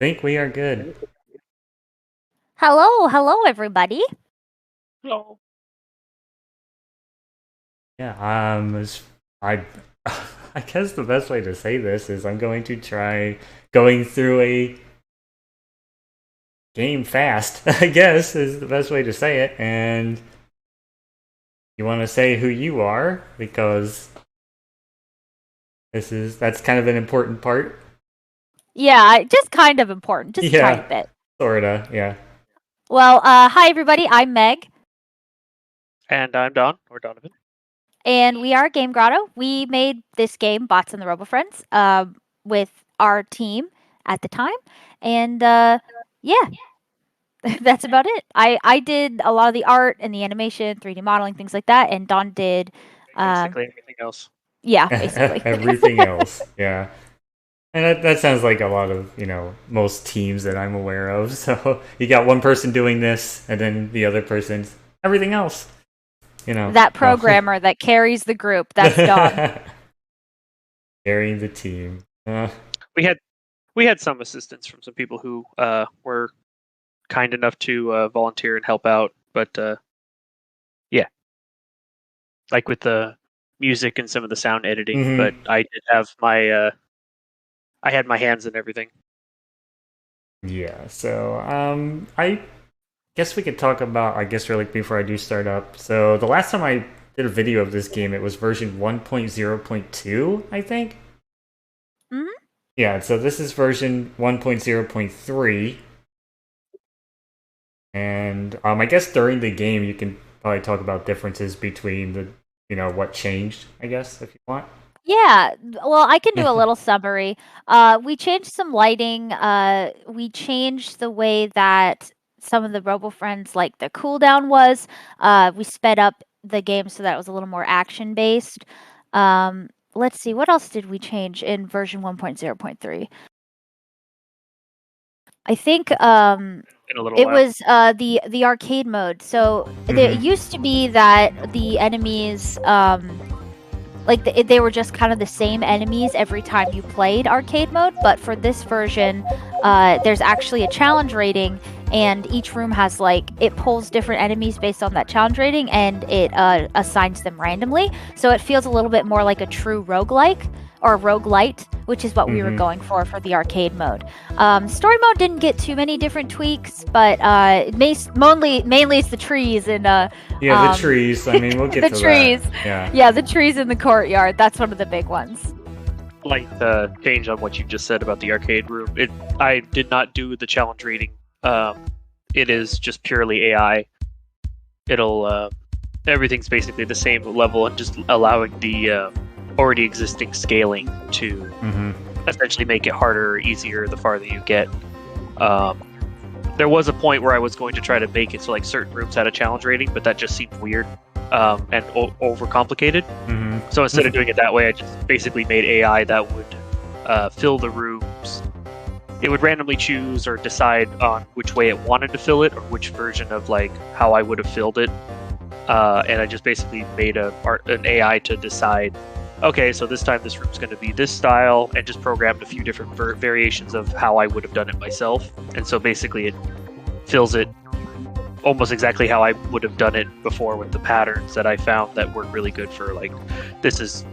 think we are good. Hello, everybody. Hello. Yeah, I, I guess the best way to say this is I'm going to try going through a game fast, I guess is the best way to say it. And you want to say who you are because that's kind of an important part. Yeah, just kind of important, just a tiny Yeah, bit. sorta, yeah. Well, hi everybody. I'm Meg, And I'm Don, or Donovan. and we are Game Grotto. We made this game, Bots and the Robofriends, with our team at the time, and yeah, that's about it. I did a lot of the art and the animation, 3D modeling, things like that, and Don did Basically everything else. yeah, basically. Everything else, yeah. And that sounds like a lot of, most teams that I'm aware of. So you got one person doing this, and then the other person's everything else. That programmer that carries the group, that's Don. Carrying the team. We had some assistance from some people who were kind enough to volunteer and help out, but yeah, like with the music and some of the sound editing. Mhm. But I did have my I had my hands in everything. Yeah, so I guess we could talk about, I guess, really before I do start up. So the last time I did a video of this game, it was version 1.0.2, I think. Mhm. Yeah, so this is version 1.0.3. And I guess during the game, you can probably talk about differences between what changed, I guess, if you want. Yeah, well, I can do a little summary. We changed some lighting. We changed the way that some of the RoboFriends, like the cooldown was. We sped up the game so that it was a little more action based. Let's see, what else did we change in version 1.0.3? I think In a little it while. was the arcade mode. So it Mhm. used to be that the enemies like they were just kind of the same enemies every time you played arcade mode, but for this version there's actually a challenge rating, and each room has it pulls different enemies based on that challenge rating, and it assigns them randomly, so it feels a little bit more like a true roguelike or roguelite, which is what we were going for the arcade mode. Story mode didn't get too many different tweaks, but mainly it's the trees and Yeah, the trees. I mean, we'll get the to trees. that. Yeah, the trees in the courtyard. That's one of the big ones. Like the change on what you just said about the arcade room. I did not do the challenge rating. It is just purely AI. It'll everything's basically the same level and just allowing the already existing scaling to essentially make it harder or easier the farther you get. There was a point where I was going to try to make it so like certain rooms had a challenge rating, but that just seemed weird and overcomplicated. So instead of doing it that way, I just basically made AI that would fill the rooms. It would randomly choose or decide on which way it wanted to fill it or which version of like how I would have filled it. And I just basically made an AI to decide, okay, so this time this room's going to be this style, and just programmed a few different variations of how I would have done it myself. And so basically it fills it almost exactly how I would have done it before with the patterns that I found that work really good for like, this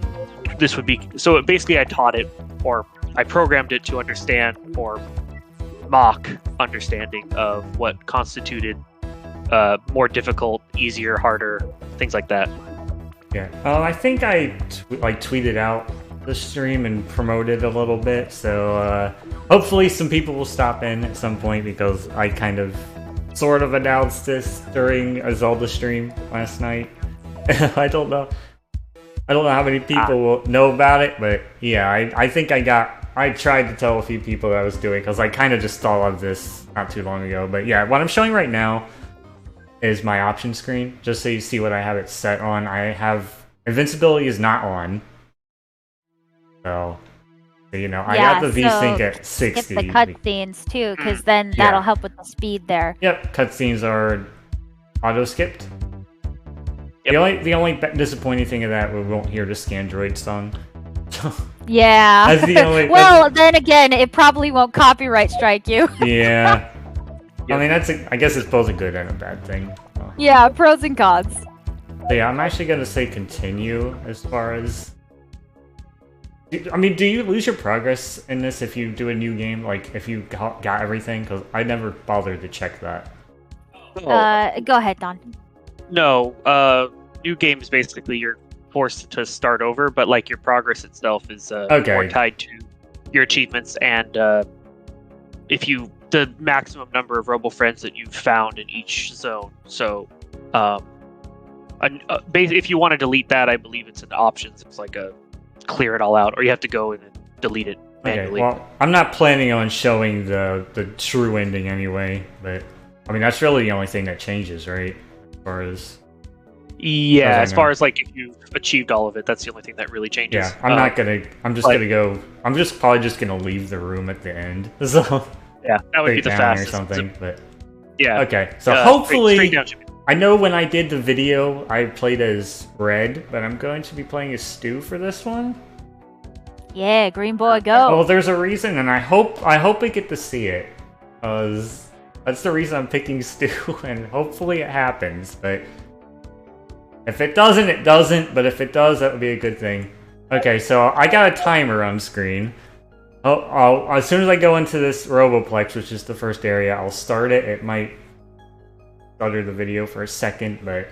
would be, so basically I taught it, or I programmed it to understand or mock understanding of what constituted more difficult, easier, harder, things like that. Yeah. I think I tweeted out the stream and promoted a little bit, so hopefully some people will stop in at some point, because I kind of sort of announced this during a Zelda stream last night. I don't know how many people will know about it, but yeah, I think I tried to tell a few people that I was doing, because I kind of just thought of this not too long ago. But yeah, what I'm showing right now is my option screen, just so you see what I have it set on. I have invincibility is not on, so I got the VSync at 60. Skip the cutscenes too, because then that'll help with the speed there. Yep, cutscenes are auto skipped. Yep. The only disappointing thing of that, we won't hear the Scandroid song. Yeah. That's the only. Well, then again, it probably won't copyright strike you. Yeah. I mean, I guess it's both a good and a bad thing. Yeah, pros and cons. So yeah, I'm actually gonna say continue as far as. I mean, do you lose your progress in this if you do a new game? Like, if you got everything? Because I never bothered to check that. Go ahead, Don. No, new games basically you're forced to start over, but like your progress itself is more tied to your achievements and the maximum number of Robofriends that you've found in each zone. So, if you want to delete that, I believe it's in options. It's like a clear it all out, or you have to go in and delete it manually. Okay, well, I'm not planning on showing the true ending anyway, but I mean that's really the only thing that changes, right? As far as as far as like if you've achieved all of it, that's the only thing that really changes. Yeah, I'm just probably just gonna leave the room at the end. So yeah, that would be the fastest. Or something, but yeah. Okay, so hopefully, straight down. I know when I did the video, I played as Red, but I'm going to be playing as Stu for this one. Yeah, green boy, go. Well, there's a reason, and I hope we get to see it. That's the reason I'm picking Stu, and hopefully it happens. But if it doesn't, it doesn't. But if it does, that would be a good thing. Okay, so I got a timer on screen. As soon as I go into this Roboplex, which is the first area, I'll start it. It might stutter the video for a second, but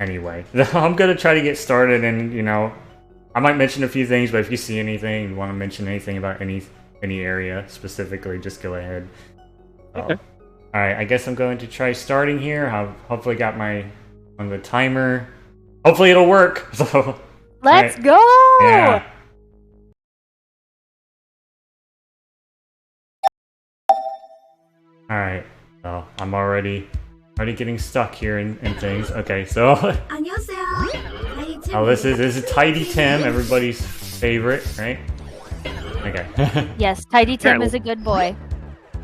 anyway. I'm going to try to get started, and, you know, I might mention a few things, but if you see anything, you want to mention anything about any area specifically, just go ahead. Okay. Alright, I guess I'm going to try starting here. I've hopefully got on the timer. Hopefully it'll work. So Let's go! Yeah. Alright, so I'm already getting stuck here in things. Okay, so this is Tidy Tim, everybody's favorite, right? Okay. Yes, Tidy Tim is a good boy.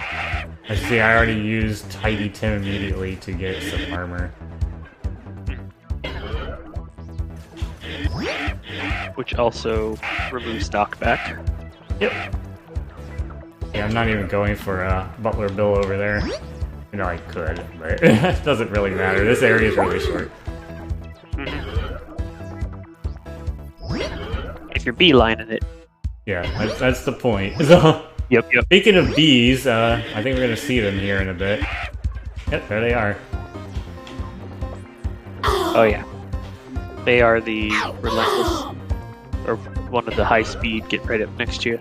I see, I already used Tidy Tim immediately to get some armor. Which also removes knockback. Yep. Yeah, I'm not even going for Butler Bill over there. You know, I could, but it doesn't really matter. This area is really short. If you're beelining it. Yeah, that's the point. So, Yep. speaking of bees, I think we're gonna see them here in a bit. Yep, there they are. Oh yeah. They are the relentless, or one of the high speed, get right up next to you.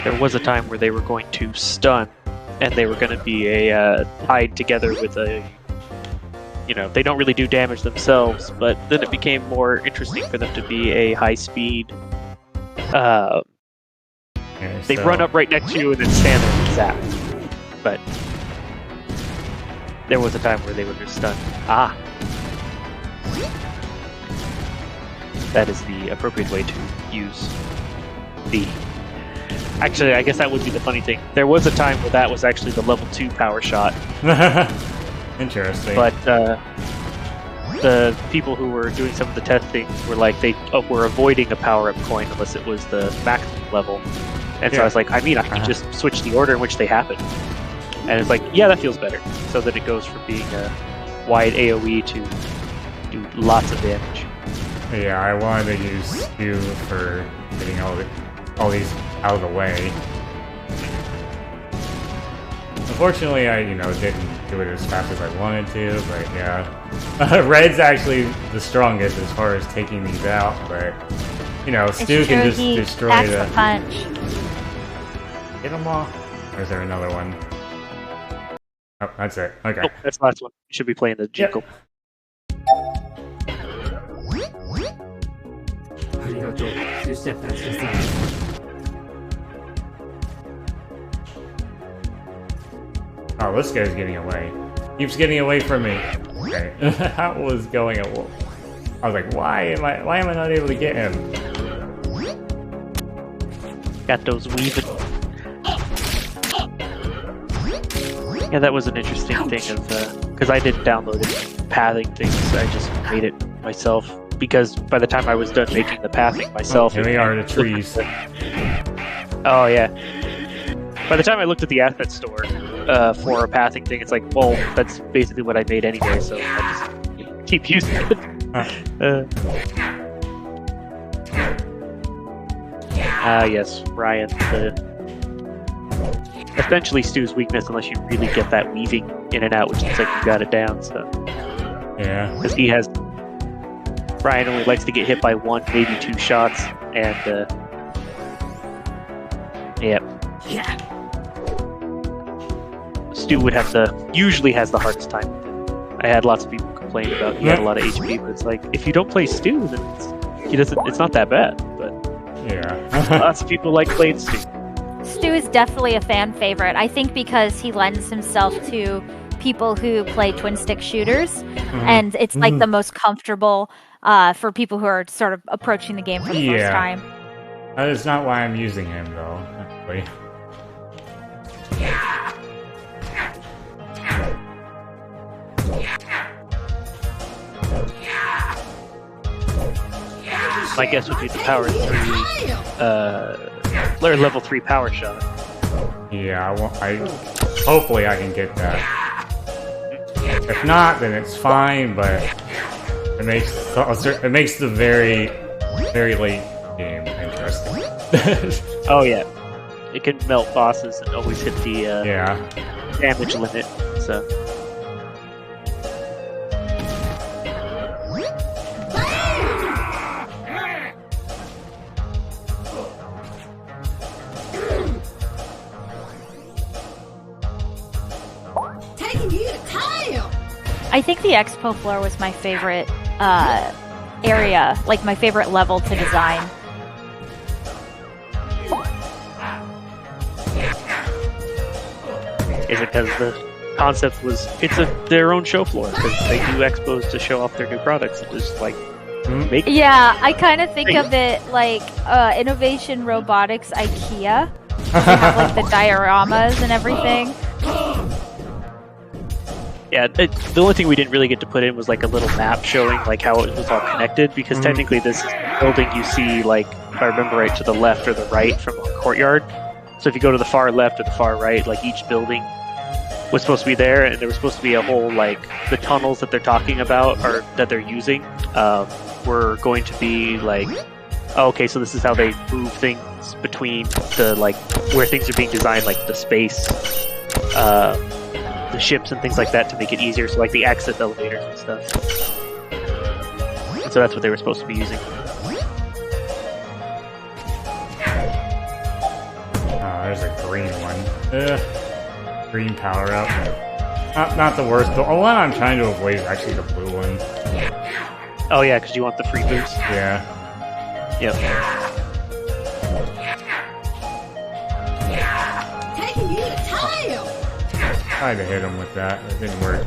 There was a time where they were going to stun, and they were going to be tied together with a, you know, they don't really do damage themselves, but then it became more interesting for them to be a high speed. They run up right next to you and then stand there and zap. But there was a time where they were just stunned. Ah. That is the appropriate way to use the... Actually, I guess that would be the funny thing. There was a time where that was actually the level 2 power shot. Interesting. But the people who were doing some of the testing were like, they were avoiding a power-up coin unless it was the maximum level. And so I was like, I mean, I can just switch the order in which they happen. And it's like, yeah, that feels better. So that it goes from being a wide AoE to do lots of damage. Yeah, I wanted to use Q for getting all these out of the way. Unfortunately, I didn't do it as fast as I wanted to, but yeah. Red's actually the strongest as far as taking these out, but Stu can just destroy the punch. Get them all? Or is there another one? Oh, that's it. Okay. Oh, that's the last one. You should be playing the jingle. Yep. Oh, this guy's getting away. Keeps getting away from me. Okay. That was going I was like, why am I not able to get him? Got those weaving. Yeah, that was an interesting thing of because I didn't download it pathing things, I just made it myself. because by the time I was done making the pathing myself... Here we are, the trees. Oh, yeah. By the time I looked at the asset store for a pathing thing, it's like, well, that's basically what I made anyway, so I'll just keep using it. Yes, Ryan. Essentially Stu's weakness, unless you really get that weaving in and out, which looks like you got it down, so... Yeah. Because he has... Ryan only likes to get hit by 1, maybe 2 shots, and, yeah. Stu would usually has the hardest time with it. I had lots of people complain about he had a lot of HP, but it's like, if you don't play Stu, then it's not that bad, but... Yeah. Lots of people like playing Stu. Stu is definitely a fan favorite. I think because he lends himself to people who play twin stick shooters, and it's like the most comfortable for people who are sort of approaching the game for the first time. That is not why I'm using him, though. Actually. My guess would be the power 3, or level 3 power shot. Yeah, hopefully I can get that. If not, then it's fine, but it makes the very, very late game interesting. Oh yeah, it can melt bosses and always hit the damage limit. So. I think the expo floor was my favorite area, like my favorite level to design. Is it because the concept was their own show floor, because they do expos to show off their new products and just like make. Yeah, I kind of think of it like Innovation Robotics IKEA. They have like the dioramas and everything. Yeah, the only thing we didn't really get to put in was like a little map showing like how it was all connected, because technically this building you see, like, if I remember right, to the left or the right from a courtyard. So if you go to the far left or the far right, like each building was supposed to be there, and there was supposed to be a whole, like, the tunnels that they're talking about or that they're using were going to be like, oh, okay, so this is how they move things between the, like, where things are being designed, like the space, the ships and things like that, to make it easier, so like the exit elevators and stuff. And so that's what they were supposed to be using. Oh, there's a green one. Green power up. Not the worst, but the one I'm trying to avoid is actually the blue one. Oh yeah, because you want the free boost? Yeah. Yep. Taking you to tile! Tried to hit him with that, it didn't work.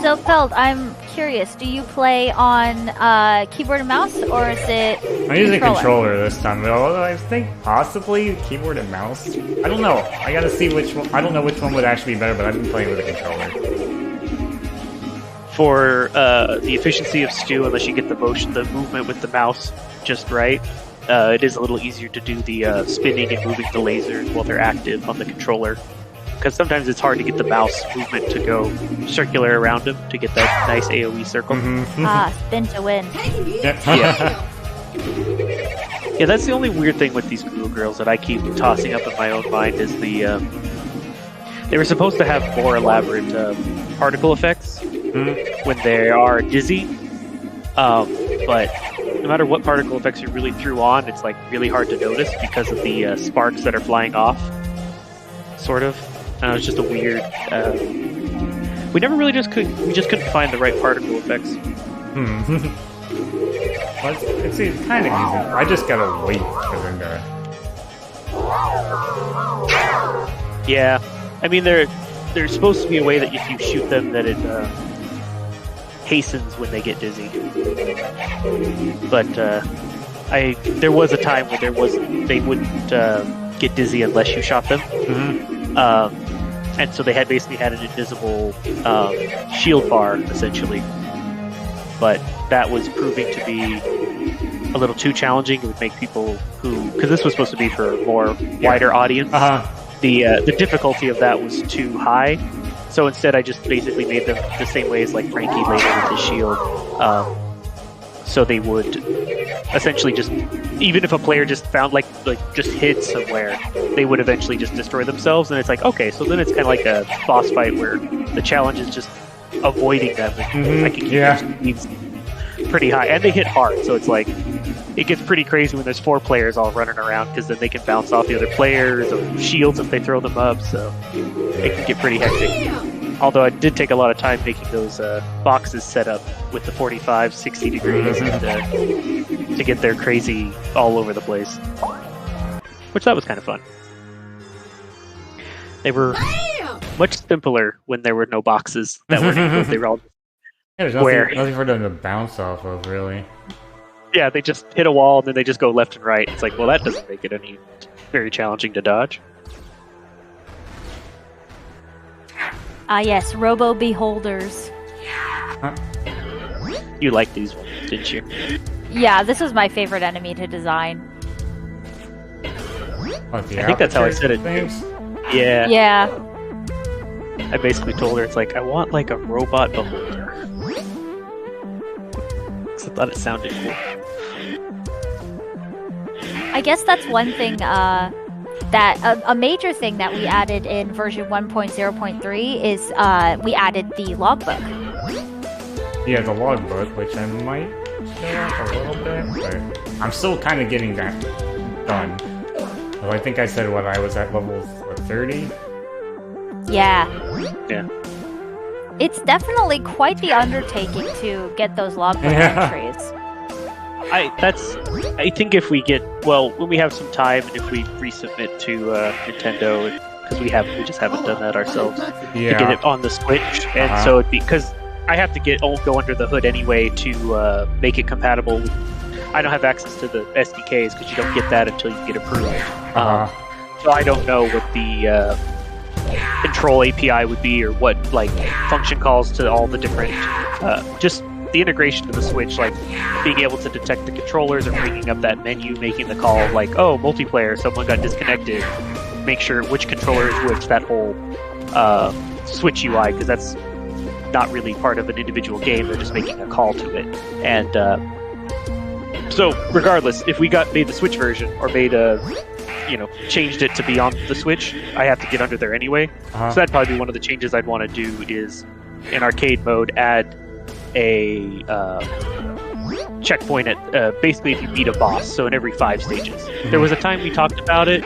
So, Feld, I'm curious, do you play on keyboard and mouse, or is it I'm using controller this time, although I think possibly keyboard and mouse. I don't know. I gotta see which one. I don't know which one would actually be better, but I've been playing with a controller. For the efficiency of Stu, unless you get the movement with the mouse just right, it is a little easier to do the spinning and moving the lasers while they're active on the controller. Because sometimes it's hard to get the mouse movement to go circular around him to get that nice AoE circle. Spin to win. Yeah, that's the only weird thing with these Guru Girls that I keep tossing up in my own mind is the... they were supposed to have more elaborate particle effects when they are dizzy, but no matter what particle effects you really threw on, it's like really hard to notice because of the sparks that are flying off, sort of. It's just a weird. We never really just couldn't find the right particle effects. Well, it's kind of easy. I just gotta wait for them to. Yeah, I mean there's supposed to be a way that if you shoot them, that it hastens when they get dizzy. But there was a time when they wouldn't get dizzy unless you shot them. and so they had basically had an invisible shield bar essentially, but that was proving to be a little too challenging. It would make people because this was supposed to be for a more wider audience. The difficulty of that was too high, so instead I just basically made them the same way as like Frankie laid with his shield. So they would essentially just, even if a player just found like just hid somewhere, they would eventually just destroy themselves. And it's like, okay, so then it's kind of like a boss fight where the challenge is just avoiding them. And I can keep their speeds pretty high, and they hit hard. So it's like it gets pretty crazy when there's 4 players all running around, because then they can bounce off the other players or shields if they throw them up. So it can get pretty hectic. Although I did take a lot of time making those boxes set up with the 45, 60 degrees to get their crazy all over the place. Which that was kind of fun. They were much simpler when there were no boxes that were enabled. They were all there's nothing for them to bounce off of, really. Yeah, they just hit a wall and then they just go left and right. It's like, well, that doesn't make it any very challenging to dodge. Yes, Robo Beholders. You liked these ones, didn't you? Yeah, this was my favorite enemy to design. I think that's how I said it. Yeah. Yeah. I basically told her, it's like, I want like a robot beholder. Because I thought it sounded cool. I guess that's one thing, that a major thing that we added in version 1.0.3 is we added the logbook. Yeah, the logbook, which I might show off a little bit, but I'm still kind of getting that done. Well, I think I said I was at level 30? Yeah. Yeah. It's definitely quite the undertaking to get those logbook entries. I think if we get, when we have some time and if we resubmit to Nintendo, because we just haven't done that ourselves, to get it on the Switch, and so it'd be, because I have to go under the hood anyway to make it compatible with, I don't have access to the SDKs because you don't get that until you get approved. So I don't know what the control API would be, or what like function calls to all the different just the integration of the Switch, like being able to detect the controllers or bringing up that menu, making the call like, oh, multiplayer, someone got disconnected, make sure which controller is which, that whole Switch UI, because that's not really part of an individual game, they're just making a call to it. And so regardless, if we made the Switch version, or made changed it to be on the Switch, I have to get under there anyway. So that'd probably be one of the changes I'd want to do, is in arcade mode add a checkpoint at basically if you beat a boss, so in every 5 stages. There was a time we talked about it,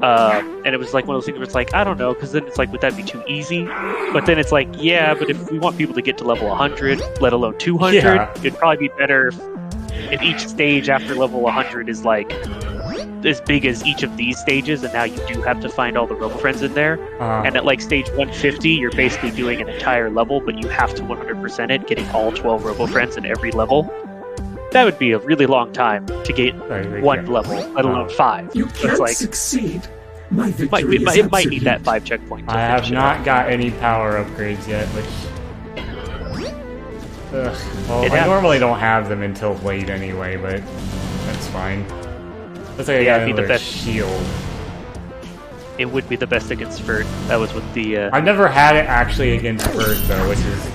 and it was like one of those things where it's like, I don't know, because then it's like, would that be too easy? But then it's like, yeah, but if we want people to get to level 100, let alone 200, it'd probably be better if each stage after level 100 is like as big as each of these stages, and now you do have to find all the Robofriends in there. And at like stage 150, you're basically doing an entire level, but you have to 100% it, getting all 12 Robofriends in every level. That would be a really long time to get one level, let alone 5. You can't like, succeed. My victory it might need that 5 checkpoint. I have not got any power upgrades yet, which... Well, I normally don't have them until late anyway, but that's fine. Let's say I got another shield. It would be the best against Vert. That was with the... I've never had it actually against Vert, though, which is...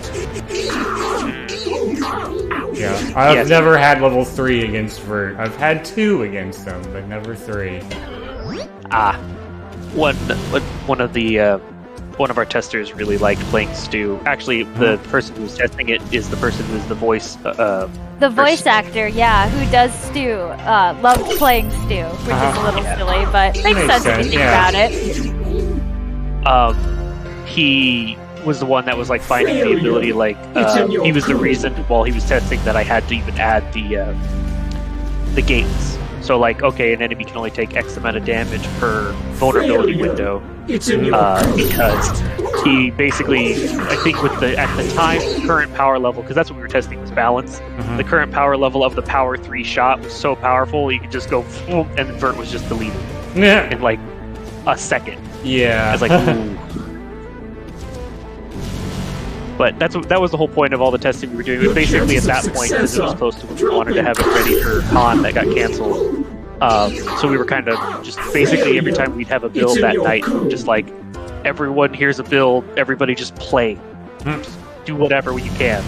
Yeah, I've never had level 3 against Vert. I've had 2 against them, but never 3. One of our testers really liked playing Stu. Actually, the person who was testing it is the person who's the voice... the voice actor, yeah, who does Stu, loved playing Stu, which is a little silly, but makes sense if you think about it. He was the one that was like finding the ability, like, he was the reason while he was testing that I had to even add the gates. So like, okay, an enemy can only take X amount of damage per vulnerability window, because he basically, I think with at the time, current power level, because that's what we were testing was balance, the current power level of the power 3 shot was so powerful, you could just go, and the Vert was just deleted in like a second. Yeah. I was like, ooh. But that was the whole point of all the testing we were doing. It was basically at that point, because it was close to when we wanted to have it ready for con that got canceled. So we were kind of just basically every time we'd have a build that night, just like, everyone here's a build, everybody just play. Just do whatever you can.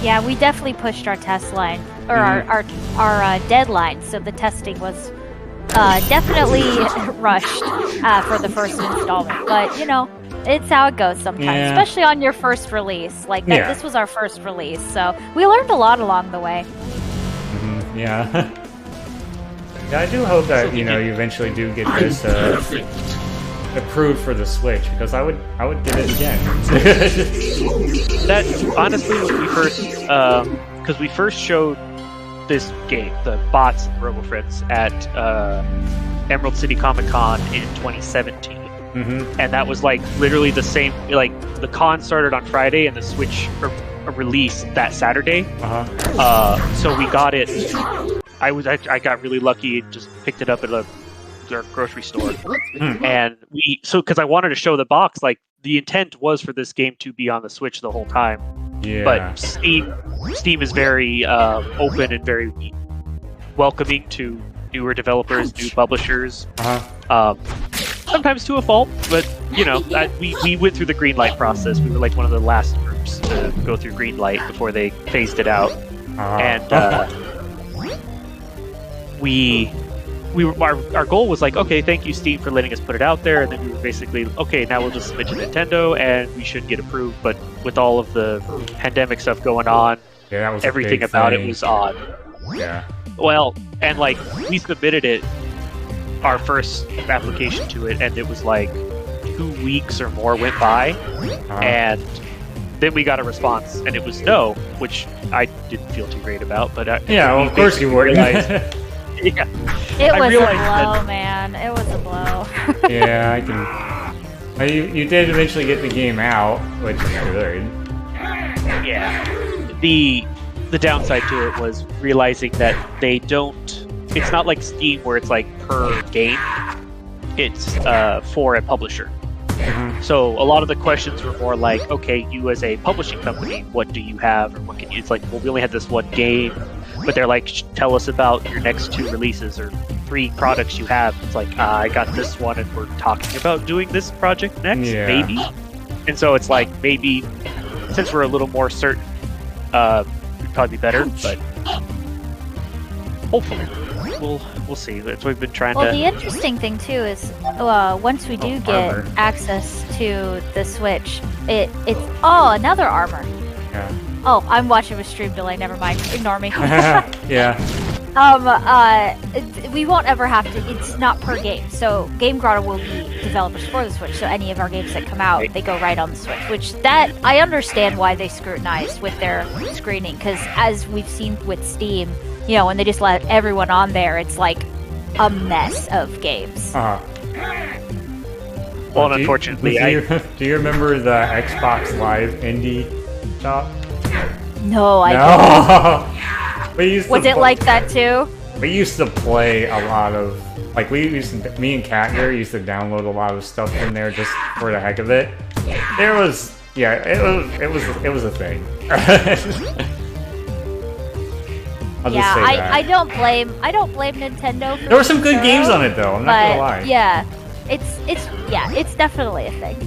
Yeah, we definitely pushed our test line, or our deadline, so the testing was definitely rushed for the first installment. But, you know, it's how it goes sometimes, especially on your first release. Like, this was our first release, so we learned a lot along the way. Yeah. Yeah, I do hope that, you know, you eventually do get this approved for the Switch, because I would get it again. That honestly, when we first, because we first showed this game, the B.O.T.S and Robofriends, at Emerald City Comic Con in 2017, and that was like literally the same. Like the con started on Friday, and the Switch released that Saturday. So we got it. I got really lucky. Just picked it up at our grocery store, and because I wanted to show the box. Like the intent was for this game to be on the Switch the whole time. Yeah. But Steam is very open and very welcoming to newer developers, new publishers. Sometimes to a fault, but you know, we went through the green light process. We were like one of the last groups to go through green light before they phased it out, and our goal was like, okay, thank you Steam for letting us put it out there, and then we were basically, okay, now we'll just submit to Nintendo and we should get approved. But with all of the pandemic stuff going on, that was everything about it was odd. Yeah. Well, and like we submitted it, our first application to it, and it was like 2 weeks or more went by, and then we got a response, and it was no, which I didn't feel too great about. But of course you were. Yeah. It was a blow, man. It was a blow. Yeah, I can. You did eventually get the game out, which is good. Yeah. The downside to it was realizing that they don't. It's not like Steam where it's like per game. It's for a publisher. So a lot of the questions were more like, okay, you as a publishing company, what do you have, or what can you? It's like, well, we only had this one game. But they're like, tell us about your next 2 releases or 3 products you have. It's like, I got this one, and we're talking about doing this project next, maybe. And so it's like, maybe since we're a little more certain, it'd probably be better. But hopefully, we'll see. That's what we've been trying to. Well, the interesting thing too is, once we do get access to the Switch, it's another armor. Yeah. Oh, I'm watching with stream delay. Never mind. Ignore me. Yeah. We won't ever have to. It's not per game. So Game Grotto will be developers for the Switch. So any of our games that come out, they go right on the Switch. Which I understand why they scrutinize with their screening, because as we've seen with Steam, you know, when they just let everyone on there, it's like a mess of games. Well, unfortunately, do you remember the Xbox Live indie shop? No, I don't. Was it like that too? We used to play a lot of, like, me and Katner used to download a lot of stuff from there just for the heck of it. It was a thing. I don't blame Nintendo for there were some good games on it though, I'm not gonna lie. Yeah. It's definitely a thing.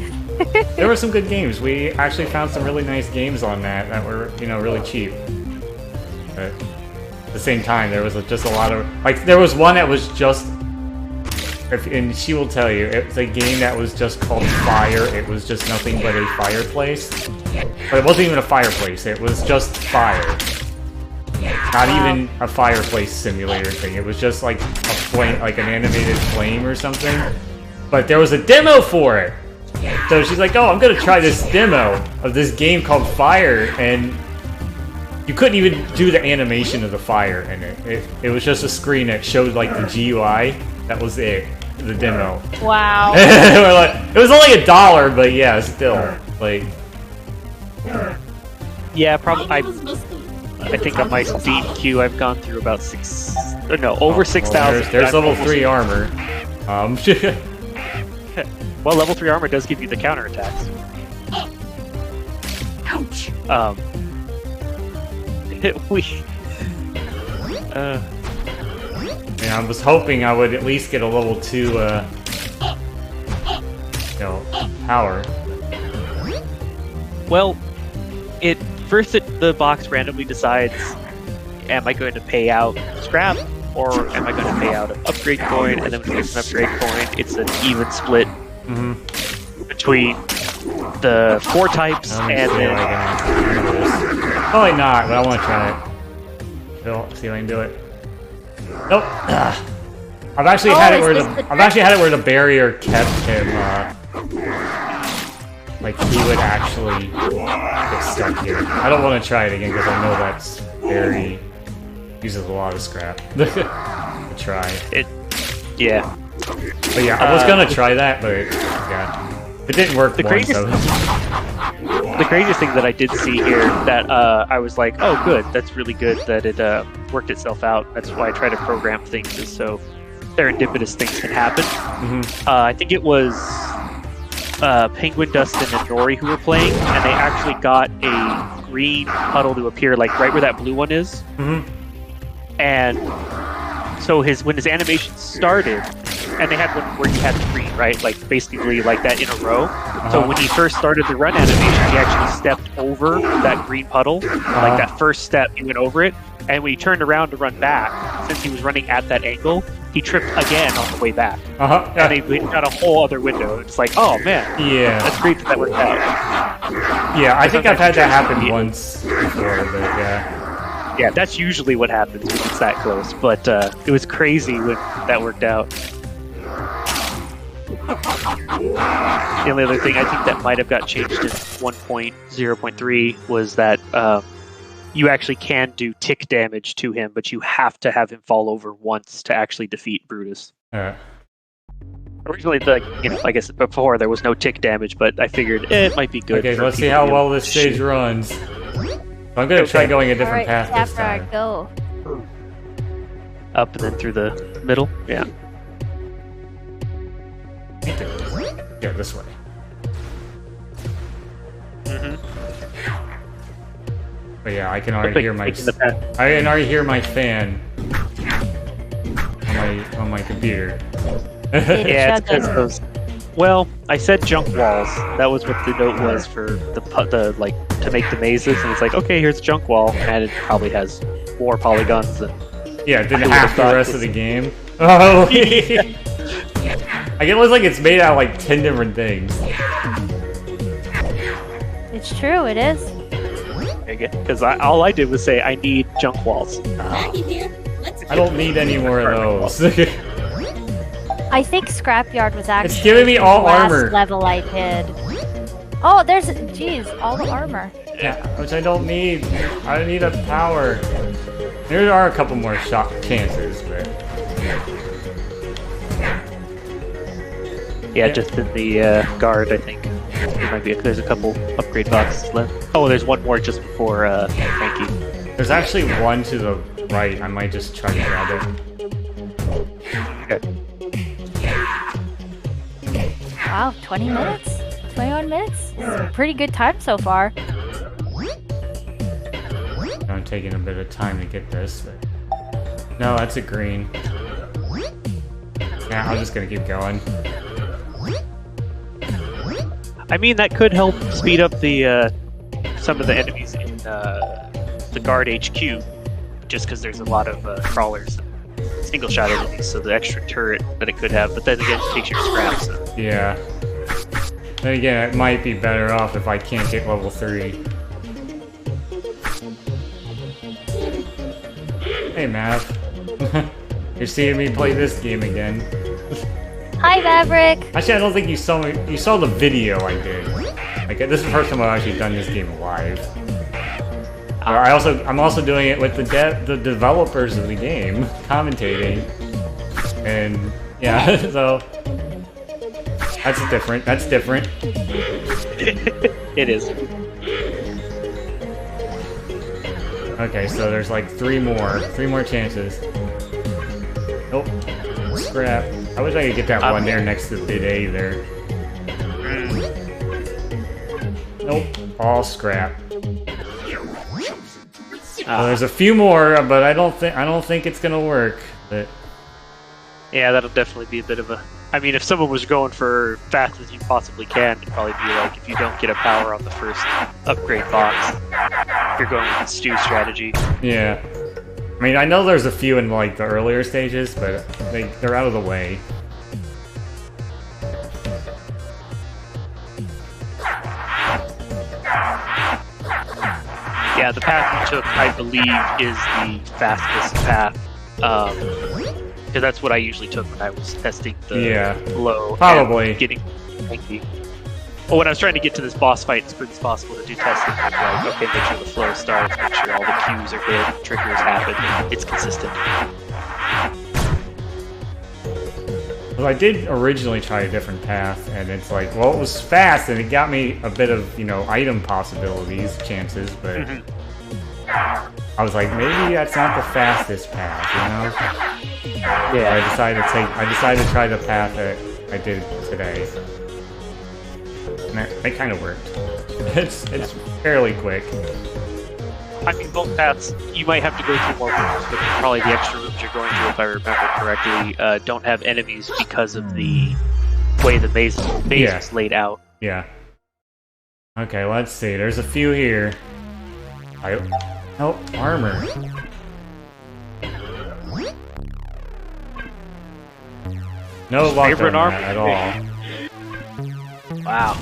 There were some good games. We actually found some really nice games on that were, you know, really cheap. But at the same time, there was just a lot of, like, there was one that was just, and she will tell you, it was a game that was just called Fire. It was just nothing but a fireplace. But it wasn't even a fireplace. It was just fire. Not even a fireplace simulator thing. It was just like a flame, like an animated flame or something. But there was a demo for it. So she's like, oh, I'm gonna try this demo of this game called Fire, and you couldn't even do the animation of the fire in it. It was just a screen that showed like the GUI. That was it, the demo. Wow. We're like, it was only $1, but yeah, still, like. Yeah, probably. I think on my Steam queue, I've gone through about over 6,000. There's level 3 armor. Well, level 3 armor does give you the counterattacks. We. And I was hoping I would at least get a level 2, power. Well, the box randomly decides, am I going to pay out scrap, or am I going to pay out an upgrade coin? And then when you get an upgrade coin, it's an even split between the 4 types and then... Probably not, but I want to try it. See if I can do it. Nope. I've actually had it where the barrier kept him, like he would actually get stuck here. I don't want to try it again because I know that's uses a lot of scrap to try. Yeah. But yeah, I was gonna try that, but it didn't work. The craziest thing that I did see here that I was like, oh, good, that's really good that it worked itself out. That's why I try to program things, is so serendipitous things can happen. I think it was Penguin, Dustin, and Nori who were playing, and they actually got a green puddle to appear like right where that blue one is. And so when his animation started, and they had one where you had the green, right? Like basically like that in a row. So when he first started the run animation, he actually stepped over that green puddle. Like that first step, he went over it. And when he turned around to run back, since he was running at that angle, he tripped again on the way back. And they got a whole other window. It's like, oh man, that's great that worked out. Yeah, I think I've had that happen once before, but yeah, that's usually what happens when it's that close. But it was crazy when that worked out. The only other thing I think that might have got changed in 1.0.3 was that you actually can do tick damage to him, but you have to have him fall over once to actually defeat Brutus. Originally, I guess before there was no tick damage, but I figured it might be good. Okay, let's see how well this stage runs. I'm gonna try going a different path this time. Go. Up and then through the middle? Yeah. Yeah, this way. But yeah, I can already hear my fan on my computer. Yeah, it's because those. Well, I said junk walls. That was what the note was for the to make the mazes, and it's like, okay, here's a junk wall, and it probably has more polygons than. Yeah, than half the rest of the game. Oh. Like it looks like it's made out of like 10 different things. It's true, it is. Because all I did was say I need junk walls. I don't need any more of those. I think Scrapyard was actually it's giving me all the last armor. level I did. Oh, geez, all the armor. Yeah, which I don't need. I need a power. There are a couple more chances, but yeah, just in the guard, I think. There's a couple upgrade boxes left. Oh, there's one more just before Frankie. There's actually one to the right. I might just try to grab it. Okay. Wow, 20 minutes? 21 minutes? It's a pretty good time so far. I'm taking a bit of time to get this, but... No, that's a green. Yeah, I'm just gonna keep going. I mean, that could help speed up the some of the enemies in the guard HQ, just because there's a lot of crawlers, single shot enemies, so the extra turret that it could have. But then again, it takes your scraps. So. Yeah. Then again, it might be better off if I can't get level 3. Hey, Mav. You're seeing me play this game again. Hi, Maverick! Actually, I don't think you saw me. You saw the video I did. Like, this is the first time I've actually done this game live. I'm also doing it with the developers of the game, commentating. And, yeah, so... That's different. It is. Okay, so there's like 3 more chances. Nope. Scrap. I wish I could get that one there next to bid A there. Nope. All scrap. Well, there's a few more, but I don't think it's gonna work. But yeah, that'll definitely be a bit of a. I mean, if someone was going for fast as you possibly can, it'd probably be like if you don't get a power on the first upgrade box, you're going with the stew strategy. yeah, I mean, I know there's a few in like the earlier stages, but they're out of the way. Yeah, the path you took, I believe, is the fastest path. Because that's what I usually took when I was testing the low. Probably. And getting tanky. Well, when I was trying to get to this boss fight as quick as possible to do testing, I was like, okay, make sure the flow starts, make sure all the cues are good, triggers happen, it's consistent. Well, I did originally try a different path, and it's like, well, it was fast, and it got me a bit of, item possibilities, chances, but I was like, maybe that's not the fastest path, Yeah. I decided to try the path that I did today, and that kind of worked. It's fairly quick. I mean, both paths, you might have to go through more rooms, but probably the extra rooms you're going through, if I remember correctly, don't have enemies because of the way the maze is laid out. Yeah. Okay, let's see. There's a few here. Oh, armor. No luck on that at all. Wow.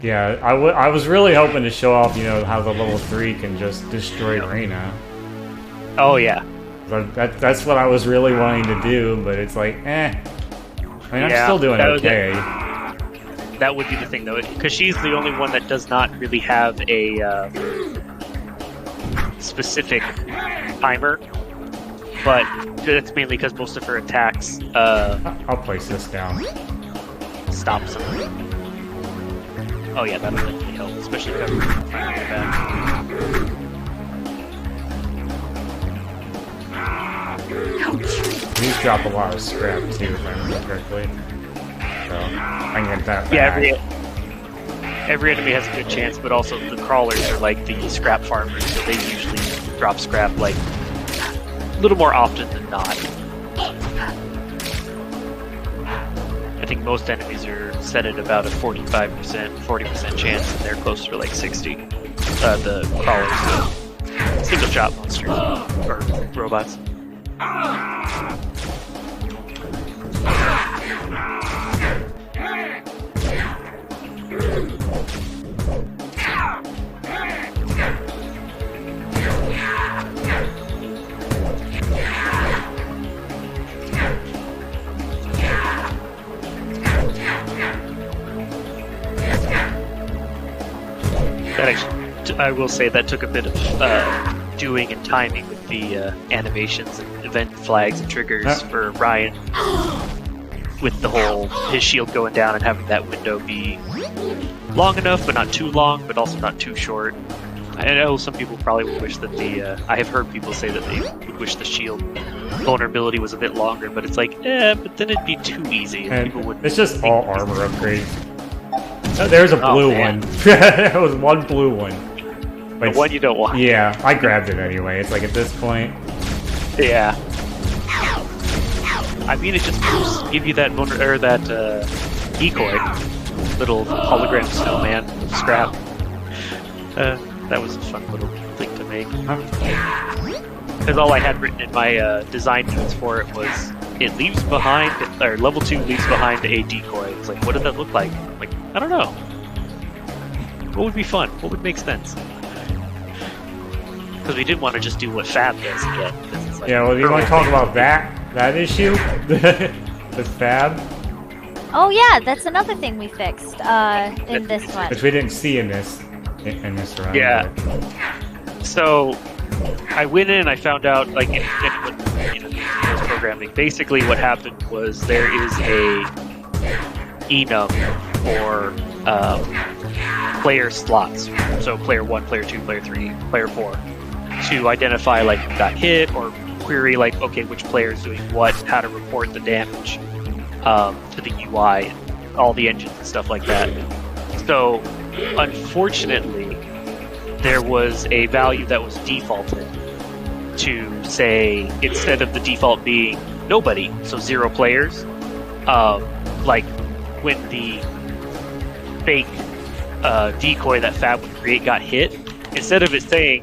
Yeah, I was really hoping to show off, how the level 3 can just destroy Reina. Oh, yeah. That's what I was really wanting to do, but it's like, I mean, I'm still doing okay. That would be the thing, though, because she's the only one that does not really have a specific timer, but that's mainly because most of her attacks I'll place this down. Stop something. Oh yeah, that'll definitely help, especially covering the back. These drop a lot of scrap too, if I remember correctly. So I can get that back. Yeah, every enemy has a good chance, but also the crawlers are like the scrap farmers, so they usually drop scrap like a little more often than not. I think most enemies are set at about a 40% chance, and they're closer to like 60. The crawlers, single shot monsters, or robots. I will say that took a bit of doing and timing with the animations and event flags and triggers for Ryan, with the whole his shield going down and having that window be long enough but not too long, but also not too short. I know some people probably would wish that I have heard people say that they would wish the shield vulnerability was a bit longer, but it's like, but then it'd be too easy and people wouldn't. It's just all armor upgrades. Oh, there's a blue one. There was one blue one. The one you don't want. Yeah, I grabbed it anyway. It's like at this point. Yeah. I mean, it just give you that decoy, little hologram snowman scrap. That was a fun little thing to make. Because all I had written in my design notes for it was, it leaves behind, or level 2 leaves behind a decoy. It's like, what did that look like? I'm like, I don't know. What would be fun? What would make sense? Because we didn't want to just do what Fab does again. It's like, yeah, well, do you want to talk about that issue? With Fab? Oh yeah, that's another thing we fixed in this one. Which we didn't see in this round. Yeah. So I went in and I found out, like, anyone knows programming. Basically, what happened was there is a enum for player slots. So player 1, player 2, player 3, player 4, to identify like who got hit, or query like, okay, which player is doing what, how to report the damage to the UI, and all the engines and stuff like that. So unfortunately, there was a value that was defaulted to say, instead of the default being nobody, so 0 players, like when the fake decoy that Fab would create got hit, instead of it saying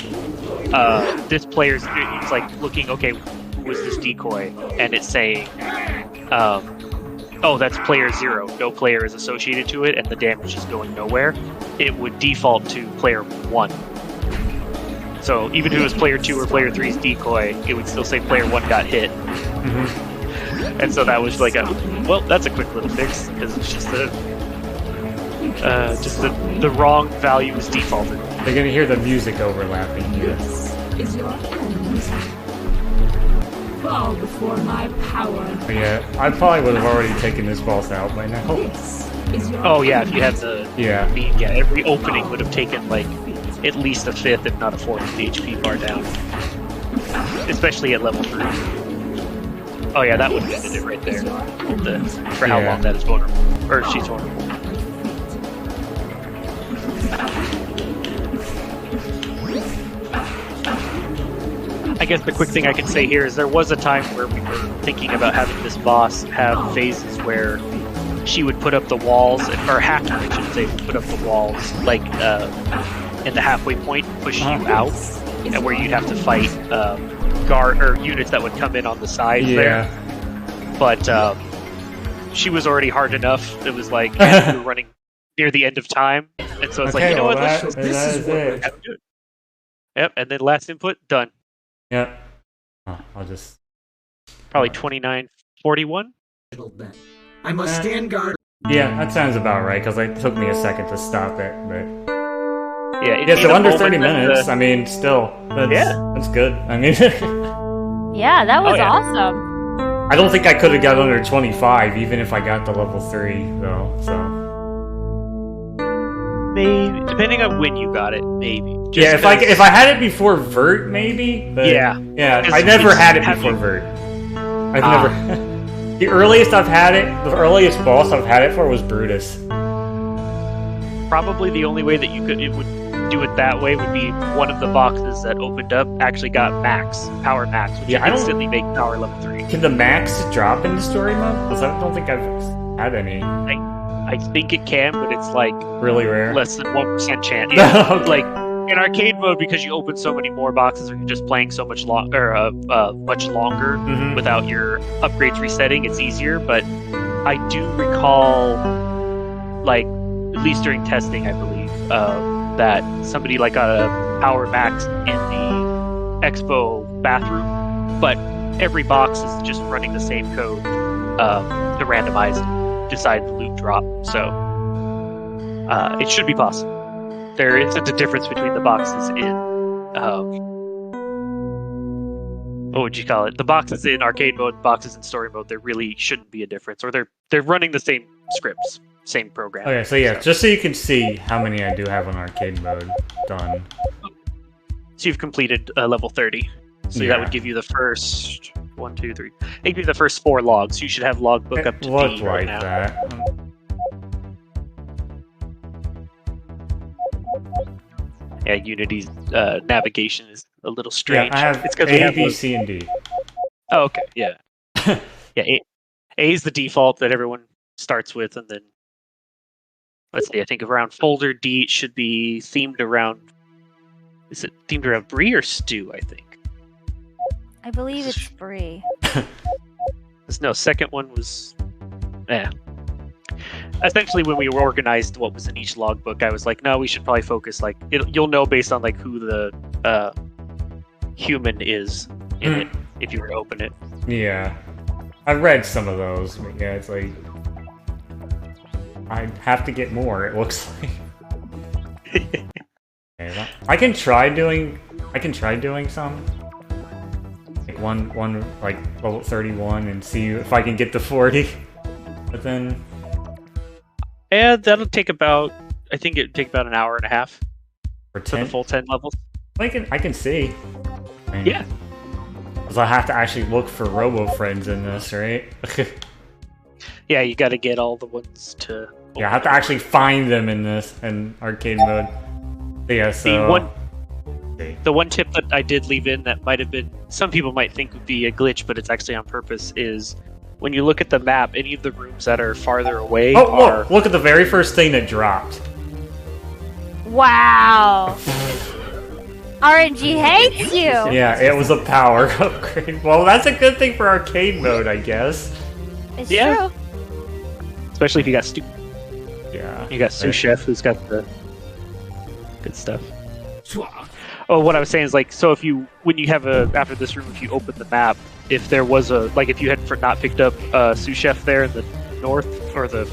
this player's, it's like looking, okay, who was this decoy, and it's saying oh, that's player 0, no player is associated to it, and the damage is going nowhere, it would default to player 1. So even if it was player 2 or player 3's decoy, it would still say player 1 got hit. Mm-hmm. And so that was like well, that's a quick little fix, because it's just the wrong value is defaulted. They're gonna hear the music overlapping here. This is your end. Fall before my power. But yeah, I probably would have already taken this boss out by now. This is your Oh yeah, if you had the Yeah. every opening would have taken like at least a fifth, if not a fourth, of the HP bar down. Especially at level 3. Oh yeah, that would have ended it right there. For how long that is vulnerable. Or she's vulnerable. I guess the quick thing I can say here is there was a time where we were thinking about having this boss have phases where she would put up the walls, or Hacker, I should say, would put up the walls, like in the halfway point, pushing you out, and where you'd have to fight guard or units that would come in on the side there. But she was already hard enough. It was like we were running near the end of time, and so it's like, you know what? Let's just, this is what we're gonna do. Yep, and then last input done. Yep. Oh, I'll just probably 29:41. I must stand guard. Yeah, that sounds about right, because it took me a second to stop it, but yeah, so under 30 minutes. I mean, still, that's good. I mean, yeah, that was awesome. I don't think I could have got under 25, even if I got to level 3, though. So maybe, depending on when you got it, maybe. Just yeah, if I had it before Vert, maybe. But yeah. I never had it before Vert. I've never. The earliest I've had it, the earliest boss I've had it for was Brutus. Probably the only way that you would do it that way would be one of the boxes that opened up actually got power max, which would instantly make power level 3. Can the max drop in the story mode? Because I don't think I've had any. I think it can, but it's like really rare, less than 1% chance. Yeah, like in arcade mode, because you open so many more boxes, or you're just playing so much longer without your upgrades resetting, it's easier. But I do recall, like at least during testing, I believe that somebody like got a power max in the Expo bathroom, but every box is just running the same code to randomize and decide the loot drop. So it should be possible. There isn't a difference between the boxes in what would you call it? The boxes in arcade mode, boxes in story mode. There really shouldn't be a difference, or they're running the same scripts, same program. Okay, so yeah, just so you can see how many I do have on arcade mode done. So you've completed level 30. So that would give you the first 1, 2, 3. It'd give you the first 4 logs. You should have logbook up to D right like now. That. Yeah, Unity's navigation is a little strange. Yeah, I have it's A, B, C, and D. Oh, okay, yeah. Yeah, A is the default that everyone starts with, and then let's see, I think around folder D it should be themed around. Is it themed around Brie or Stew? I think. I believe it's Brie. No, second one was. Essentially, when we organized what was in each logbook, I was like, no, we should probably focus. Like, you'll know based on like who the human is in it if you were to open it. Yeah, I've read some of those, but yeah, it's like I have to get more. It looks like. Okay, I can try doing some. Like one like level 31 and see if I can get to 40. But then yeah, that'll take about, I think it'd take about an hour and a half for the full 10 levels. I can see. I mean, yeah. Because I have to actually look for Robofriends in this, right? Yeah, you got to get all the ones to. Yeah, I have to actually find them in this in arcade mode. Yeah, so The one tip that I did leave in that might have been, some people might think would be a glitch, but it's actually on purpose, is when you look at the map, any of the rooms that are farther away are... Look at the very first thing that dropped. Wow. RNG hates you. Yeah, it was a power upgrade. Well, that's a good thing for arcade mode, I guess. It's Yeah. true. Especially if you got Yeah. you got Sous Chef, who's got the good stuff. Oh, what I was saying is, like, so if you, when you have after this room, if you open the map, if there was if you had not picked up Sous Chef there in the north, or the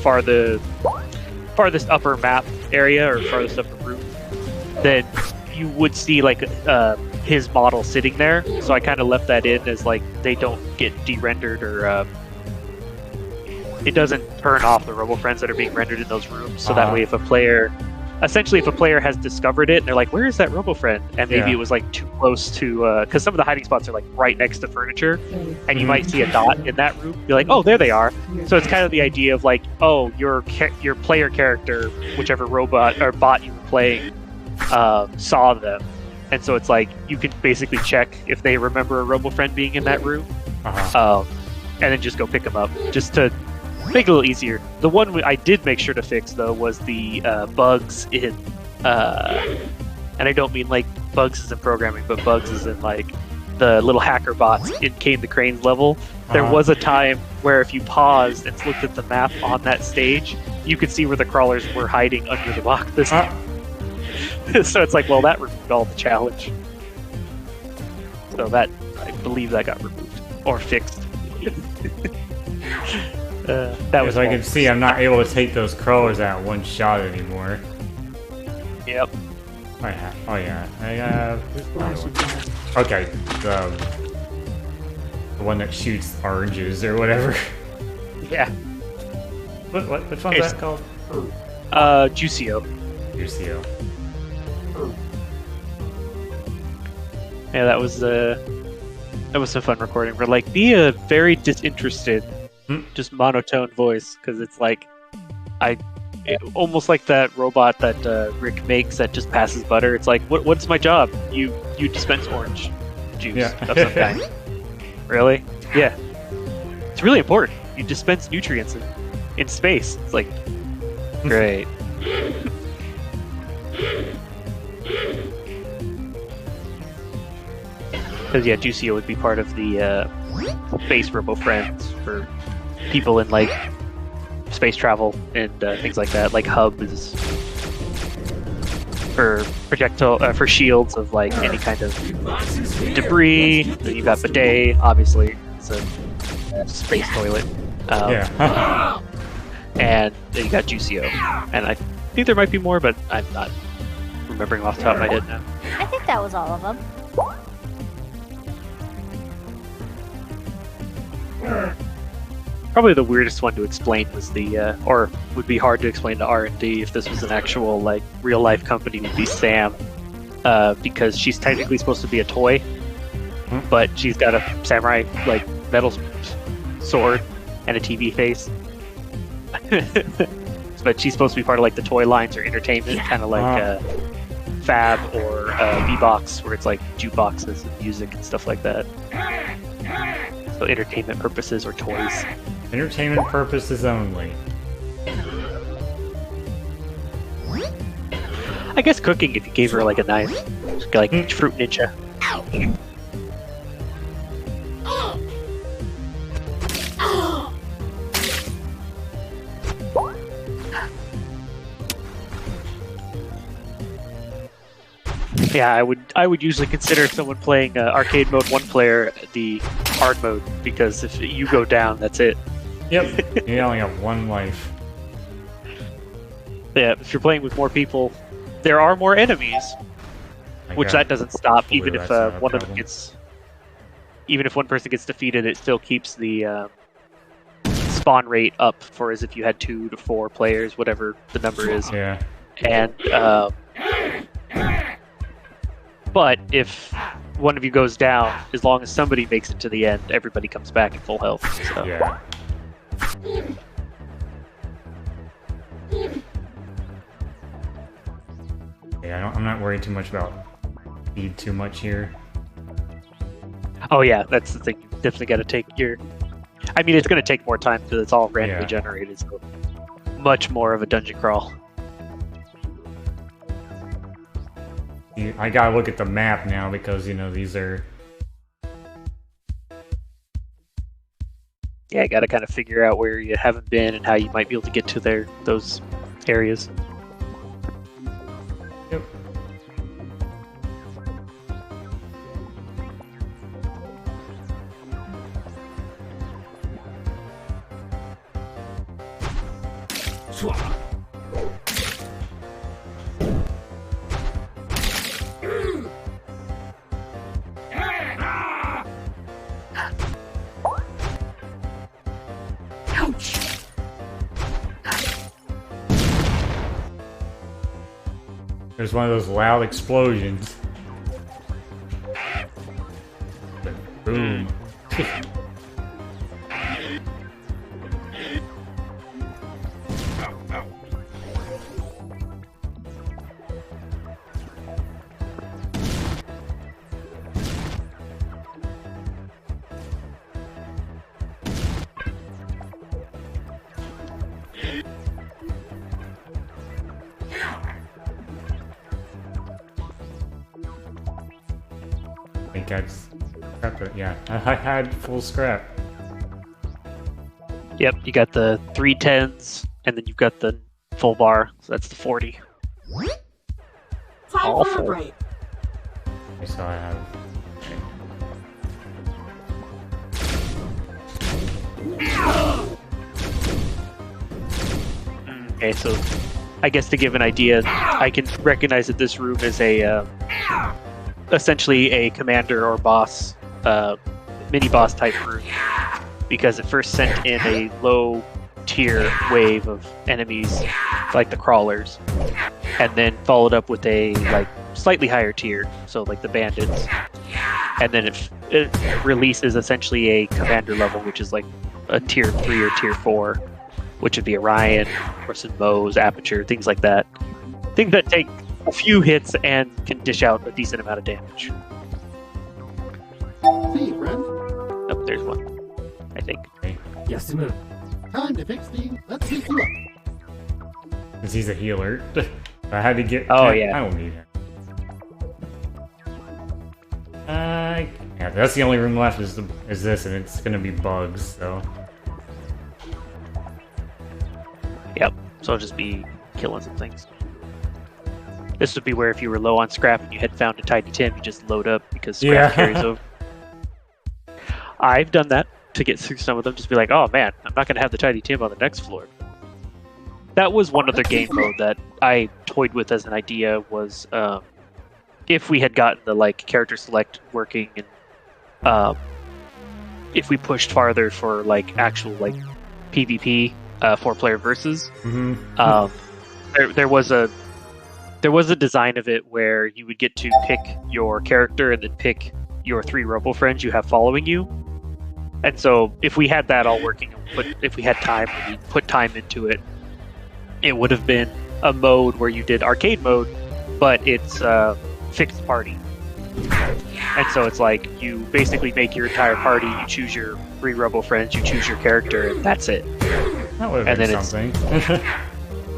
farthest upper map area, or farthest upper room, then you would see, like, his model sitting there. So I kind of left that in as, like, they don't get de-rendered, or it doesn't turn off the Robofriends that are being rendered in those rooms. So that way, if a player has discovered it and they're like, where is that Robofriend? And maybe it was like too close to, because some of the hiding spots are like right next to furniture, and you might see a dot in that room. You're like, oh, there they are. So it's kind of the idea of, like, oh, your player character, whichever robot or bot you were playing, saw them. And so it's like, you can basically check if they remember a Robofriend being in that room, and then just go pick them up, just to make it a little easier. The one I did make sure to fix, though, was the bugs in, and I don't mean like bugs as in programming, but bugs as in, like, the little hacker bots in Kane the Crane's level. There was a time where if you paused and looked at the map on that stage, you could see where the crawlers were hiding under the box this time. So it's like, well, that removed all the challenge. So that, I believe that got removed. Or fixed. That was, as I can see, I'm not able to take those crawlers out one shot anymore. Yep. Oh yeah. Okay, the one that shoots oranges or whatever. Yeah. Which one's that called? Juicio. Juicio. Yeah, that was some fun recording. We're like, be a very disinterested, just monotone voice, because it's like, almost like that robot that Rick makes that just passes butter. It's like, what's my job? You dispense orange juice of some kind. Really? Yeah. It's really important. You dispense nutrients in space. It's like, great. Because Juicio would be part of the space Robofriends for people in, like, space travel and things like that. Like Hub is for for shields of, like, any kind of debris. Then you got Bidet, obviously, it's a space toilet. And then you got Juicio, and I think there might be more, but I'm not remembering off the top of my head now. I think that was all of them. Probably the weirdest one to explain was or would be hard to explain to R&D if this was an actual, like, real life company, would be Sam, because she's technically supposed to be a toy, but she's got a samurai, like, metal sword and a TV face. But she's supposed to be part of, like, the toy lines or entertainment, kind of like Fab or V-Box, where it's like jukeboxes and music and stuff like that. So entertainment purposes or toys. Entertainment purposes only. I guess cooking if you gave her, like, a knife. Like Fruit Ninja. Yeah, I would usually consider someone playing arcade mode one player the hard mode, because if you go down, that's it. Yep, you only have one life. Yeah, if you're playing with more people, there are more enemies, which that doesn't stop. Even if one of them gets, even if one person gets defeated, it still keeps the spawn rate up for as if you had 2 to 4 players, whatever the number is. Yeah. And but if one of you goes down, as long as somebody makes it to the end, everybody comes back at full health. So. Yeah. Yeah, I'm not worried too much about speed too much here. Oh yeah, that's the thing. You definitely got to take your. I mean, it's going to take more time because it's all randomly generated, so much more of a dungeon crawl. I gotta look at the map now because, you know, these are... Yeah, I got to kind of figure out where you haven't been and how you might be able to get to those areas. Yep. There's one of those loud explosions. Boom. I think I scrapped it. Yeah, I had full scrap. Yep, you got the 3 10s, and then you've got the full bar, so that's the 40. Time for a Awful. break. So I have. Okay, so I guess to give an idea, I can recognize that this room is a essentially a commander or boss, mini boss type room, because it first sent in a low tier wave of enemies like the crawlers, and then followed up with a like slightly higher tier, so like the bandits, and then it releases essentially a commander level, which is like a tier 3 or tier 4, which would be Orion, Orson Moe's, Aperture, things like that. Things that take a few hits and can dish out a decent amount of damage. See, friend. Oh, there's one, I think. Yes, move. Time to fix the. Let's fix you up. Because he's a healer. I had to get. Oh, yeah. I don't need him. Yeah, that's the only room left is this, and it's gonna be bugs. So. Yep. So I'll just be killing some things. This would be where if you were low on scrap and you had found a Tiny Tim, you just load up because scrap carries over. I've done that to get through some of them. Just be like, oh man, I'm not going to have the Tiny Tim on the next floor. That was one other game mode that I toyed with as an idea was if we had gotten the like character select working and if we pushed farther for like actual like PvP 4-player versus. Mm-hmm. There was a design of it where you would get to pick your character and then pick your 3 Robofriends you have following you. And so if we had that all working, if we had time, we put time into it, it would have been a mode where you did arcade mode, but it's fixed party. And so it's like you basically make your entire party, you choose your 3 Robofriends, you choose your character, and that's it. That would have been something.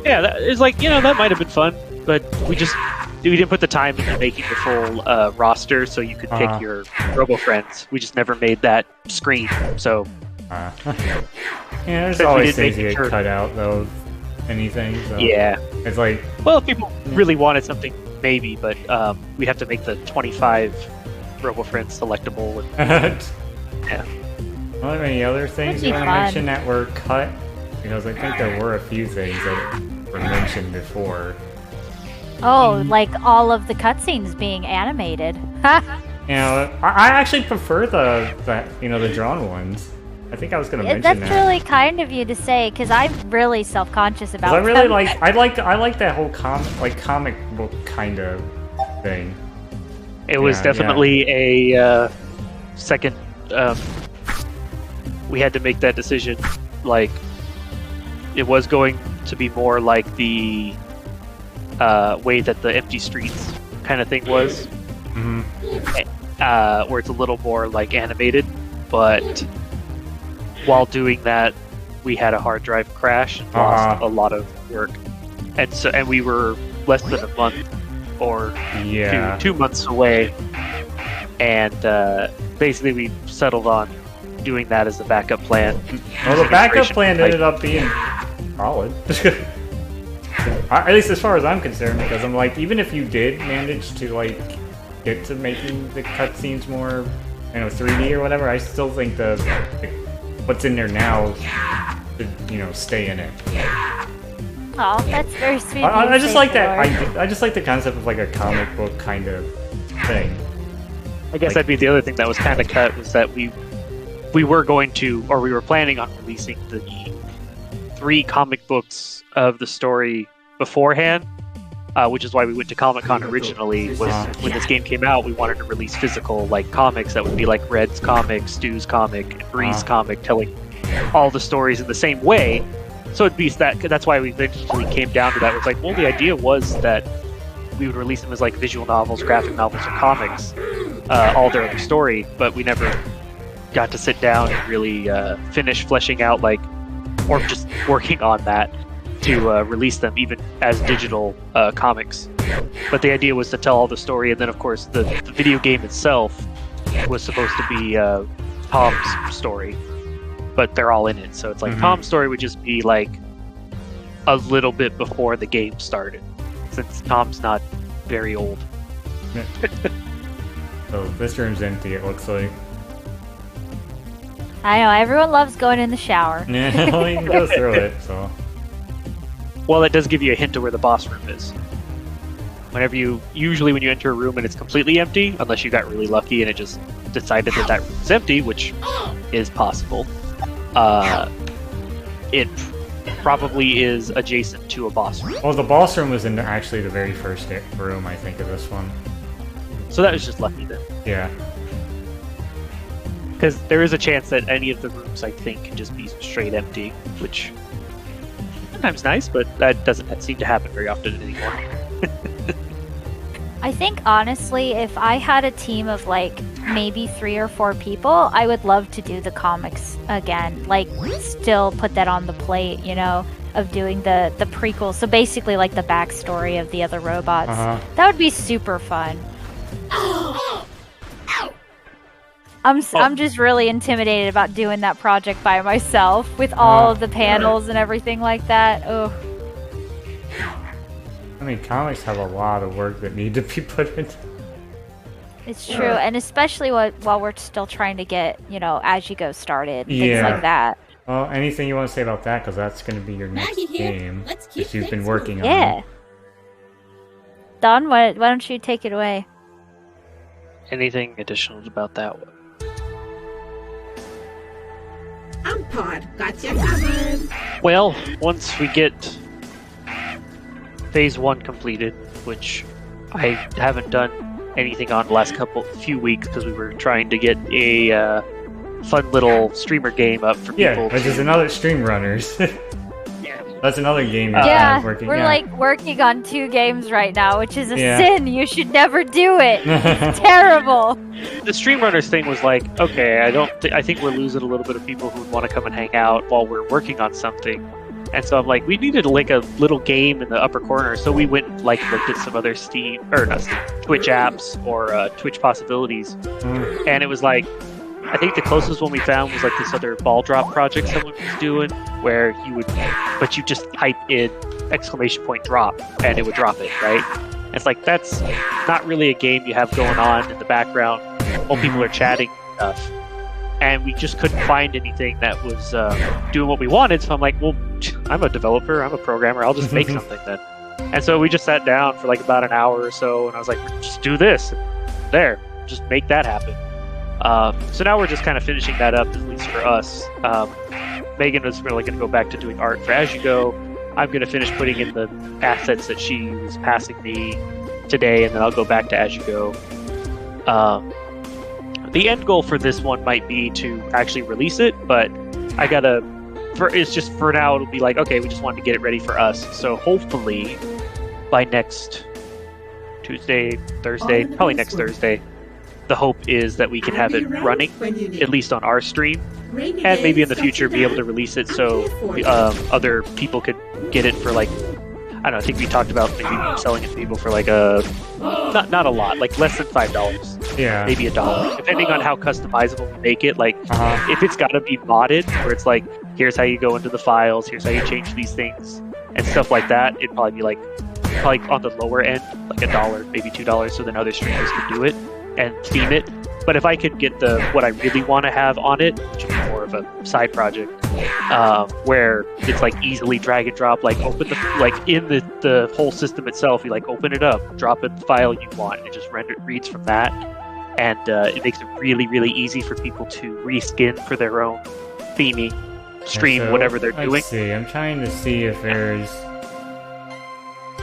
Yeah, it's like, you know, that might have been fun, but we didn't put the time into making the full roster so you could pick your Robo-Friends. We just never made that screen, so... yeah, there's always things you get cut out, though, anything, so... Yeah. It's like... Well, if people really wanted something, maybe, but we'd have to make the 25 Robo-Friends selectable. And, yeah. Are there any other things you want to mention that were cut? Because I think there were a few things that were mentioned before. Oh, like all of the cutscenes being animated. You know, I actually prefer the drawn ones. I think I was going to mention that. That's really kind of you to say, because I'm really self-conscious about. I really I like that whole comic book kind of thing. It was definitely a second. We had to make that decision. Like, it was going to be more like the way that the Empty Streets kind of thing was, where it's a little more like animated. But while doing that, we had a hard drive crash and lost a lot of work, and we were less than a month or 2 months away, and basically we settled on doing that as the backup plan. Well, the backup plan ended up being solid. At least as far as I'm concerned, because I'm like, even if you did manage to like get to making the cutscenes more, 3D or whatever, I still think the what's in there now should, stay in it. Oh, that's very sweet. I just like that. I just like the concept of like a comic book kind of thing. I guess that'd be the other thing that was kind of cut, was that we were going to, or we were planning on releasing the 3 comic books of the story beforehand, which is why we went to Comic-Con originally. When this game came out, we wanted to release physical like comics that would be like Red's comic, Stu's comic, and Bree's comic, telling all the stories in the same way. So it'd be that's why we eventually came down to that. It was like, well, the idea was that we would release them as like visual novels, graphic novels, or comics, all their own story, but we never got to sit down and really finish fleshing out or just working on that to release them even as digital comics. But the idea was to tell all the story, and then of course the video game itself was supposed to be Tom's story, but they're all in it. So it's like Tom's story would just be like a little bit before the game started, since Tom's not very old. So this room's empty, it looks like. I know, everyone loves going in the shower. Yeah, well, you can go through it, so. Well, that does give you a hint of where the boss room is. Usually when you enter a room and it's completely empty, unless you got really lucky and it just decided that room is empty, which is possible, it probably is adjacent to a boss room. Well, the boss room was in actually the very first room, I think, of this one. So that was just lucky then. Yeah. Because there is a chance that any of the rooms, I think, can just be straight empty, which sometimes nice, but that doesn't seem to happen very often anymore. I think, honestly, if I had a team of, maybe 3 or 4 people, I would love to do the comics again. Still put that on the plate, of doing the prequel. So basically, the backstory of the other robots. That would be super fun. I'm just really intimidated about doing that project by myself with all of the panels and everything like that. Oh. I mean, comics have a lot of work that need to be put into. It's true, and especially while we're still trying to get, As You Go started, things like that. Well, anything you want to say about that? Because that's going to be your next game that you've been working on. Yeah. Don, why don't you take it away? Anything additional about that one? Pod got you covered. Well, once we get Phase 1 completed, which I haven't done anything on the last few weeks because we were trying to get a fun little streamer game up for people. Yeah, which is another Stream Runners. That's another game working. We're working on 2 games right now, which is a sin. You should never do it. It's terrible. The Stream Runners thing was okay, I think we're losing a little bit of people who want to come and hang out while we're working on something. And so I'm we needed a little game in the upper corner. So we went and looked at some other Twitch apps or Twitch possibilities. And it was I think the closest one we found was this other ball drop project someone was doing, where you just type in !drop and it would drop it, right? And it's that's not really a game you have going on in the background while people are chatting and stuff. And we just couldn't find anything that was doing what we wanted. So I'm well, I'm a developer, I'm a programmer, I'll just make something then. And so we just sat down for about an hour or so, and I was just do this. There, just make that happen. So now we're just kind of finishing that up, at least for us. Megan was really going to go back to doing art for As You Go. I'm going to finish putting in the assets that she was passing me today, and then I'll go back to As You Go. The end goal for this one might be to actually release it, but it's just for now, it'll be okay, we just wanted to get it ready for us. So hopefully by next Tuesday, Thursday, probably next Thursday. The hope is that we can have it running, at least on our stream, and maybe in the future be able to release it so other people could get it for like, I don't know, I think we talked about maybe selling it to people for like not a lot, like less than $5. Yeah. Maybe $1, depending on how customizable we make it. Like, if it's got to be modded, where it's like, here's how you go into the files, here's how you change these things, and stuff like that, it'd probably be like, on the lower end, like $1, maybe $2, so then other streamers could do it and theme it. But if I could get what I really want to have on it, which would be more of a side project, where it's like easily drag and drop, like open in the whole system itself, you like open it up, drop in the file you want, and it just reads from that, and it makes it really, really easy for people to reskin for their own theming, stream, So, whatever they're doing. Let's see, I'm trying to see if there's...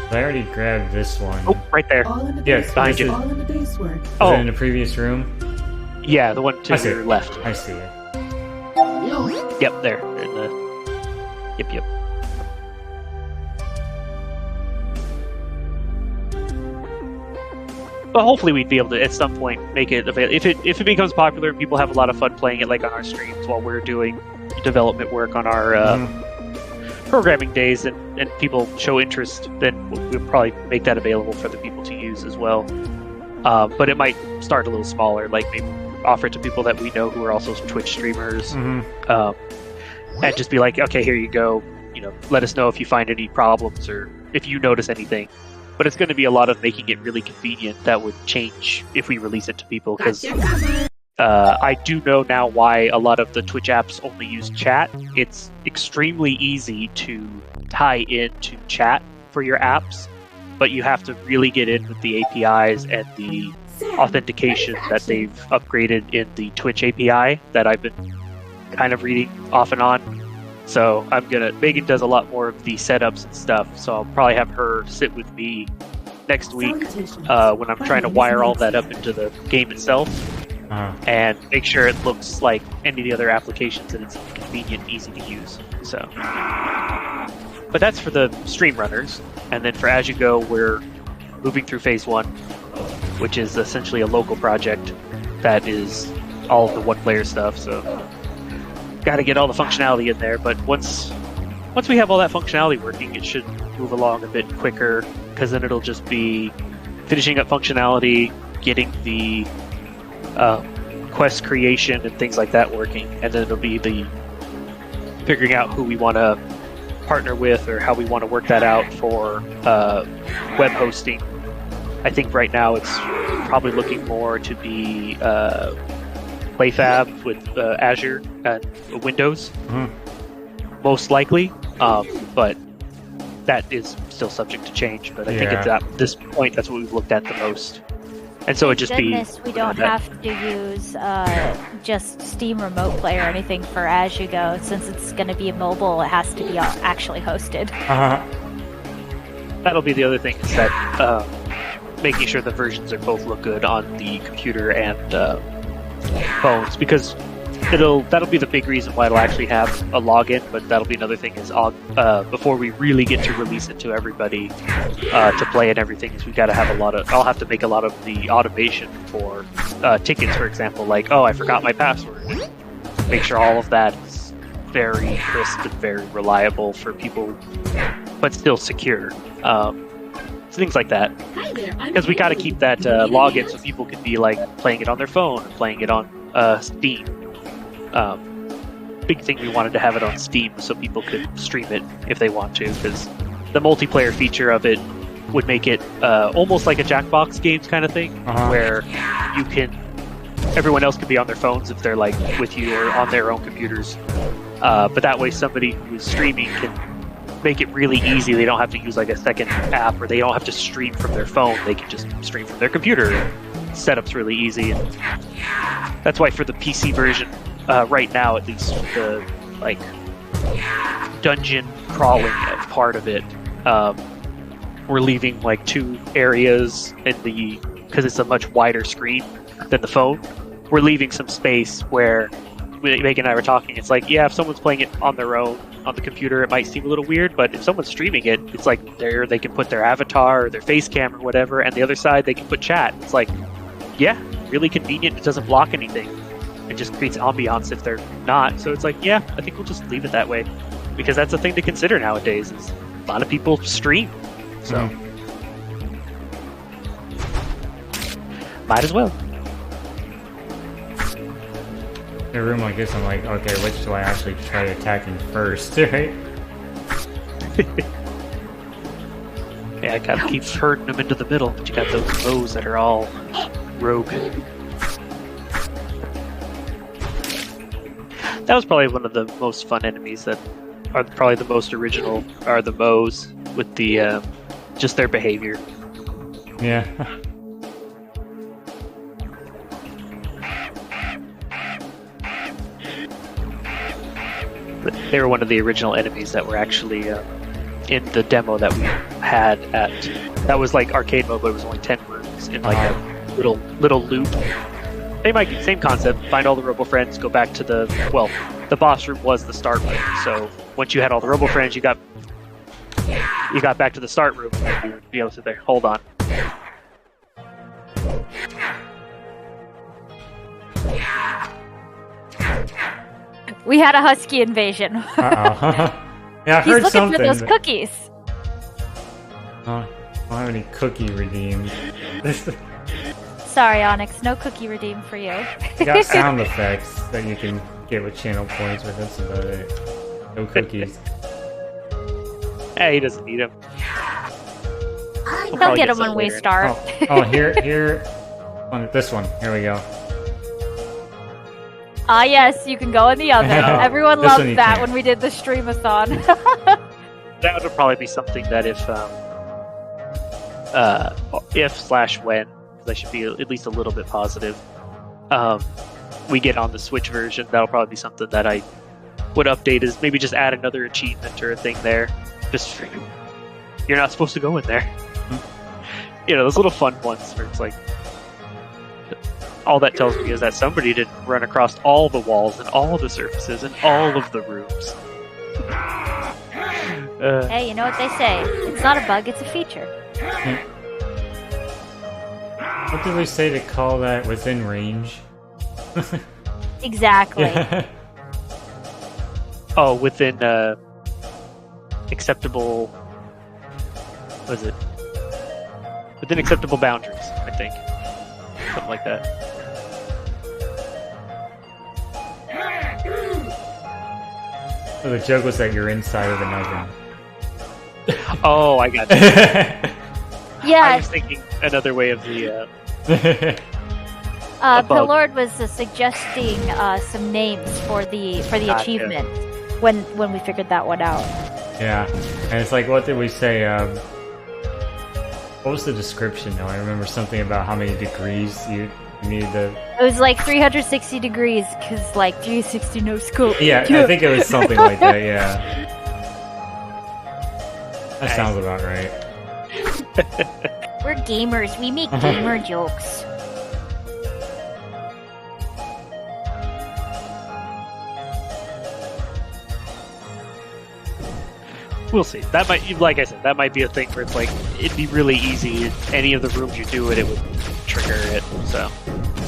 I already grabbed this one. Oh, right there. All in the Yes, base behind work. you. All in the base work. Is Oh. it in the previous room? Yeah, the one to I see your it. left. I see it. Yo, Yep, there. In the... Yep. But hopefully we'd be able to, at some point, make it available. If it becomes popular and people have a lot of fun playing it, like on our streams while we're doing development work on our programming days, and people show interest, then we'll probably make that available for the people to use as well. But it might start a little smaller, like maybe offer it to people that we know who are also Twitch streamers, and just be like, okay, here you go. Let us know if you find any problems or if you notice anything. But it's going to be a lot of making it really convenient. That would change if we release it to people, because I do know now why a lot of the Twitch apps only use chat. It's extremely easy to tie into chat for your apps, but you have to really get in with the APIs and the authentication that they've upgraded in the Twitch API that I've been kind of reading off and on. So Megan does a lot more of the setups and stuff, so I'll probably have her sit with me next week when I'm trying to wire all that up into the game itself, and make sure it looks like any of the other applications and it's convenient and easy to use. So, but that's for the stream runners, and then for As You Go, we're moving through phase 1, which is essentially a local project that is all of the one-player stuff, so got to get all the functionality in there. But once we have all that functionality working, it should move along a bit quicker, because then it'll just be finishing up functionality, getting the quest creation and things like that working, and then it'll be the figuring out who we want to partner with or how we want to work that out for web hosting. I think right now it's probably looking more to be PlayFab with Azure and Windows, most likely, but that is still subject to change. But I think at this point, that's what we've looked at the most. And so it just Goodness, we don't have to use just Steam Remote Play or anything for As You Go. Since it's going to be mobile, it has to be actually hosted. That'll be the other thing, is that making sure the versions are both look good on the computer and phones, because that'll be the big reason why it'll actually have a login. But that'll be another thing, is before we really get to release it to everybody to play and everything, is we've got to have I'll have to make a lot of the automation for tickets, for example, like, oh, I forgot my password. Make sure all of that is very crisp and very reliable for people, but still secure. Things like that, because we got to keep that login so people can be like playing it on their phone, playing it on Steam. Big thing, we wanted to have it on Steam so people could stream it if they want to, because the multiplayer feature of it would make it almost like a Jackbox games kind of thing, where everyone else can be on their phones if they're like with you or on their own computers, but that way somebody who's streaming can make it really easy. They don't have to use like a second app, or they don't have to stream from their phone. They can just stream from their computer. Setup's really easy, and that's why for the PC version, right now at least, the like dungeon crawling part of it, we're leaving like 2 areas because it's a much wider screen than the phone. We're leaving some space where Megan and I were talking. It's like, yeah, if someone's playing it on their own on the computer, it might seem a little weird. But if someone's streaming it, it's like they can put their avatar or their face cam or whatever, and the other side they can put chat. It's like, yeah, really convenient. It doesn't block anything. It just creates ambiance if they're not. So it's like, yeah, I think we'll just leave it that way, because that's a thing to consider nowadays. Is a lot of people stream, so might as well. In a room like this, I'm like, okay, which do I actually try attacking first, right? Yeah, I gotta keep herding them into the middle, but you got those bows that are all rogue. That was probably one of the most fun enemies that are probably the most original, are the Moes, with the just their behavior. Yeah. They were one of the original enemies that were actually in the demo that we had at. That was like arcade mode, but it was only 10 rooms in like a little loop. Same concept. Find all the Robofriends, go back to the boss room was the start room. So once you had all the Robofriends, you got back to the start room, and you would be able to sit there. Hold on. We had a husky invasion. Uh-oh. Yeah, I've He's heard looking something. for those cookies. I don't have any cookie redeemed. Sorry, Onyx, no cookie redeem for you. You got sound effects that you can get with channel points, but that's about it. No cookies. Hey, he doesn't need them. He'll get them when we start. Here. On this one. Here we go. Ah, yes, you can go in the oven. Oh, Everyone this loved one you that can't. when we did the stream-a-thon. That would probably be something that if/when, because I should be at least a little bit positive, we get on the Switch version, that'll probably be something that I would update, is maybe just add another achievement or a thing there. Just for, you're not supposed to go in there. You know, those little fun ones where it's like, all that tells me is that somebody didn't run across all the walls and all the surfaces and all of the rooms. Hey, you know what they say? It's not a bug, it's a feature. What did we say to call that within range? Exactly. Yeah. Oh, within acceptable. What is it? Within acceptable boundaries, I think. Something like that. So the joke was that you're inside of an oven. Oh, I got you. I Yeah, was thinking another way of the. bug. Pillord was suggesting some names for the Gotcha. achievement when we figured that one out. Yeah, and it's like, what did we say? What was the description? Now I remember something about how many degrees you needed to. It was like 360 degrees, because like 360 no scope. Yeah, I think it was something like that. Yeah, that Nice. sounds about right. We're gamers. We make gamer jokes. We'll see. That might, like I said, that might be a thing where it's like it'd be really easy. Any of the rooms you do it would trigger it. So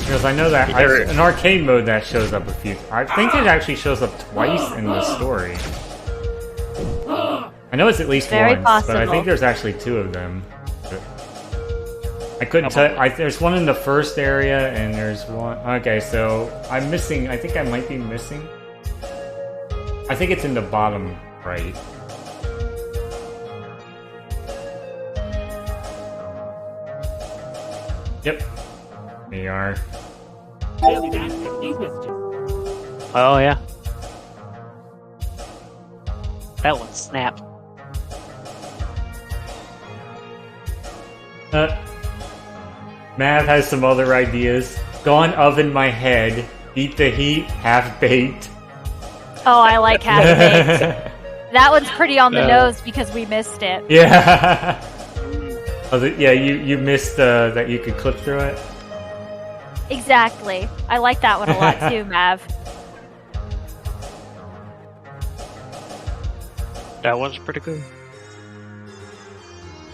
Because I know that in arcade mode that shows up a few. I think it actually shows up twice in the story. I know it's at least Very once, but I possible. think there's actually two of them. I couldn't tell. There's one in the first area, and there's one. Okay, so I'm missing. I think I might be missing. I think it's in the bottom right. Yep. We are. oh yeah, that one snapped. Mav has some other ideas. Gone oven my head. Eat the heat. Half baked. Oh, I like half baked. That one's pretty on the nose because we missed it. Yeah. Yeah, you missed that you could clip through it. Exactly. I like that one a lot too, Mav. That one's pretty good.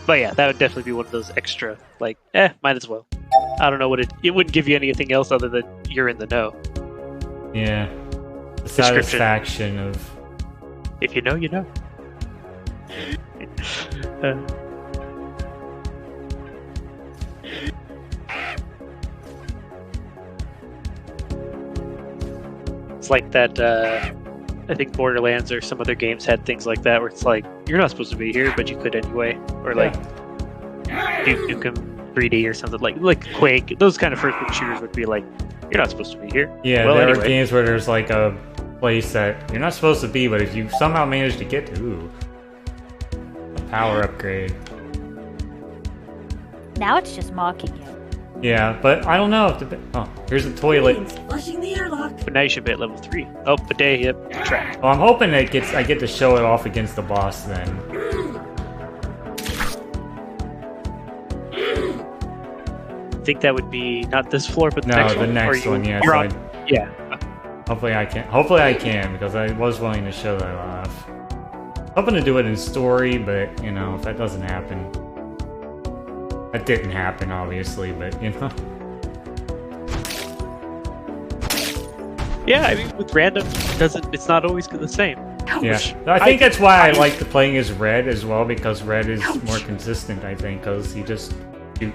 But yeah, that would definitely be one of those extra, like, might as well. I don't know what it wouldn't give you anything else other than you're in the know. Yeah. The satisfaction of... If you know, you know. It's like that, I think Borderlands or some other games had things like that where it's like, you're not supposed to be here, but you could anyway. Or like, Duke Nukem 3D or something like Quake. Those kind of first-person shooters would be like, you're not supposed to be here. Yeah, well, there are games where there's like a place that you're not supposed to be, but if you somehow manage to get to, a power upgrade. Now it's just mocking you. Yeah, but I don't know if the... Oh, here's a toilet. Flushing the airlock. But now you should be at level 3. Oh, bidet, yep, track. Well, I'm hoping that I get to show it off against the boss then. I think that would be not this floor, but the No, next the one. next one, yeah. You're on, yeah. Hopefully I can. Hopefully I can, because I was willing to show that off. Hoping to do it in story, but, you know, if that doesn't happen... That didn't happen, obviously, but, you know. Yeah, I mean, with random, it's not always the same. Yeah, I think that's why I like playing as Red as well, because Red is more consistent, I think, because you just... You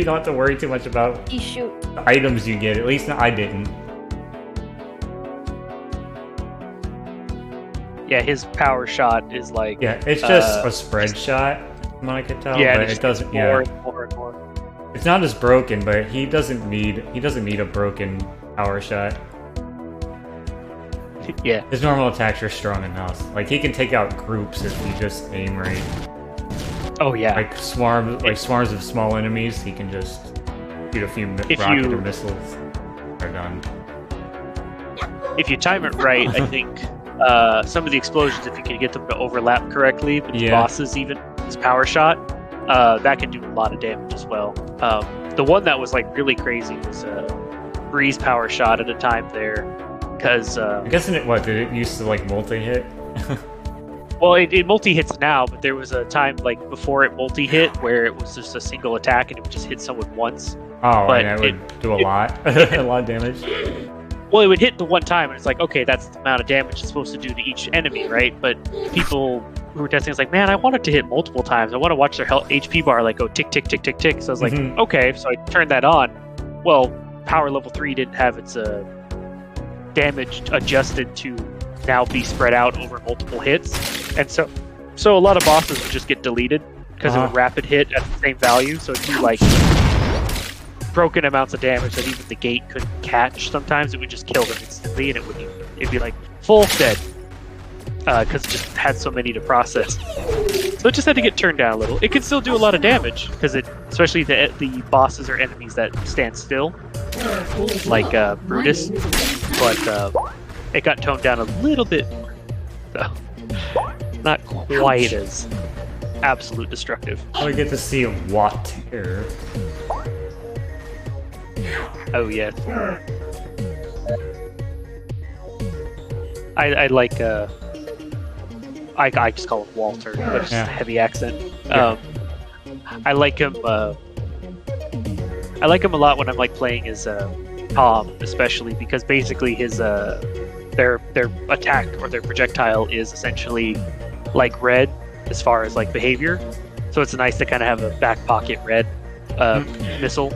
don't have to worry too much about You shoot. the items you get. At least I didn't. Yeah, his power shot is like... Yeah, it's just a spread shot, from what I could tell. Yeah, but it doesn't. more Yeah, and more and more. it's not as broken, but he doesn't need a broken power shot. Yeah. His normal attacks are strong enough. Like he can take out groups if you just aim right. Oh yeah. Like swarms of small enemies. He can just shoot a few rocket or missiles. Are done. If you time it right, I think some of the explosions, if you can get them to overlap correctly, with the bosses, even his power shot, that can do a lot of damage as well. The one that was like really crazy was Bree's power shot at a time there, because I'm guessing did it used to like multi-hit? well, it multi-hits now, but there was a time like before it multi-hit where it was just a single attack and it would just hit someone once. Oh, but and that would do a lot, a lot of damage. Well, it would hit the one time, and it's like, okay, that's the amount of damage it's supposed to do to each enemy, right? But people who were testing, it's like, man, I want it to hit multiple times. I want to watch their health HP bar like go tick, tick, tick, tick, tick. So I was like, okay, so I turned that on. Well, power level 3 didn't have its damage adjusted to now be spread out over multiple hits, and so a lot of bosses would just get deleted because it would rapid hit at the same value. So it'd be like broken amounts of damage that even the gate couldn't catch. Sometimes it would just kill them instantly, and it'd be like full dead because it just had so many to process. So it just had to get turned down a little. It can still do a lot of damage because especially the bosses or enemies that stand still, like Brutus, but it got toned down a little bit, so not quite as absolute destructive. I get to see a Watt here. Oh yeah. I like I just call him Walter, but it's just a heavy accent. I like him. I like him a lot when I'm like playing as Tom, especially because basically his their attack or their projectile is essentially like Red as far as like behavior. So it's nice to kind of have a back pocket Red missile.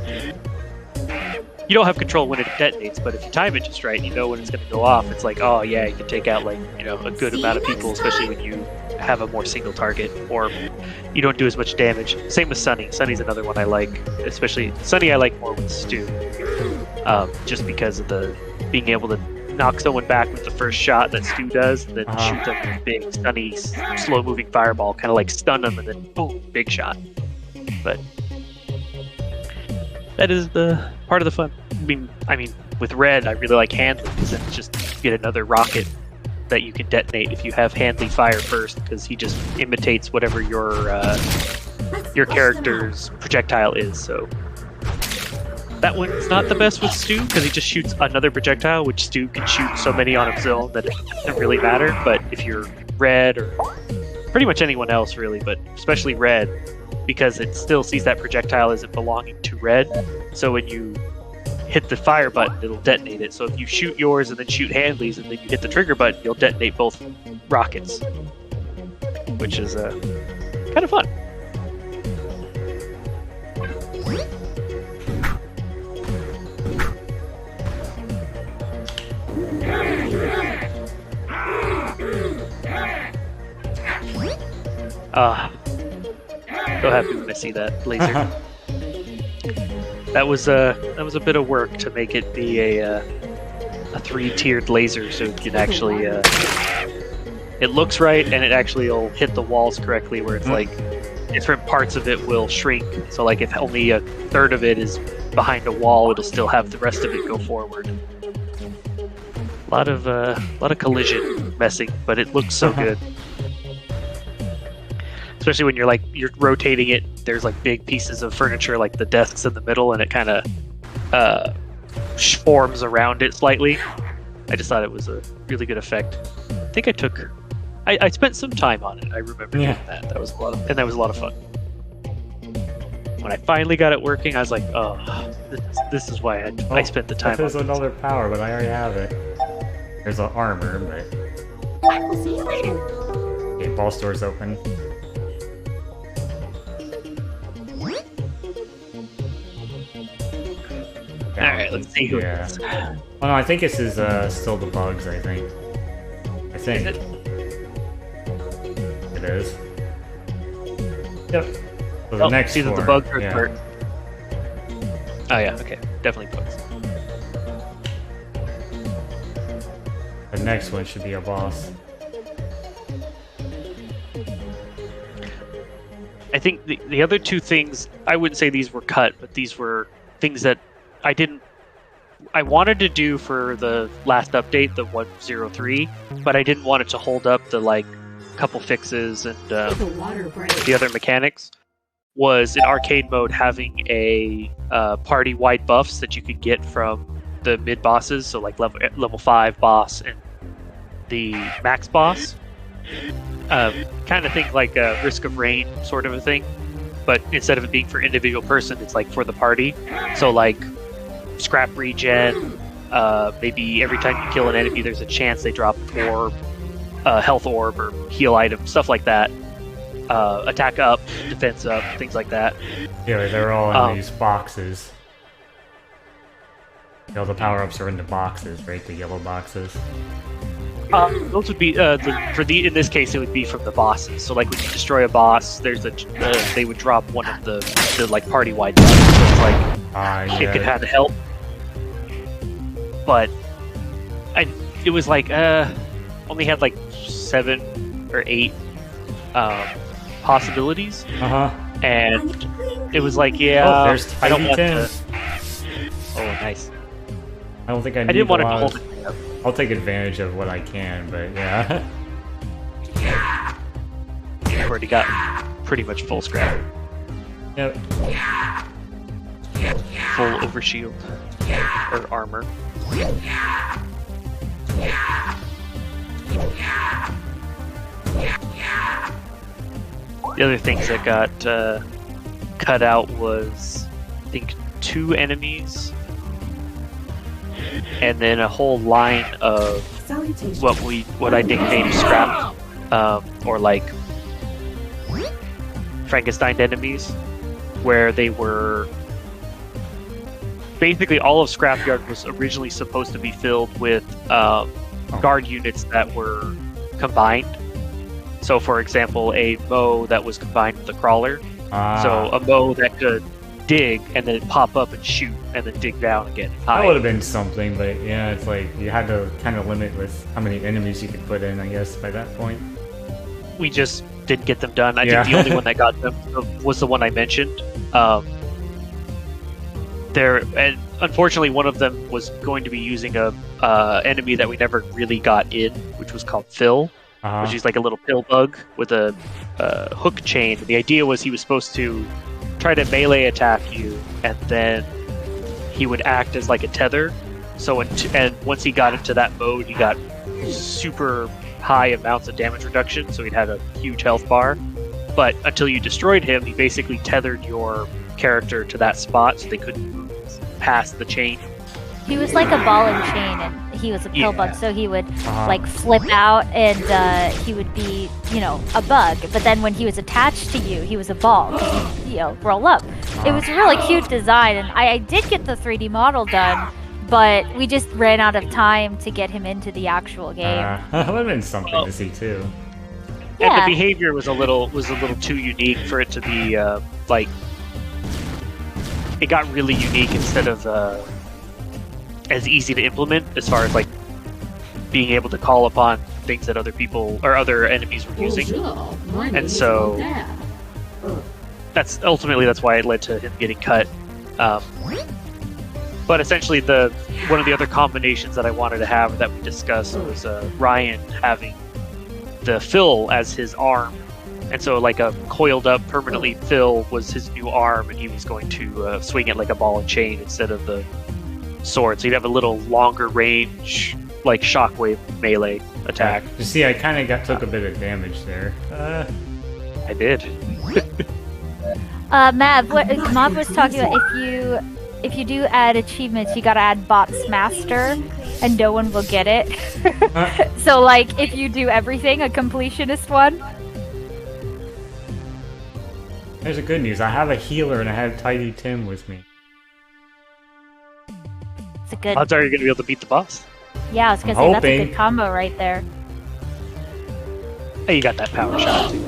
You don't have control when it detonates, but if you time it just right, you know when it's going to go off. It's like, oh yeah, you can take out like, you know, a good amount of people, especially when you have a more single target or you don't do as much damage. Same with Sunny. Sunny's another one I like, especially Sunny I like more with Stu, just because of the being able to knock someone back with the first shot that Stu does, and then shoot them with a big Sunny slow-moving fireball, kind of like stun them and then boom, big shot. But that is the part of the fun. I mean, with Red, I really like Handley because then it's just you get another rocket that you can detonate if you have Handley fire first, because he just imitates whatever your character's projectile is. So that one's not the best with Stu because he just shoots another projectile, which Stu can shoot so many on his own that it doesn't really matter. But if you're Red or pretty much anyone else really, but especially Red, because it still sees that projectile as it belonging to Red. So when you hit the fire button, it'll detonate it. So if you shoot yours and then shoot Handley's and then you hit the trigger button, you'll detonate both rockets, which is kind of fun. So happy when I see that laser. That was a bit of work to make it be a 3-tiered laser, so it can actually it looks right and it actually will hit the walls correctly. Where it's like different parts of it will shrink. So like if only a third of it is behind a wall, it'll still have the rest of it go forward. A lot of collision messing, but it looks so good. Especially when you're rotating it, there's like big pieces of furniture like the desks in the middle, and it kind of forms around it slightly. I just thought it was a really good effect. I think I spent some time on it. I remember doing that. That was a lot of fun. When I finally got it working, I was like, oh, this is why I spent the time. There's another power, but I already have it. There's an armor, but I will see you later. okay, ball store's open. Alright, let's see who it is. Oh no, I think this is still the bugs, I think. It is. Yep. So the next either one, the bugs or yeah. dirt. Oh yeah, okay. Definitely bugs. The next one should be a boss. I think the other two things, I wouldn't say these were cut, but these were things that I wanted to do for the last update, the 1.0.3, but I didn't want it to hold up the like couple fixes and the other mechanics. Was in arcade mode having a party-wide buffs that you could get from the mid bosses, so like level 5 boss and the max boss. Kind of think like a Risk of Rain sort of a thing, but instead of it being for individual person, it's like for the party. So like scrap regen, maybe every time you kill an enemy there's a chance they drop an orb, health orb or heal item, stuff like that. Attack up, defense up, things like that. Yeah, they're all in these boxes. You know, the power-ups are in the boxes, right? The yellow boxes. Those would be in this case it would be from the bosses. So like when you destroy a boss, there's they would drop one of the like party-wide buffs. So it's like it could have help, but it was like only had like 7 or 8 possibilities, and it was like there's I don't want 10. to. Oh, nice. I don't think I didn't want to hold it. I'll take advantage of what I can, but yeah. I've already got pretty much full scrap. Yep. Full overshield. Or armor. The other things that got cut out was, I think, 2 enemies. And then a whole line of what I nicknamed scrap, or like Frankenstein enemies, where they were basically all of Scrapyard was originally supposed to be filled with guard units that were combined. So, for example, a Moe that was combined with a crawler. So a Moe that could dig and then pop up and shoot and then dig down again. That would have been something, but yeah, it's like you had to kind of limit with how many enemies you could put in, I guess, by that point. We just didn't get them done. I think the only one that got them was the one I mentioned. And unfortunately, one of them was going to be using a enemy that we never really got in, which was called Phil, which is like a little pill bug with a hook chain. And the idea was he was supposed to try to melee attack you and then he would act as like a tether. So and once he got into that mode, he got super high amounts of damage reduction. So he'd had a huge health bar. But until you destroyed him, he basically tethered your character to that spot, so they couldn't move past the chain. He was like a ball and chain, and he was a pill bug, so he would like flip out, and he would be, you know, a bug. But then when he was attached to you, he was a ball, because he'd, you know, roll up. It was a really cute design, and I did get the 3D model done, but we just ran out of time to get him into the actual game. That would have been something to see too. And Yeah. the behavior was a little too unique for it to be like. It got really unique instead of as easy to implement, as far as like being able to call upon things that other people or other enemies were using. Bonjour. My name And is so Robert. that's why it led to him getting cut. But essentially, one of the other combinations that I wanted to have that we discussed was Ryan having the Phil as his arm, and so like a coiled up permanently Phil was his new arm, and he was going to swing it like a ball and chain instead of the sword. So he'd have a little longer range, like shockwave melee attack. You see, I kind of took a bit of damage there. I did. Mav, what Mav was talking about, if you do add achievements, you gotta add B.O.T.S Master, and no one will get it. So, like, if you do everything, a completionist one. There's the good news. I have a healer and I have Tidy Tim with me. It's a good. Odds are you're going to be able to beat the boss. Yeah, I was gonna I'm say that's a hoping. good combo right there. Hey, you got that power shot too.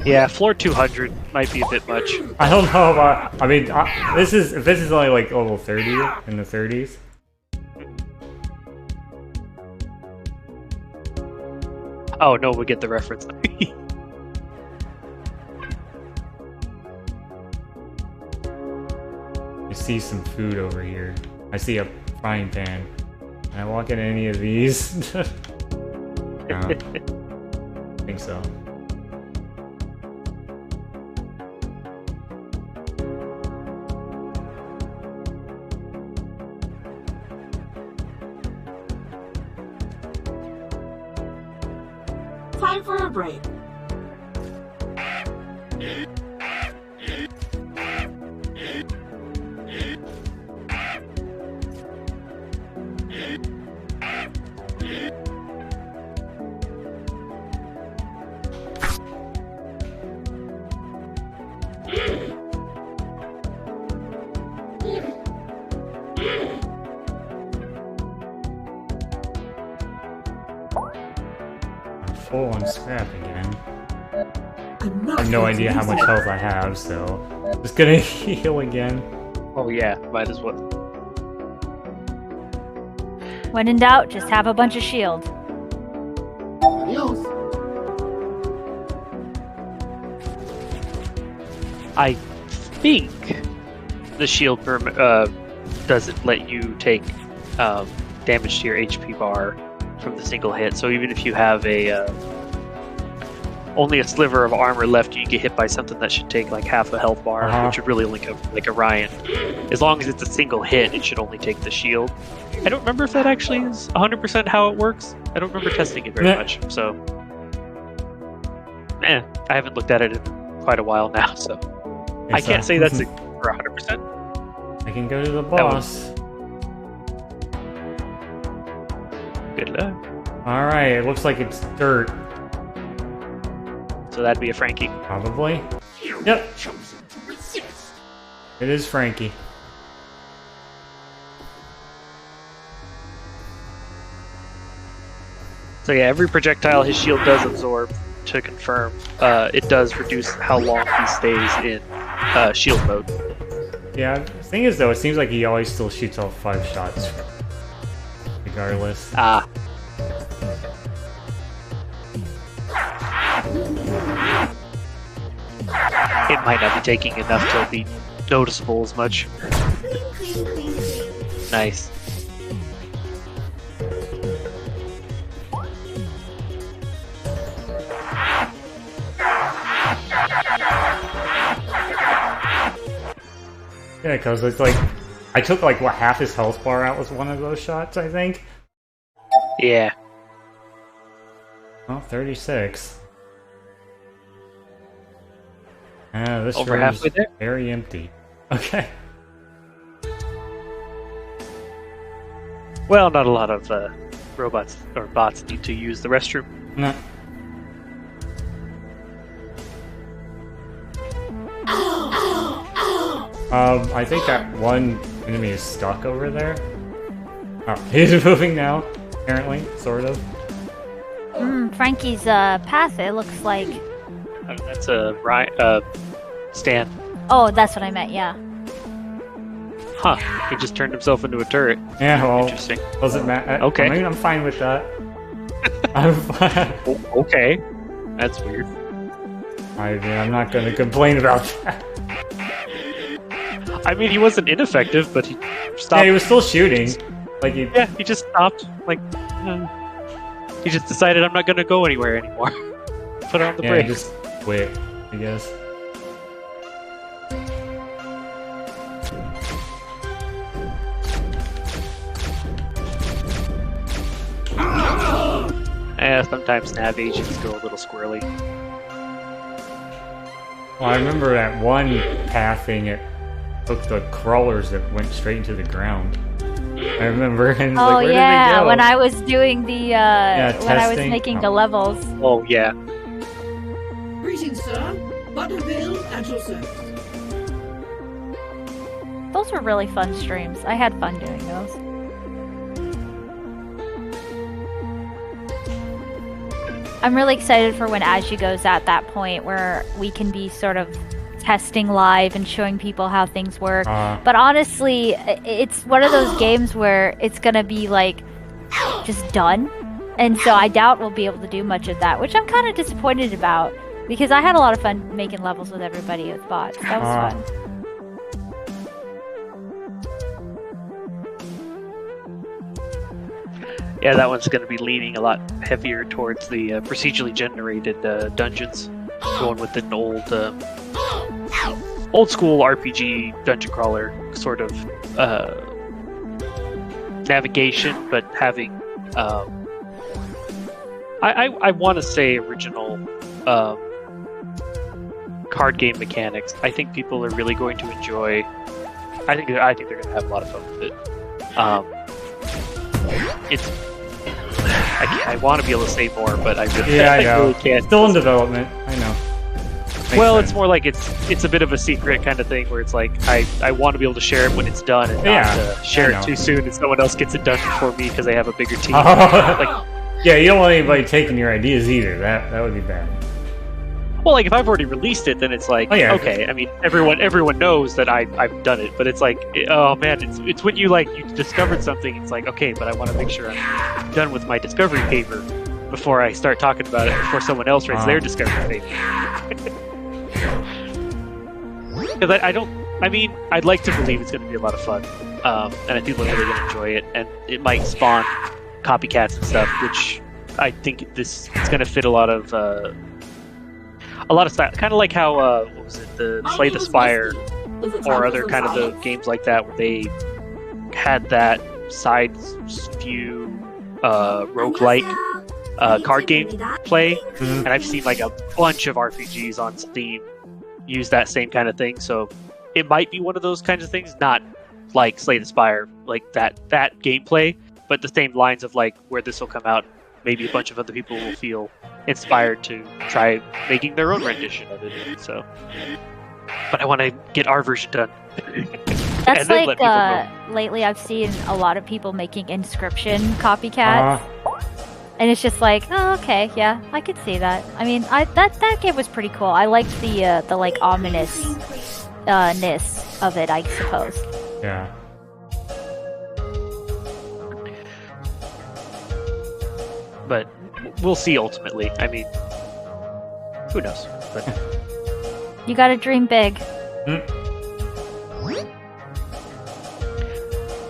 Yeah, floor 200 might be a bit much. I don't know about. I mean, this is only like level 30 in the 30s. Oh no, we get the reference. I see some food over here. I see a frying pan. Can I walk in any of these? No. I think so. Time for a break. I'm full on scrap again. I'm I not have no going to idea how lose much it. health I have, so just gonna heal again. Oh yeah, might as well. When in doubt, just have a bunch of shield. Adios. I think the shield doesn't let you take damage to your HP bar from the single hit. So even if you have only a sliver of armor left, you get hit by something that should take like half a health bar, which would really only cover like a Ryan. As long as it's a single hit, it should only take the shield. I don't remember if that actually is 100% how it works. I don't remember testing it very much, so I haven't looked at it in quite a while now, so I can't say that's for 100%. I can go to the boss. Good luck. Alright, it looks like it's dirt. So that'd be a Frankie. Probably. Yep. It is Frankie. So yeah, every projectile his shield does absorb, to confirm, it does reduce how long he stays in shield mode. Yeah, the thing is though, it seems like he always still shoots off 5 shots. Regardless. Ah. It might not be taking enough to be noticeable as much. Nice. Yeah, because it's like I took like what half his health bar out was one of those shots, I think. Yeah. Oh, 36. This Over room halfway is there? very empty. Okay. Well, not a lot of robots or bots need to use the restroom. No. I think that one enemy is stuck over there. Oh, he's moving now, apparently, sort of. Frankie's path, it looks like. That's a Stan. Oh, that's what I meant, yeah. Huh. He just turned himself into a turret. Yeah, well, Interesting. doesn't matter. Okay. I mean, I'm fine with that. I'm fine. Okay. That's weird. I'm not going to complain about that. I mean, he wasn't ineffective, but he stopped. Yeah, he was still shooting. Like he. Yeah, he just stopped. Like, he just decided I'm not going to go anywhere anymore. Put on the Yeah, brakes. just quit, I guess. Sometimes nav agents go a little squirrely. Well, I remember that one pathing, it took the crawlers that went straight into the ground. I remember, and it's Oh like, where yeah, did they go? when I was doing the when I was testing. making the levels. Oh, yeah. Greetings, sir. Butterville at your service. Those were really fun streams. I had fun doing those. I'm really excited for when Ashi goes at that point where we can be sort of testing live and showing people how things work. But honestly, it's one of those games where it's gonna be like just done. And so I doubt we'll be able to do much of that, which I'm kind of disappointed about because I had a lot of fun making levels with everybody with bots. That was fun. Yeah, that one's going to be leaning a lot heavier towards the procedurally generated dungeons, going with an old school RPG dungeon crawler sort of navigation, but having I want to say original card game mechanics. I think people are really going to enjoy. I think they're going to have a lot of fun with it. It's. I want to be able to say more, but I really, Yeah, I know. really can't. Still in development. I know. Makes Well, sense. it's more like it's a bit of a secret kind of thing where it's like I want to be able to share it when it's done and Yeah, not share I it know. too soon and someone else gets it done before me because they have a bigger team. Like, yeah, you don't want anybody taking your ideas either. That would be bad. Well, like if I've already released it, then it's like Oh, yeah. okay. I mean, everyone knows that I've done it, but it's like oh man, it's when you discovered something. It's like okay, but I want to make sure I'm done with my discovery paper before I start talking about it before someone else writes their discovery paper. Because I don't. I mean, I'd like to believe it's going to be a lot of fun, and I think people are really going to enjoy it, and it might spawn copycats and stuff, which I think it's going to fit a lot of style, kind of like how what was it, the Slay the Spire or other kind of the games like that where they had that side view roguelike card game play, and I've seen like a bunch of RPGs on Steam use that same kind of thing. So it might be one of those kinds of things, not like Slay the Spire, like that gameplay, but the same lines of like where this will come out. Maybe a bunch of other people will feel inspired to try making their own rendition of it. So, but I want to get our version done. That's And then let like people know. lately I've seen a lot of people making Inscription copycats. And it's just like, oh, okay, yeah, I could see that. I mean, that game was pretty cool. I liked the like ominousness of it, I suppose. Yeah. But we'll see ultimately. I mean, who knows? But You gotta dream big.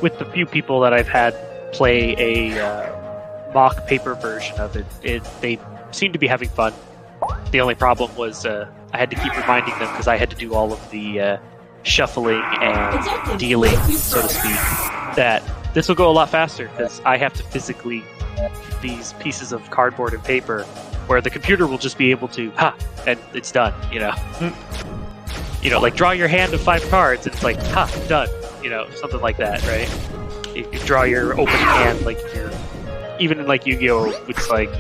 with the few people that I've had play a mock paper version of it, they seem to be having fun. The only problem was I had to keep reminding them because I had to do all of the shuffling and dealing, so to speak, that this will go a lot faster because I have to physically these pieces of cardboard and paper, where the computer will just be able to and it's done. Like draw your hand of 5 cards, and it's like done. Something like that, right? You draw your open hand, like even in like Yu-Gi-Oh, it's like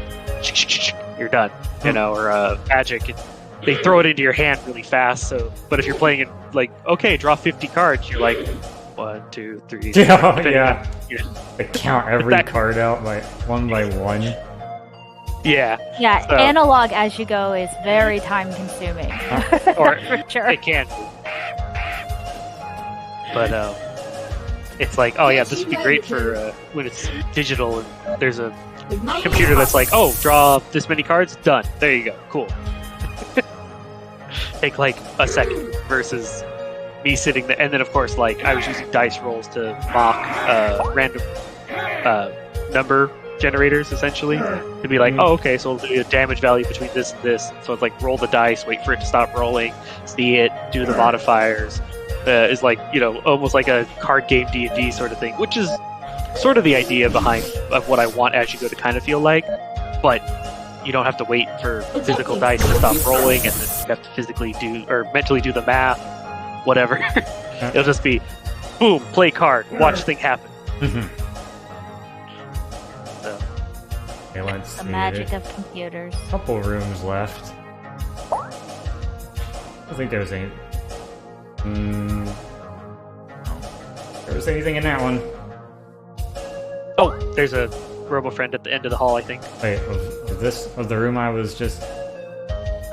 you're done. Or Magic. They throw it into your hand really fast. So, but if you're playing it like, okay, draw 50 cards, you're like 1, 2, 3. Yeah. I count every card out one by one. Yeah. Yeah, so, analog as you go is very time consuming. Or for sure. It can. But it's like, oh yeah, this would be great for when it's digital and there's a computer that's like, oh, draw this many cards, done. There you go, cool. Take like a second versus me sitting there, and then of course, like I was using dice rolls to mock random number generators, essentially, to be like, oh, okay, so we'll do a damage value between this and this. So it's like roll the dice, wait for it to stop rolling, see it, do the modifiers. Is like almost like a card game D&D sort of thing, which is sort of the idea behind of what I want As You Go to kind of feel like, but you don't have to wait for physical dice to stop rolling, and then you have to physically do or mentally do the math, whatever. It'll just be, boom, play card, watch thing happen. So. Okay, let's see. The magic of computers. Couple rooms left. I don't think there was any. There was anything in that one. Oh, there's a Robofriend at the end of the hall, I think. Wait, of the room I was just...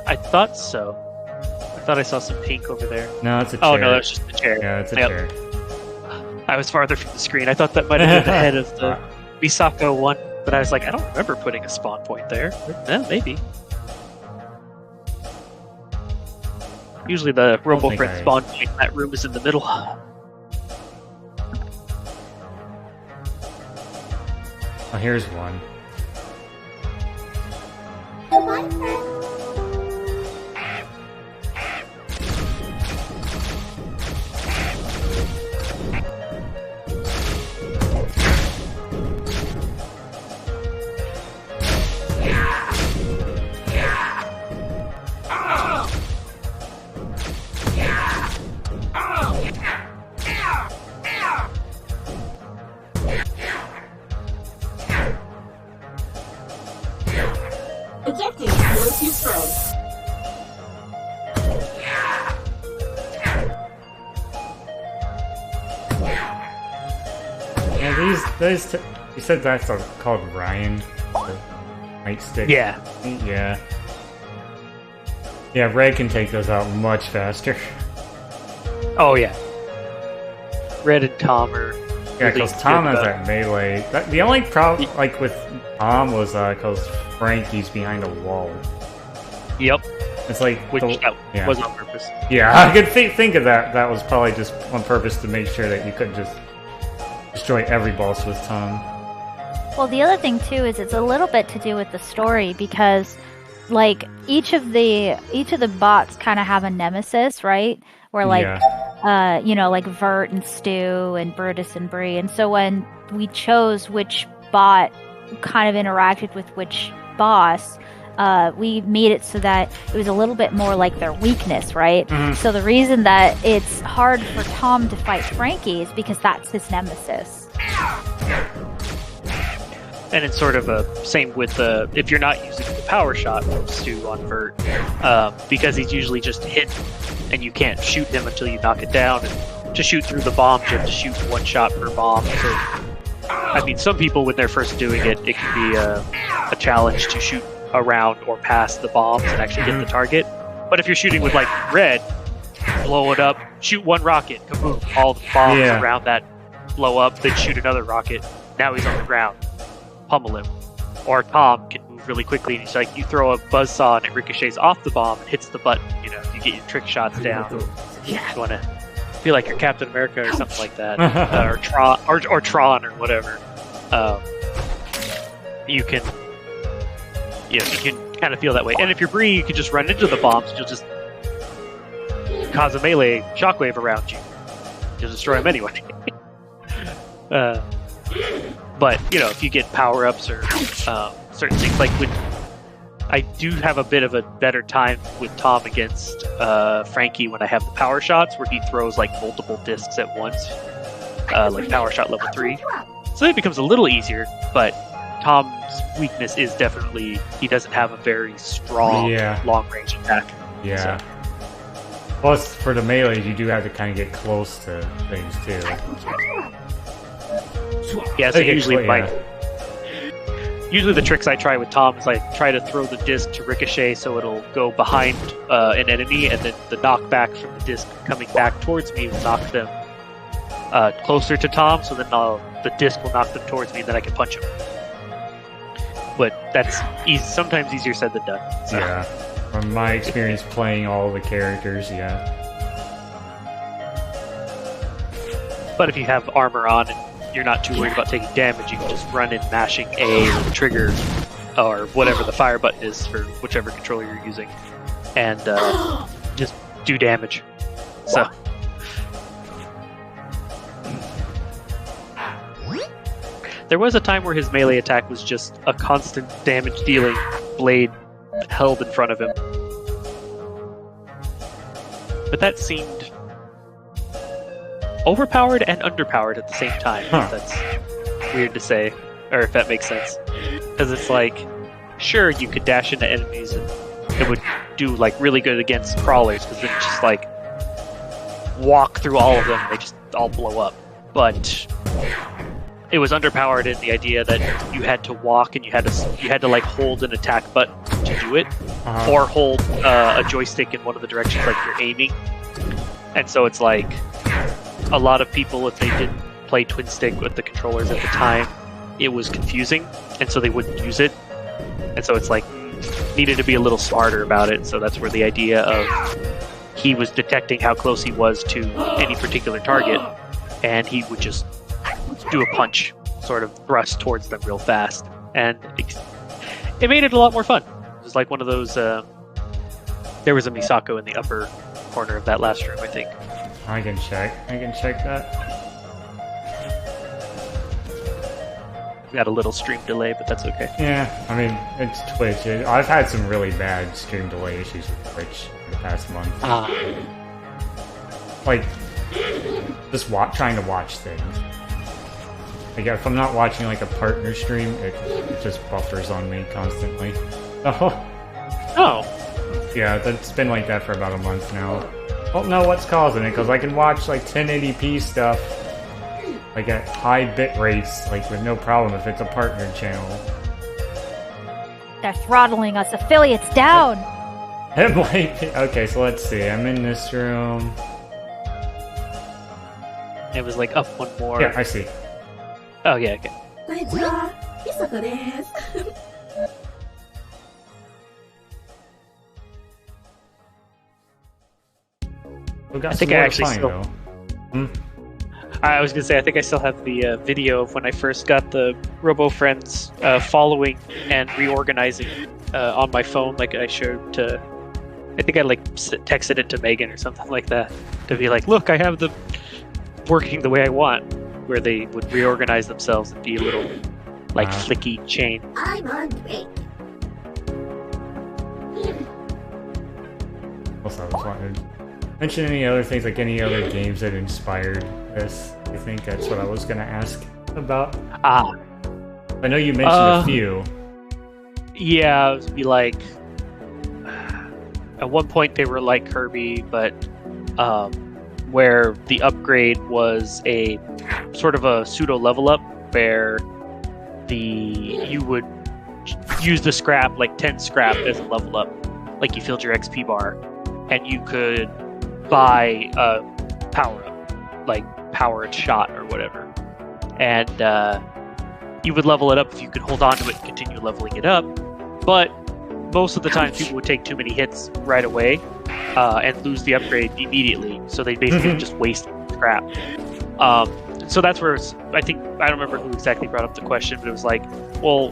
I thought so. I thought I saw some pink over there. No, it's a chair. Oh, no, that's just the chair. Yeah, it's a chair. I was farther from the screen. I thought that might have been the head of the Misako one, but I was like, I don't remember putting a spawn point there. Maybe. Usually the Robofriend spawn point in that room is in the middle. Oh, here's one. Ejecting Northview Pro. Yeah, these you said that's called Ryan, the nightstick. Yeah. Yeah, Red can take those out much faster. Oh yeah. Red and Tom are. Yeah, because Tom has that melee. The only problem, like with Tom, was because Frankie's behind a wall. Yep. It's like which was on purpose. Yeah, I could think of that. That was probably just on purpose to make sure that you couldn't just destroy every boss with Tom. Well, the other thing too is it's a little bit to do with the story because, like, each of the bots kind of have a nemesis, right? Where like, like Vert and Stu and Brutus and Bree, and so when we chose which bot kind of interacted with which boss, we made it so that it was a little bit more like their weakness, right? Mm-hmm. So the reason that it's hard for Tom to fight Frankie is because that's his nemesis. And it's sort of a same with if you're not using the power shot from Stu on Vert, because he's usually just hit and you can't shoot him until you knock it down. And to shoot through the bombs, you have to shoot one shot per bomb. So, I mean, some people when they're first doing it, it can be a challenge to shoot around or past the bombs and actually hit the target. But if you're shooting with like Red, blow it up, shoot one rocket, kaboom, all the bombs around that blow up, then shoot another rocket. Now he's on the ground. Pummel him. Or Tom can move really quickly and he's like, you throw a buzzsaw and it ricochets off the bomb and hits the button, you get your trick shots down. You want to feel like you're Captain America or something like that. or Tron or whatever. You can kind of feel that way. And if you're Bree, you can just run into the bombs and you'll just cause a melee shockwave around you to destroy him anyway. But if you get power-ups or certain things, like when I do have a bit of a better time with Tom against Frankie when I have the power shots where he throws like multiple discs at once, like power shot level 3. So it becomes a little easier, but Tom's weakness is definitely he doesn't have a very strong long-range attack. Yeah. So. Plus, for the melee, you do have to kind of get close to things too. Yeah, so usually the tricks I try with Tom is I try to throw the disc to ricochet so it'll go behind an enemy, and then the knockback from the disc coming back towards me will knock them closer to Tom, so then the disc will knock them towards me, and then I can punch him. But that's sometimes easier said than done. So. Yeah. From my experience playing all the characters, But if you have armor on and you're not too worried about taking damage, you can just run in mashing A or the trigger or whatever the fire button is for whichever controller you're using, and just do damage. So. There was a time where his melee attack was just a constant damage-dealing blade held in front of him. But that seemed overpowered and underpowered at the same time. Huh. That's weird to say, or if that makes sense. Because it's like, sure, you could dash into enemies and it would do like really good against crawlers, because then you just like walk through all of them and they just all blow up. But it was underpowered in the idea that you had to walk and you had to like hold an attack button to do it, or hold a joystick in one of the directions like you're aiming. And so it's like a lot of people, if they didn't play twin stick with the controllers at the time, it was confusing, and so they wouldn't use it. And so it's like needed to be a little smarter about it. So that's where the idea of he was detecting how close he was to any particular target, and he would just do a punch, sort of thrust towards them real fast, and it made it a lot more fun. It was like one of those. There was a Misako in the upper corner of that last room, I think. I can check that. We got a little stream delay, but that's okay. Yeah, I mean, it's Twitch. I've had some really bad stream delay issues with Twitch in the past month. Like, just trying to watch things. Like, if I'm not watching like a partner stream, it just buffers on me constantly. Oh. Yeah, that's been like that for about a month now. I don't know what's causing it, because I can watch like 1080p stuff like at high bit rates, like with no problem if it's a partner channel. They're throttling us. Affiliates down! It might be. Okay, so let's see. I'm in this room. It was like up one more. Yeah, I see. Oh, yeah, okay. こんにちは、ひさこです。 I think I actually still... I was gonna say, I think I still have the video of when I first got the Robofriends following and reorganizing on my phone, like I showed to... I think I like texted it to Megan or something like that, to be like, look, I have them working the way I want, where they would reorganize themselves and be a little like flicky chain. I'm on break. Also, I was wanting to mention any other things, like any other games that inspired this. I think that's what I was going to ask about. I know you mentioned a few. Yeah, it would be like... At one point they were like Kirby, but where the upgrade was a sort of a pseudo level up, where you would use the scrap, like 10 scrap as a level up, like you filled your XP bar, and you could buy a power up, like powered shot or whatever, and you would level it up if you could hold on to it and continue leveling it up. But most of the time people would take too many hits right away and lose the upgrade immediately, so they basically just waste scrap. so that's where I think I don't remember who exactly brought up the question, but it was like, well,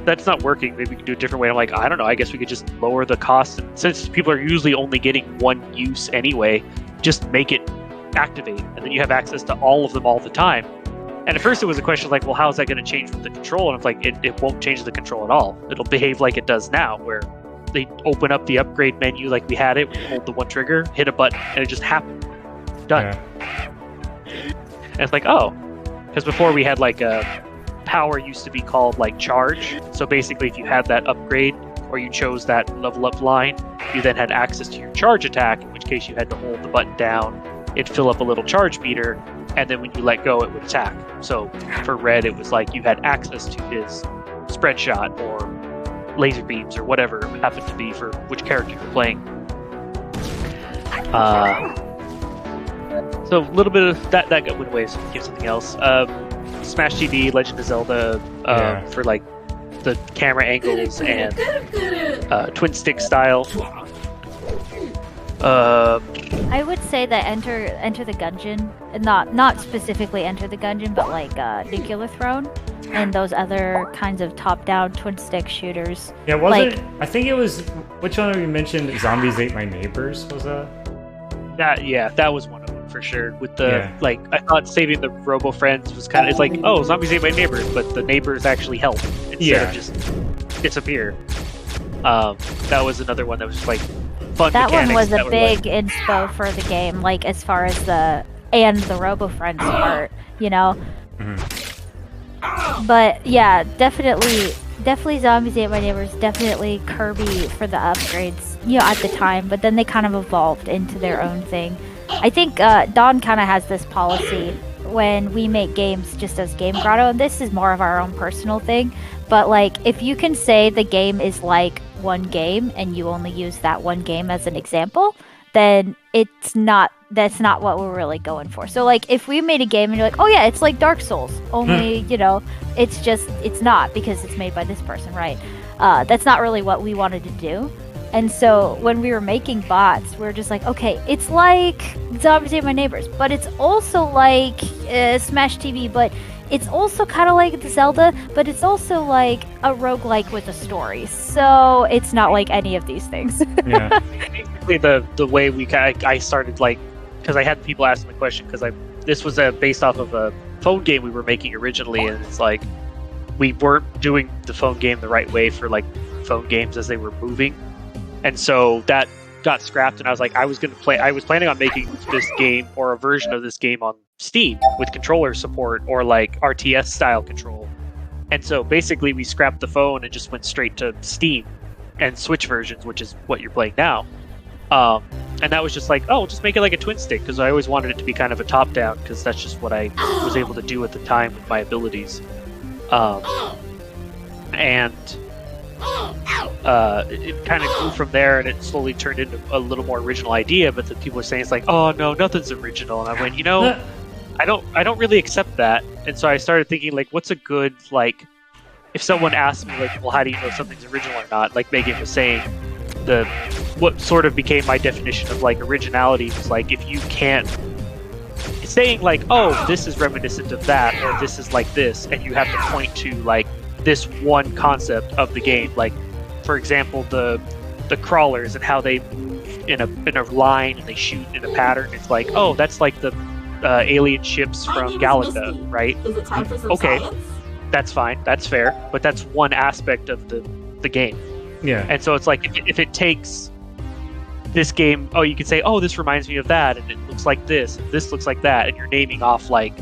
that's not working. Maybe we can do a different way. I'm like, I don't know. I guess we could just lower the cost, and since people are usually only getting one use anyway, just make it activate, and then you have access to all of them all the time. And at first it was a question like, well, how is that going to change with the control? And it's like, it won't change the control at all. It'll behave like it does now, where they open up the upgrade menu like we had it, we hold the one trigger, hit a button, and it just happened. Done. Yeah. And it's like, oh, because before we had like power used to be called like charge. So basically if you had that upgrade or you chose that level up line, you then had access to your charge attack, in which case you had to hold the button down, it'd fill up a little charge meter, and then when you let go, it would attack. So for Red, it was like you had access to his spread shot or laser beams or whatever it happened to be for which character you're playing. So a little bit of that got went away, so give something else. Smash TV, Legend of Zelda, for like the camera angles and twin stick style. I would say that Enter the Gungeon, not specifically Enter the Gungeon, but like Nuclear Throne and those other kinds of top-down twin stick shooters. Yeah, wasn't like, I think it was, which one you mentioned? Zombies Ate My Neighbors, was that? That was one of them for sure. With the like, I thought saving the Robofriends was kind of, it's like, oh, Zombies Ate My Neighbors, but the neighbors actually help instead of just disappear. That was another one that was just like fun. That one was a big inspo for the game, like as far as the Robofriends part, you know. Mm-hmm. But yeah, definitely Zombies Ate My Neighbors, definitely Kirby for the upgrades, you know, at the time, but then they kind of evolved into their own thing. I think Dawn kind of has this policy when we make games just as Game Grotto, and this is more of our own personal thing, but like if you can say the game is like one game and you only use that one game as an example, then that's not what we're really going for. So like if we made a game and you're like, oh yeah, it's like Dark Souls, only you know, it's not because it's made by this person, right? That's not really what we wanted to do. And so when we were making bots, we were just like, okay, it's like Zombies Ate My Neighbors, but it's also like Smash TV, but it's also kind of like the Zelda, but it's also like a roguelike with a story. So it's not like any of these things. Yeah. Basically, the way I started, like, because I had people asking the question, because this was based off of a phone game we were making originally, and it's like we weren't doing the phone game the right way for like phone games as they were moving, and so that got scrapped. And I was like, I was planning on making this game or a version of this game on Steam with controller support or like RTS style control. And so basically we scrapped the phone and just went straight to Steam and Switch versions, which is what you're playing now. And that was just like, oh, we'll just make it like a twin stick, because I always wanted it to be kind of a top down, because that's just what I was able to do at the time with my abilities. And it kind of grew from there, and it slowly turned into a little more original idea. But the people were saying it's like, oh no, nothing's original. And I went, I don't really accept that. And so I started thinking, like, what's a good, like, if someone asked me, like, well, how do you know something's original or not? Like Megan was saying, what sort of became my definition of like originality was like, if you can't saying like, oh, this is reminiscent of that, or this is like this, and you have to point to like this one concept of the game, like for example the crawlers and how they move in a line and they shoot in a pattern. It's like, oh, that's like the alien ships from Galaga, right? Okay, that's fine, that's fair, but that's one aspect of the game. Yeah. And so it's like, if it takes this game, oh, you can say, oh, this reminds me of that, and it looks like this, and this looks like that, and you're naming off like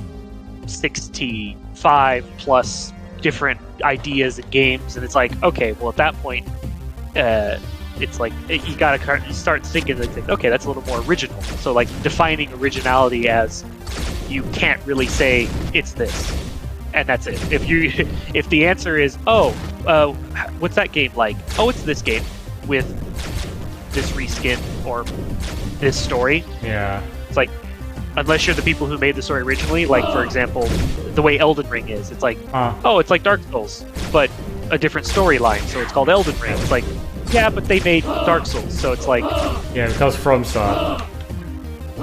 65 plus different ideas and games, and it's like, okay, well at that point, it's like you gotta start thinking like, okay, that's a little more original. So like defining originality as you can't really say it's this, and that's it. If the answer is, oh, what's that game like? Oh, it's this game with this reskin or this story. Yeah. It's like, unless you're the people who made the story originally, like for example, the way Elden Ring is, it's like, oh, it's like Dark Souls, but a different storyline, so it's called Elden Ring. It's like, yeah, but they made Dark Souls, so it's like, yeah, because FromSoft.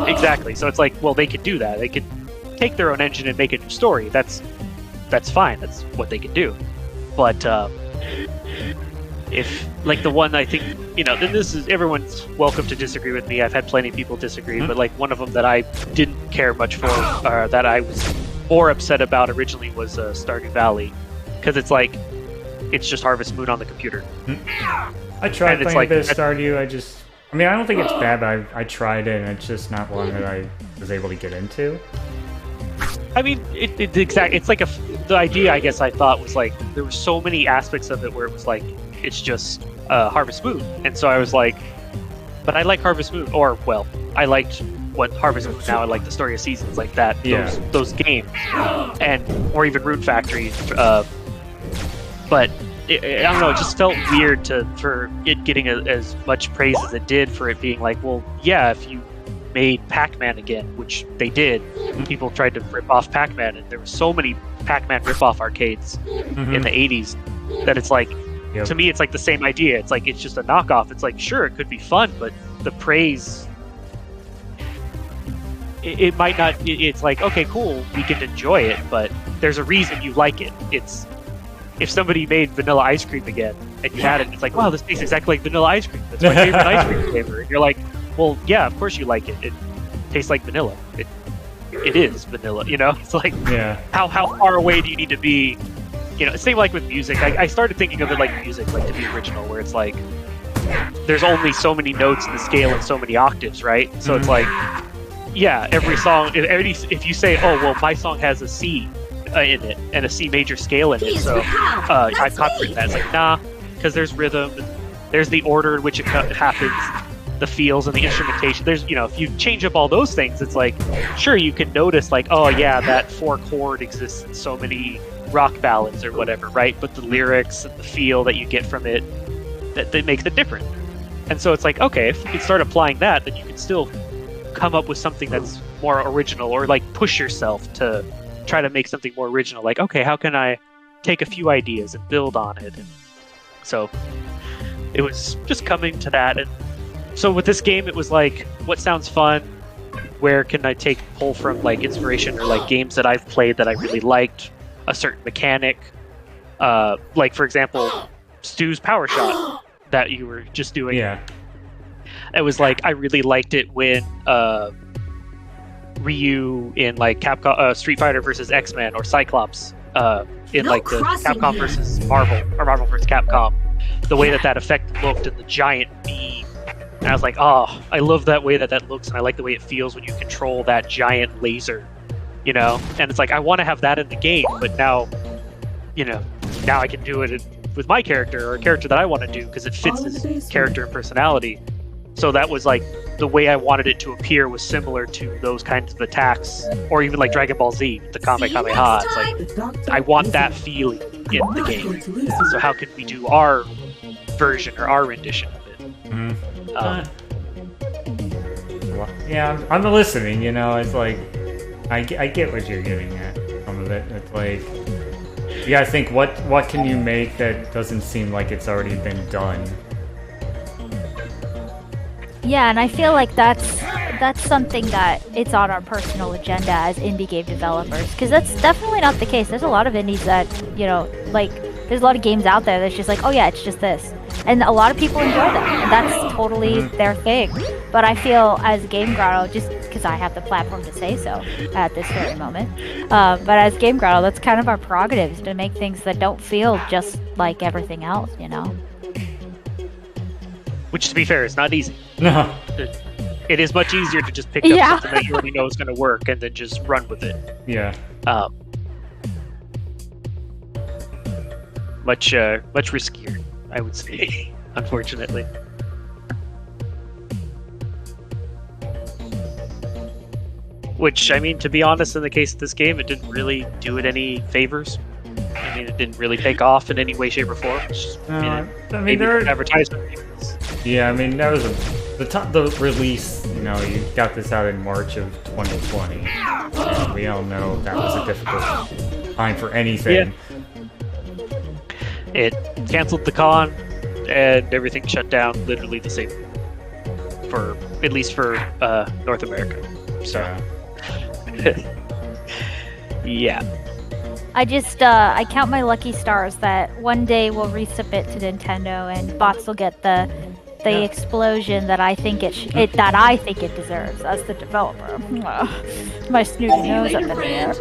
Exactly. So it's like, well, they could do that. They could take their own engine and make a new story. That's fine. That's what they can do. But if like the one I think then this is everyone's welcome to disagree with me. I've had plenty of people disagree, but like one of them that I didn't care much for, that I was more upset about originally was Stardew Valley, because it's like it's just Harvest Moon on the computer. I tried playing a bit of Stardew. I don't think it's bad, but I tried it, and it's just not one that I was able to get into. I mean, it's like the idea, I guess, I thought was like there were so many aspects of it where it was like it's just Harvest Moon, and so I was like, but I like Harvest Moon, or well, I liked what Harvest Moon. Now I like the Story of Seasons, like that. Yeah. Those games, or even Rune Factory, but. I don't know, it just felt weird for it getting as much praise as it did, for it being like, well, yeah, if you made Pac-Man again, which they did, people tried to rip off Pac-Man, and there were so many Pac-Man rip-off arcades in the 80s that it's like, to me, it's like the same idea. It's like, it's just a knockoff. It's like, sure, it could be fun, but the praise, it might not, it's like, okay, cool, we can enjoy it, but there's a reason you like it. If somebody made Vanilla Ice Cream again, and you had it, it's like, wow, this tastes exactly like Vanilla Ice Cream. That's my favorite ice cream flavor. And you're like, well, yeah, of course you like it. It tastes like vanilla. It is vanilla, It's like, how far away do you need to be? Same like with music. I started thinking of it like music, like to be original, where it's like, there's only so many notes in the scale and so many octaves, right? So it's like, yeah, every song, if you say, oh, well, my song has a C in it and a C major scale in it, so I copyright that. It's like, nah, because there's rhythm, and there's the order in which it happens, the feels and the instrumentation. There's, if you change up all those things, it's like, sure, you can notice like, oh yeah, that 4 chord exists in so many rock ballads or whatever, right? But the lyrics and the feel that you get from it, that makes it different. And so it's like, okay, if you can start applying that, then you can still come up with something that's more original, or like push yourself to try to make something more original. Like, okay, how can I take a few ideas and build on it? And so it was just coming to that. And so with this game, it was like, what sounds fun? Where can I pull from like inspiration, or like games that I've played that I really liked, a certain mechanic, like for example, Stu's Power Shot that you were just doing. Yeah. It was like, I really liked it when Ryu in like Capcom, Street Fighter versus X-Men, or Cyclops in like the Capcom versus Marvel, or Marvel versus Capcom, the way that effect looked, and the giant beam. And I was like, oh, I love that way that looks, and I like the way it feels when you control that giant laser, And it's like, I want to have that in the game, but now, now I can do it with my character, or a character that I want to do, because it fits his character and personality. So that was like, the way I wanted it to appear was similar to those kinds of attacks, or even like Dragon Ball Z, the Kamehameha. It's like, I want that feeling in the game. So how can we do our version, or our rendition of it? Yeah, I'm listening, It's like, I get what you're getting at, some of it. It's like, you gotta think, what can you make that doesn't seem like it's already been done? Yeah, and I feel like that's something that it's on our personal agenda as indie game developers, because that's definitely not the case. There's a lot of indies that, like, there's a lot of games out there that's just like, oh yeah, it's just this. And a lot of people enjoy them, and that's totally their thing. But I feel, as Game Grotto, just because I have the platform to say so at this very moment, but as Game Grotto, that's kind of our prerogative, is to make things that don't feel just like everything else, Which, to be fair, is not easy. No. It is much easier to just pick up something that you already know is going to work and then just run with it. Yeah. Much riskier, I would say, unfortunately. Which, I mean, to be honest, in the case of this game, it didn't really do it any favors. I mean, it didn't really take off in any way, shape, or form. There are advertisement. Yeah, I mean, that was the release. You got this out in March of 2020. And we all know that was a difficult time for anything. Yeah. It canceled the con, and everything shut down literally the same, at least for North America. So. Yeah. I just I count my lucky stars that one day we'll resubmit to Nintendo and bots will get the explosion that I think it deserves as the developer. My snooty nose up in the air.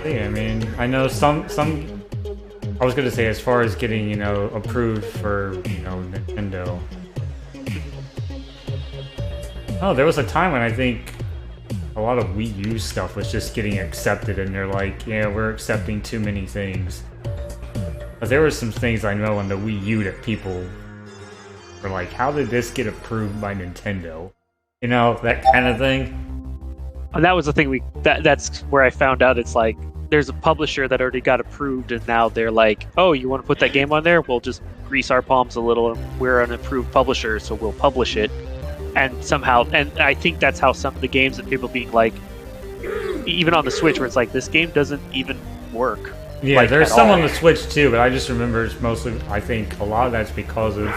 Yeah, I mean, I know some. I was gonna say, as far as getting, approved for, Nintendo. Oh, there was a time when I think a lot of Wii U stuff was just getting accepted, and they're like, yeah, we're accepting too many things. But there were some things I know on the Wii U that people were like, how did this get approved by Nintendo? That kind of thing. And that was the thing that's where I found out it's like there's a publisher that already got approved and now they're like, oh, you want to put that game on there? We'll just grease our palms a little and we're an approved publisher, so we'll publish it. And somehow, and I think that's how some of the games that people being like, even on the Switch where it's like, this game doesn't even work. Yeah, like, there's some all. on the Switch too, but I just remember it's mostly, I think a lot of that's because of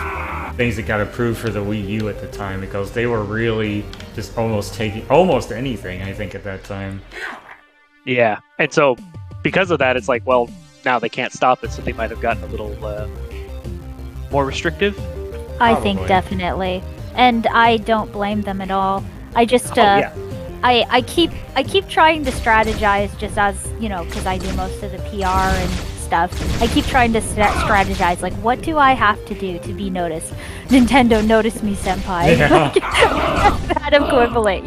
things that got approved for the Wii U at the time, because they were really just almost taking almost anything, I think, at that time. Yeah, and so because of that, it's like, well, now they can't stop it, so they might have gotten a little more restrictive. I think definitely, and I don't blame them at all. I just I keep trying to strategize, just as because I do most of the PR and stuff. I keep trying to strategize, like, what do I have to do to be noticed? Nintendo, notice me, senpai. Yeah. That equivalent,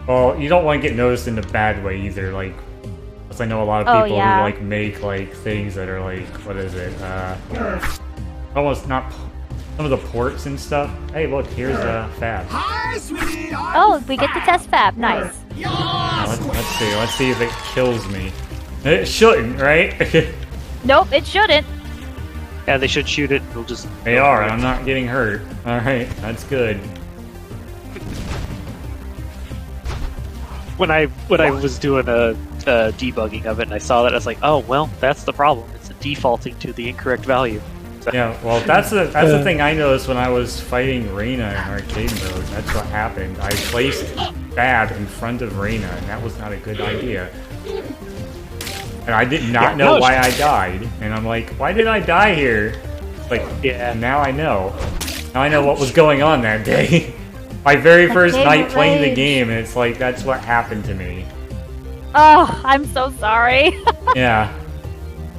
Well, you don't want to get noticed in a bad way either, like, because I know a lot of people who like make like things that are like, what is it? Almost not some of the ports and stuff. Hey, look, here's a Fab. Hi, sweetie. Oh, we get to test Fab. Nice. Now, let's see if it kills me. It shouldn't, right? Nope, it shouldn't. Yeah, they should shoot it. It'll just. They are, and I'm not getting hurt. All right, that's good. When I was doing a debugging of it, and I saw that, I was like, oh well, that's the problem. It's defaulting to the incorrect value. So, Yeah, well, that's the thing I noticed when I was fighting Reina in arcade mode. That's what happened. I placed Fab in front of Reina, and that was not a good idea. And I did not know why I died. And I'm like, why did I die here? Like, now I know. Now I know what was going on that day. My very first night playing the game, and it's like, that's what happened to me. Oh, I'm so sorry. Yeah.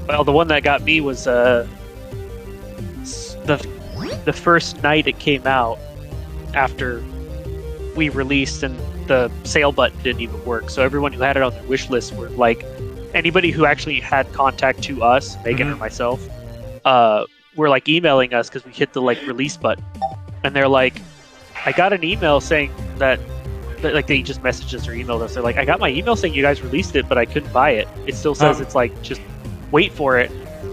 Well, the one that got me was the first night it came out after we released, and the sale button didn't even work. So everyone who had it on their wish list were like, anybody who actually had contact to us, Megan or myself, were like emailing us because we hit the like release button, and they're like, I got an email saying that like they just messaged us or emailed us. They're like, I got my email saying you guys released it, but I couldn't buy it. It still says it's like, just wait for it.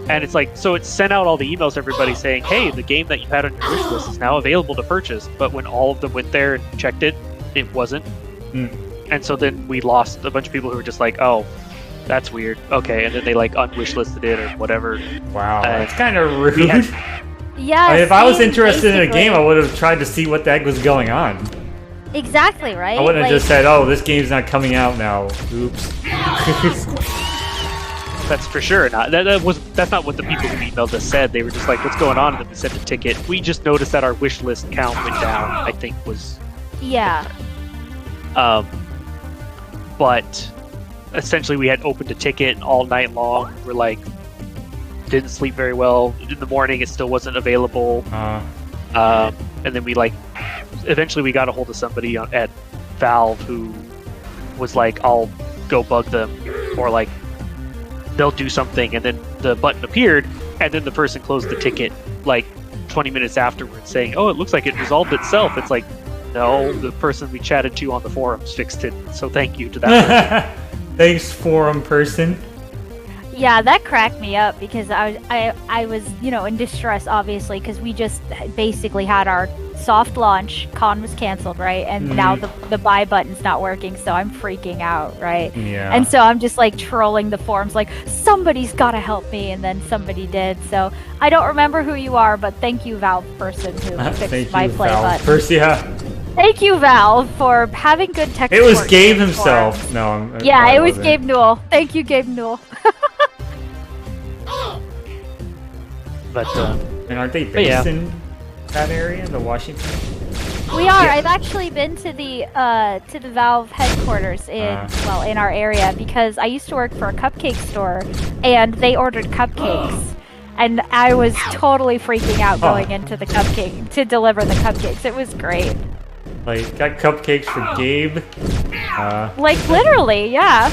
And it's like, so it sent out all the emails to everybody saying, hey, the game that you had on your wish list is now available to purchase. But when all of them went there and checked it, it wasn't. And so then we lost a bunch of people who were just like, oh, that's weird. Okay, and then they like unwish listed it or whatever. Wow, that's kind of rude. Yeah. I mean, if I was interested in a game, I would have tried to see what the heck was going on. Exactly, right? I wouldn't have just said, oh, this game's not coming out now. Oops. That's for sure not. That's not what the people who emailed us said. They were just like, what's going on? And then we sent a ticket. We just noticed that our wish list count went down, I think was... Yeah. But essentially we had opened a ticket all night long. We're like, didn't sleep very well. In the morning it still wasn't available. And then we like, eventually we got a hold of somebody at Valve who was like, I'll go bug them, or like, they'll do something. And then the button appeared, and then the person closed the ticket like 20 minutes afterwards saying, oh, it looks like it resolved itself. It's like, no, the person we chatted to on the forums fixed it, so thank you to that person. Thanks, forum person. Yeah, that cracked me up because I was, you know, in distress, obviously, because we just basically had our soft launch. Con was canceled, right? And now the buy button's not working, so I'm freaking out, right? Yeah. And so I'm just like trolling the forums, like, somebody's gotta help me, and then somebody did. So I don't remember who you are, but thank you, Valve person, who fixed my play button. First, yeah. Thank you, Valve, for having good tech It was support Gabe for himself. forums. No, Yeah, it was Gabe Newell. Thank you, Gabe Newell. But And aren't they based in that area, the Washington? We are. I've actually been to the Valve headquarters in in our area because I used to work for a cupcake store, and they ordered cupcakes, and I was totally freaking out going into the cupcake to deliver the cupcakes. It was great. Like, got cupcakes for Gabe. Like literally, yeah.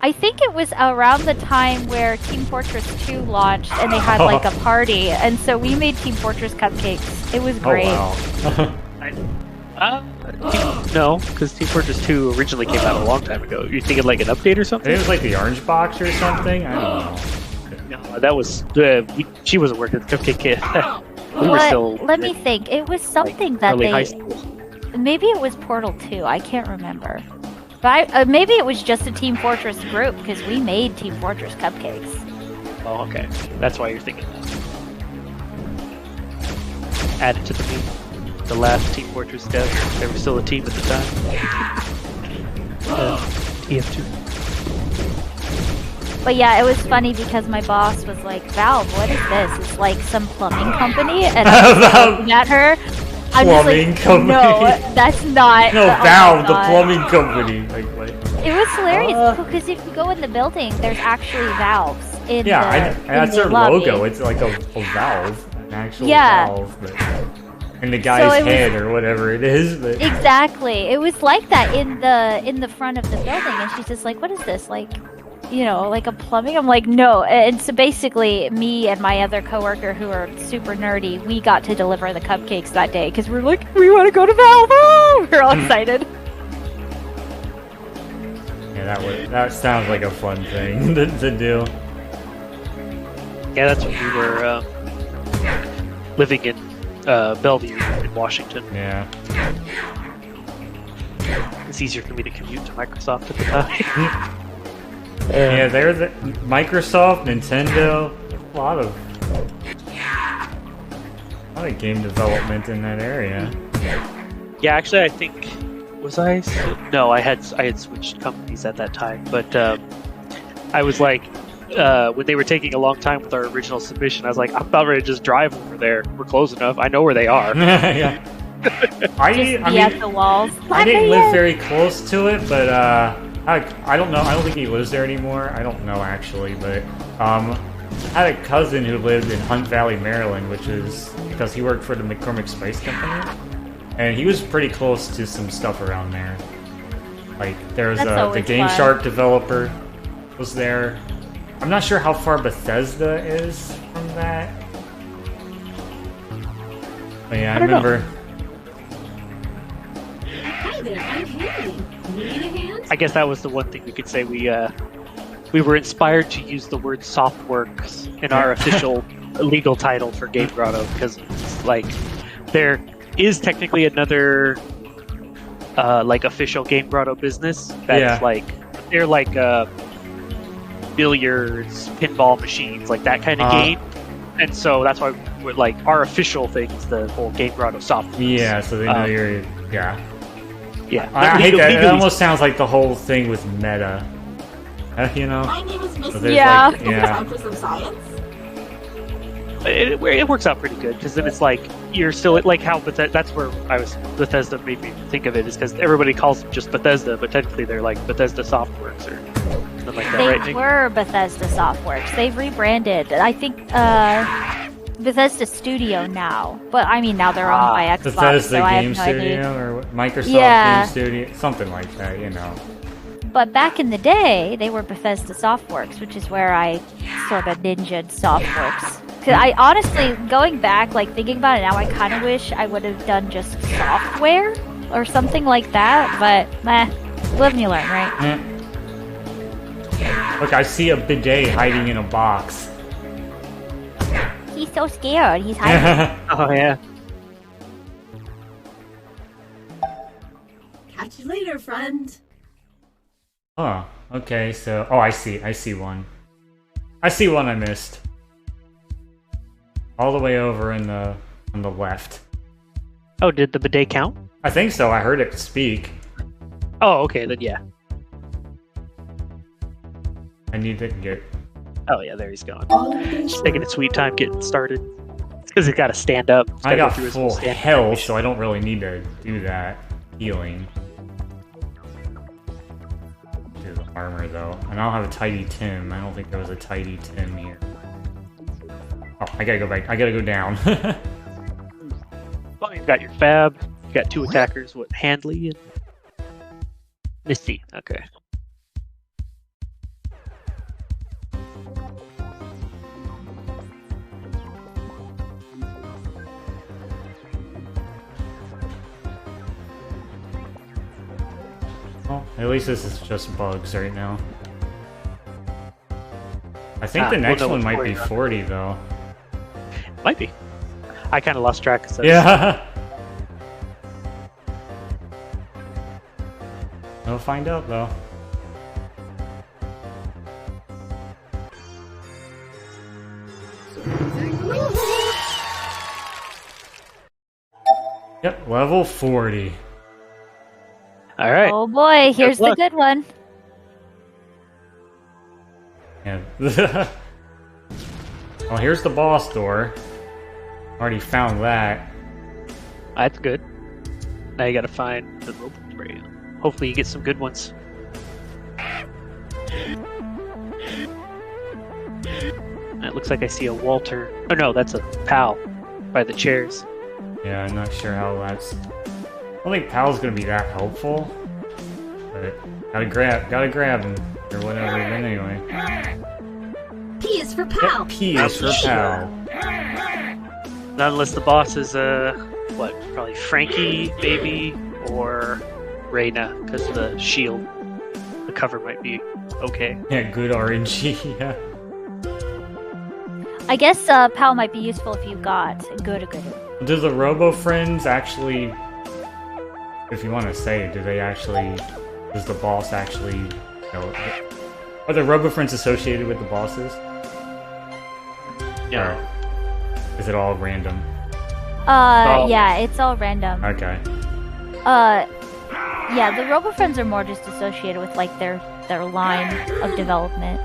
I think it was around the time where Team Fortress 2 launched, and they had like a party, and so we made Team Fortress cupcakes. It was great. Oh, wow. No, because Team Fortress 2 originally came out a long time ago. You're thinking like an update or something? It was like the orange box or something? I don't know. No, that was she wasn't working at the Cupcake Kid. We were still. Let me think. It was something that early they. high school. Maybe it was Portal 2. I can't remember. But maybe it was just a Team Fortress group because we made Team Fortress cupcakes. Oh, okay. That's why you're thinking that. Add it to the team. The last Team Fortress devs. They were still a team at the time. TF2. But yeah, it was funny because my boss was like, Valve, what is this? It's like some plumbing company? And I was looking at her. I'm Plumbing just like, company. no, that's not. No, oh my Valve, the God. plumbing company. Like. It was hilarious because if you go in the building, there's actually valves in that's their lobby. logo. It's like a valve, an actual Yeah. valve, but in the guy's head or whatever it is. But Exactly, it was like that in the front of the building, and she's just like, "What is this? Like, you know, like a plumbing?" I'm like, "No." And so basically, me and my other coworker, who are super nerdy, we got to deliver the cupcakes that day because we're like, "We want to go to Valve!" Oh! We're all excited. yeah, that sounds like a fun thing to do. Yeah, that's when we were living in Bellevue in Washington. Yeah. It's easier for me to commute to Microsoft at the time. Yeah, there's Microsoft, Nintendo, a lot of game development in that area. Yeah, actually, I think no, I had switched companies at that time, but I was like, when they were taking a long time with our original submission, I was like, I'm about ready to just drive over there. We're close enough. I know where they are. Yeah. I mean, at the walls. I didn't live very close to it, but I don't know. I don't think he lives there anymore. I don't know actually, but I had a cousin who lived in Hunt Valley, Maryland, which is because he worked for the McCormick Spice Company, and he was pretty close to some stuff around there. Like there's the Game Shark developer was there. I'm not sure how far Bethesda is from that. But yeah, I remember. Hi there, I'm Haley. Need a hand? I guess that was the one thing we could say we were inspired to use the word Softworks in our official legal title for Game Grotto because like there is technically another like official Game Grotto business that's like they're like billiards, pinball machines, like that kind of game, and so that's why we're like our official thing is the whole Game Grotto Softworks. Yeah, so they know you're yeah. I hate that. It almost sounds like the whole thing with Meta. You know? My name is Miss Yeah. Like, yeah. Time for some science? It works out pretty good because then it's like you're still like how that's where Bethesda made me think of it is because everybody calls them just Bethesda, but technically they're like Bethesda Softworks or something like that, They right? were Bethesda Softworks. They've rebranded. I think Bethesda Studio now, but I mean now they're owned by Xbox, Bethesda so I have Game no Studio idea. or Microsoft Yeah. Game Studio, something like that, you know. But back in the day, they were Bethesda Softworks, which is where I sort of ninja'd Softworks. 'Cause I honestly, going back, like thinking about it now, I kind of wish I would have done just software or something like that. But live and you learn, right? Look, I see a bidet hiding in a box. He's so scared. He's hiding. Oh yeah. Catch you later, friend. Oh, okay, so... Oh, I see one. I see one I missed. All the way over on the left. Oh, did the bidet count? I think so, I heard it speak. Oh, okay, then yeah. I need to get... Oh yeah, there he's going. Just taking a sweet time getting started. It's because it got to stand up. It's I gotta go got through his full stand health, animation. so I don't really need to do that healing. Do the armor, though. And I don't have a tidy Tim. I don't think there was a tidy Tim here. Oh, I gotta go back. I gotta go down. Well, you've got your Fab. You got 2 attackers. What, Handley and Misty? Okay. Well, at least this is just bugs right now. I think the we'll next know one what's might be 40, though. Might be. I kind of lost track. So Yeah. We'll find out, though. Yep, level 40. All right. Oh boy, here's the luck. good one. Yeah. Well, here's the boss door. Already found that. That's good. Now you got to find the rope spray. Hopefully you get some good ones. It looks like I see a Walter. Oh no, that's a pal by the chairs. Yeah, I'm not sure how that's... I don't think Pal's gonna be that helpful. But gotta grab him. Or whatever, but anyway. P is for pal. P is for Pal. Not unless the boss is what? Probably Frankie, maybe, or Reyna, because of the shield. The cover might be okay. Yeah, good RNG, yeah. I guess Pal might be useful if you got good. Do the Robofriends actually... If you want to say, do they actually... Does the boss actually... You know, are the Robofriends associated with the bosses? Yeah. Or is it all random? Yeah, it's all random. Okay. Yeah, the Robofriends are more just associated with like their line of development.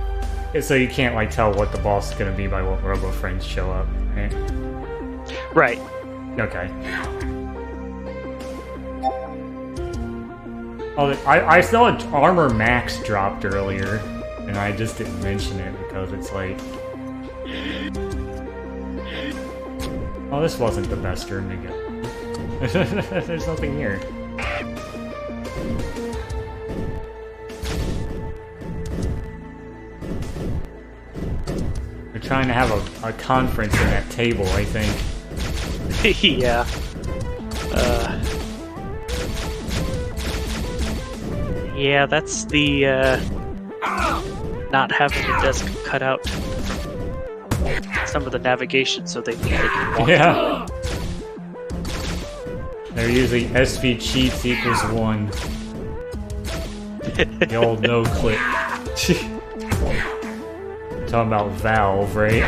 Yeah, so you can't like tell what the boss is gonna be by what Robofriends show up, right? Right. Okay. Oh, I saw an armor max dropped earlier, and I just didn't mention it because it's like... Oh, this wasn't the best room to get. There's nothing here. We're trying to have a conference in that table, I think. Yeah. Yeah, that's the not having the desk cut out some of the navigation so they can walk Yeah. They're using SV cheats equals 1. The old no click. Talking about Valve, right?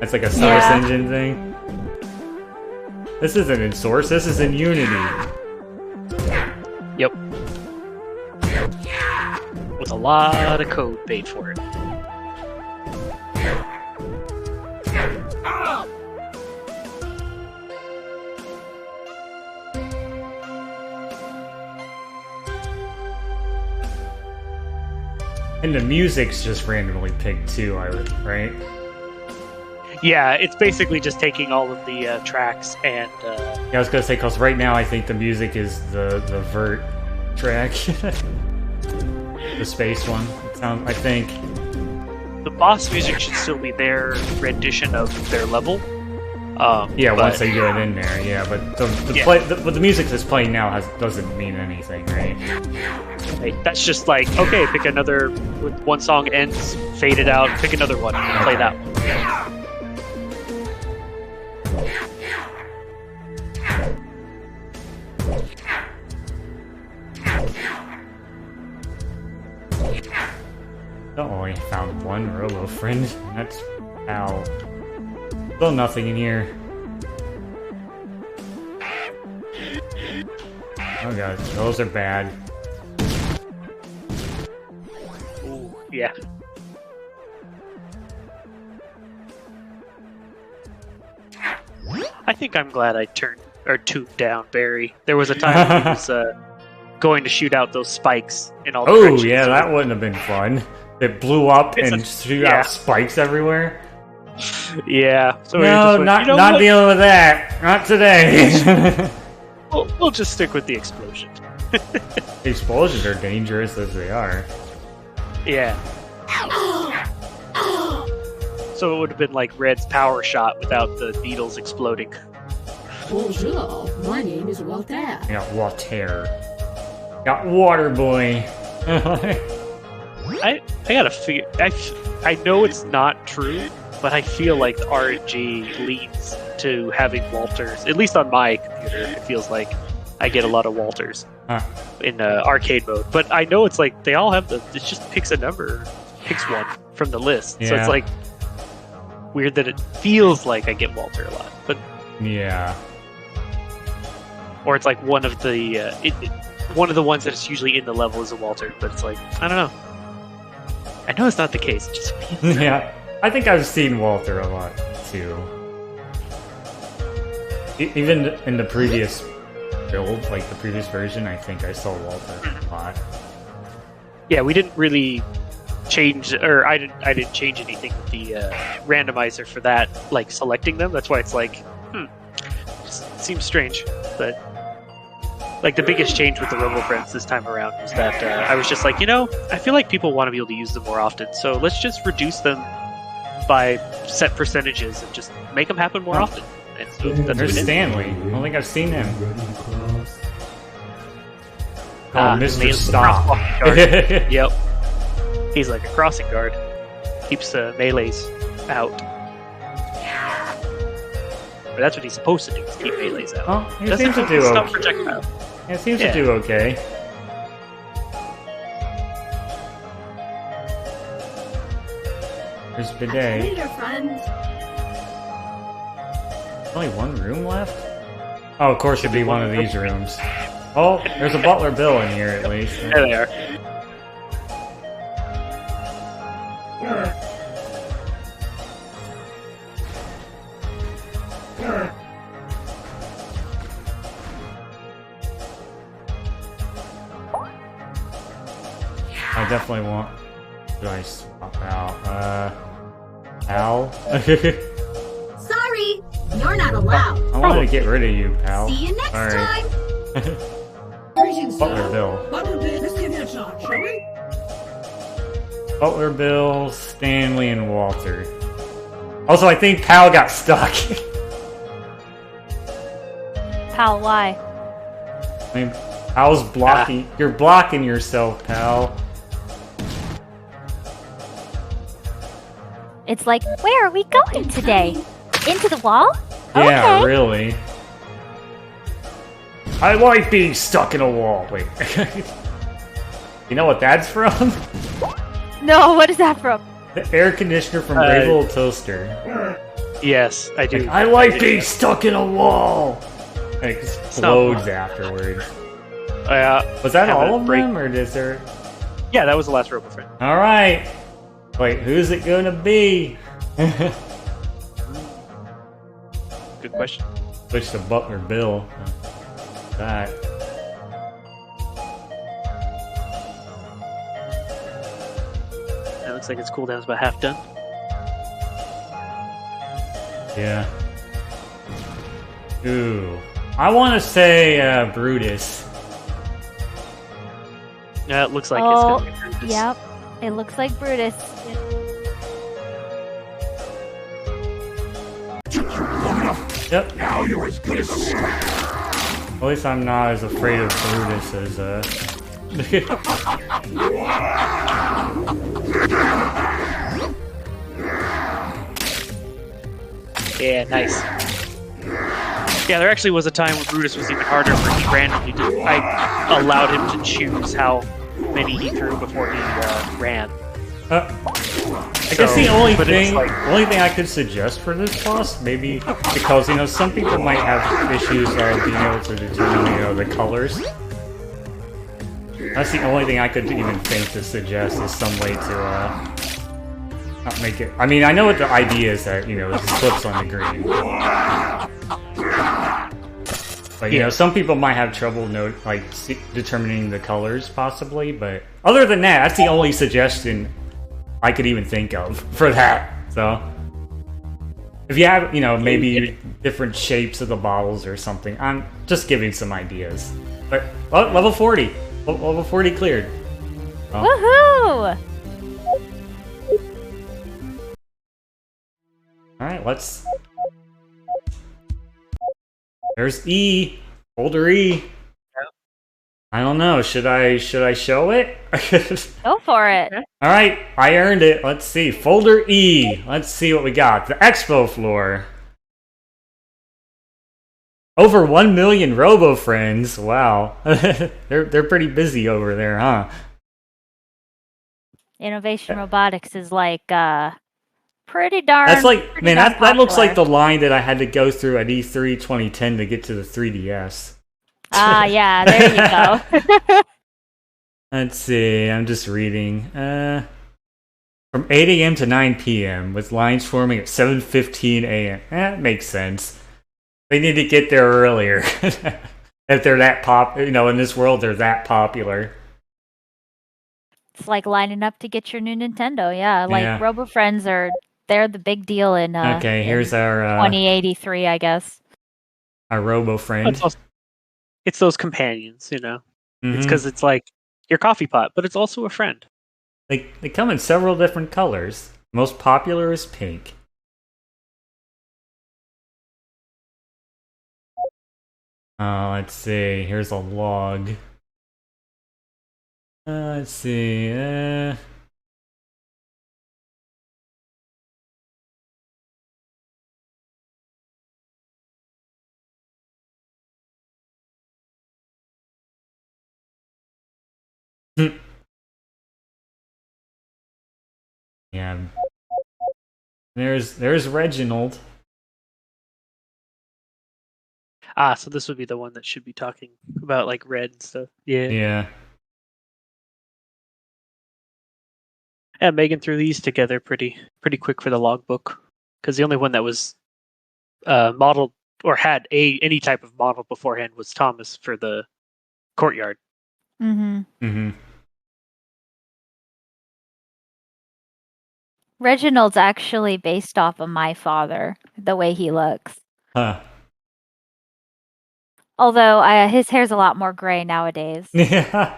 That's like a Source Engine thing. This isn't in Source, this is in Unity. Yep. With a lot of code paid for it. And the music's just randomly picked too, right? Yeah, it's basically just taking all of the tracks and... Yeah, I was gonna say, because right now I think the music is the Vert track. The space one. It sounds, I think. The boss music should still be their rendition of their level. Yeah, but- once they get in there, yeah. But the music that's playing now doesn't mean anything, right? Right, that's just like, okay, pick another. One song ends, fade it out, pick another one, play that one. Oh, I found one Robofriend. That's how. Still nothing in here. Oh god, those are bad. Ooh, yeah. I think I'm glad I tuned down Barry. There was a time when he was going to shoot out those spikes in all Oh directions. yeah, that wouldn't have been fun. It blew up It's and a- shoot yeah. out spikes everywhere. Yeah. So he No, just went, not you know not what? dealing with that. Not today. We'll just stick with the explosion. Explosions are dangerous as they are. Yeah. So it would have been like Red's power shot without the needles exploding. Bonjour, my name is Walter. Yeah, water. Got water boy. I gotta figure. I know it's not true, but I feel like the RNG leads to having Walters. At least on my computer, it feels like I get a lot of Walters in arcade mode. But I know it's like they all have it just picks a number, picks one from the list. So Yeah. it's like weird that it feels like I get Walter a lot, but Yeah. or it's like one of the one of the ones that's usually in the level is a Walter, but it's like I don't know. I know it's not the case. It just feels Yeah. I think I've seen Walter a lot too. Even in the previous build, like the previous version, I think I saw Walter a lot. Yeah, we didn't really change, or I didn't change anything with the randomizer for that, like selecting them. That's why it's like, seems strange. But like the biggest change with the Robofriends this time around was that I was just like, I feel like people want to be able to use them more often, so let's just reduce them by set percentages and just make them happen more often. And so that's what There's we did. Stanley. I don't think I've seen him. Oh, Mr. He's the Stop. crosswalk guard. Yep. He's like a crossing guard. Keeps melees out. Or that's what he's supposed to do, is keep melees out. Oh, he Doesn't seems to have do stun okay. projectile. It seems Yeah. to do okay. There's Bidet. Later, friend. Only one room left? Oh, of course it'd be one of these rooms. Oh, there's a Butler Bill in here at least. There they are. I definitely want... Should I swap out? Al? Sorry, you're not allowed. I wanted to get rid of you, pal. See you next Alright. time. Greetings, Butler sir. Bill. Butler Bill, let's give it a shot, shall we? Butler Bill, Stanley, and Walter. Also, I think Pal got stuck. Pal, why? I mean, Pal's blocking. You're blocking yourself, Pal. It's like, where are we going today? Into the wall? Yeah, Okay. really. I like being stuck in a wall. Wait. You know what that's from? No, what is that from? The air conditioner from Brave Little Toaster. Yes, I do. Like, I like being stuck in a wall! It explodes afterwards. Was that have all a of break. them, or is there... Yeah, that was the last Robofriend. Alright! Wait, who's it gonna be? Good question. Switch to Butler Bill. That. It looks like its cooldown's about half done. Yeah. Ooh. I want to say Brutus. Yeah, it looks like Oh, it's gonna be Brutus. Yep. It looks like Brutus. Yep. Now you're as good as a At least I'm not as afraid of Brutus as Yeah, nice. Yeah, there actually was a time when Brutus was even harder where he randomly did. I allowed him to choose how many he threw before he ran. I guess the only thing, I could suggest for this boss, maybe because some people might have issues of being able to determine the colors. That's the only thing I could even think to suggest is some way to not make it. I mean, I know what the idea is that it just flips on the green. But some people might have trouble determining the colors possibly. But other than that, that's the only suggestion I could even think of for that. So if you have maybe different shapes of the bottles or something, I'm just giving some ideas. But level 40, level 40 cleared. Woohoo! All right, let's. There's E, folder E. I don't know. Should I show it? Go for it. All right, I earned it. Let's see, folder E. Let's see what we got. The expo floor. Over 1 million Robofriends. Wow, they're pretty busy over there, huh? Innovation Robotics is like pretty darn. That's like, pretty man, darn that looks popular. like the line that I had to go through at E3 2010 to get to the 3DS. Ah, yeah, there you go. Let's see, I'm just reading. From 8 a.m. to 9 p.m. with lines forming at 7:15 a.m. That makes sense. They need to get there earlier. If they're that in this world, they're that popular. It's like lining up to get your new Nintendo. Yeah, like Yeah. Robofriends they're the big deal in Okay, here's our 2083, I guess. our Robo-friend. It's those companions, It's Mhm. because it's like your coffee pot, but it's also a friend. They come in several different colors. Most popular is pink. Let's see. Here's a log. Let's see. Yeah. There's Reginald. Ah, so this would be the one that should be talking about like red and stuff. Yeah. Yeah. Yeah, Megan threw these together pretty quick for the logbook because the only one that was modeled or had any type of model beforehand was Thomas for the courtyard. Mm-hmm. Reginald's actually based off of my father, the way he looks. Huh. Although his hair's a lot more gray nowadays. Yeah.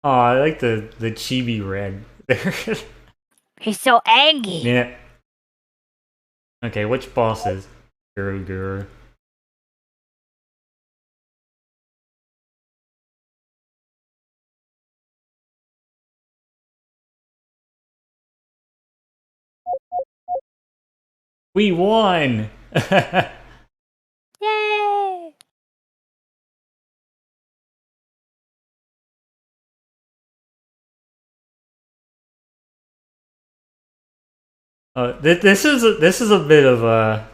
Oh, I like the chibi red. He's so angry. Yeah. Okay, which boss is Guru? We won! Yay! This is a bit of a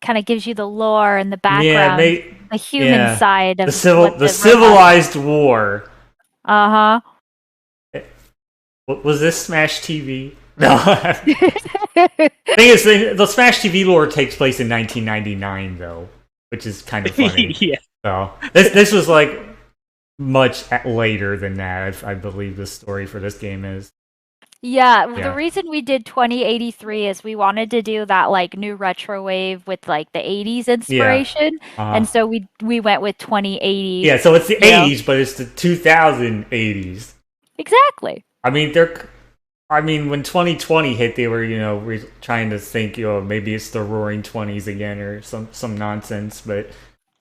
Kind of gives you the lore and the background, the human side of the what civilized war. Uh-huh. What was this Smash TV? No. Thing is, the Smash TV lore takes place in 1999, though, which is kind of funny. Yeah. So this was like much later than that. I believe the story for this game is. Yeah, the reason we did 2083 is we wanted to do that like new retro wave with like the 80s inspiration, and so we went with 2080. Yeah, so it's the 80s, but it's the 2080s. Exactly. I mean, when 2020 hit, they were, trying to think, maybe it's the Roaring Twenties again or some nonsense. But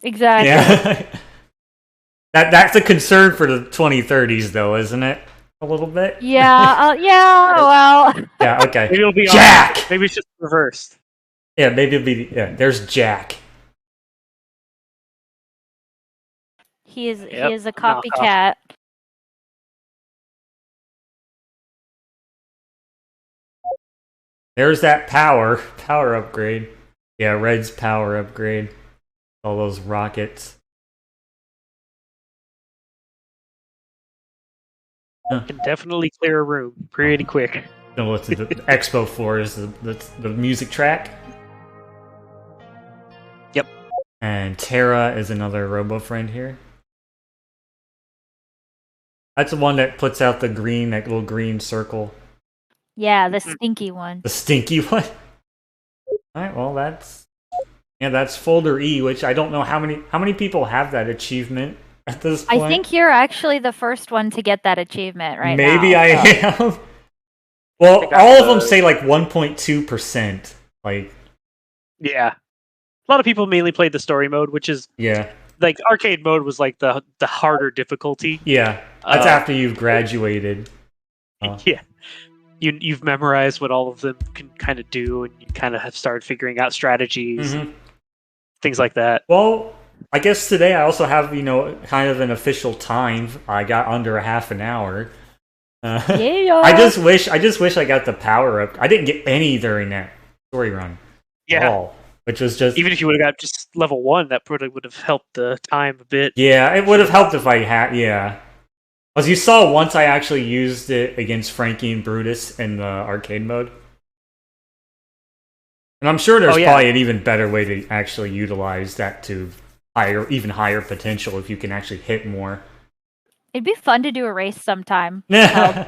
Exactly. yeah, that's a concern for the 2030s, though, isn't it? A little bit. Yeah. Yeah. Well. Yeah. Okay. Maybe it'll be Jack. opposite. Maybe it's just reversed. Yeah. Maybe it'll be. Yeah. There's Jack. He is Yep, a knockoff. copycat. There's that power upgrade. Yeah, Red's power upgrade. All those rockets. Can definitely clear a room pretty quick. No, what's the Expo 4 is the music track. Yep. And Terra is another Robofriend here. That's the one that puts out that little green circle. Yeah, the stinky one. The stinky one. Alright, well that's folder E, which I don't know how many people have that achievement at this point. I think you're actually the first one to get that achievement right Maybe now. I am. Well, all of them say like 1.2%. Like, yeah, a lot of people mainly played the story mode, which is like arcade mode was like the harder difficulty. Yeah, that's after you've graduated. Yeah, you've memorized what all of them can kind of do, and you kind of have started figuring out strategies, things like that. Well, I guess today I also have kind of an official time. I got under a half an hour. Yeah. I just wish I got the power up. I didn't get any during that story run. Yeah. Which was just even if you would have got just level 1, that probably would have helped the time a bit. Yeah, it would have helped if I had. Yeah, as you saw, once I actually used it against Frankie and Brutus in the arcade mode, and I'm sure there's probably an even better way to actually utilize that to even higher potential if you can actually hit more. It'd be fun to do a race sometime. I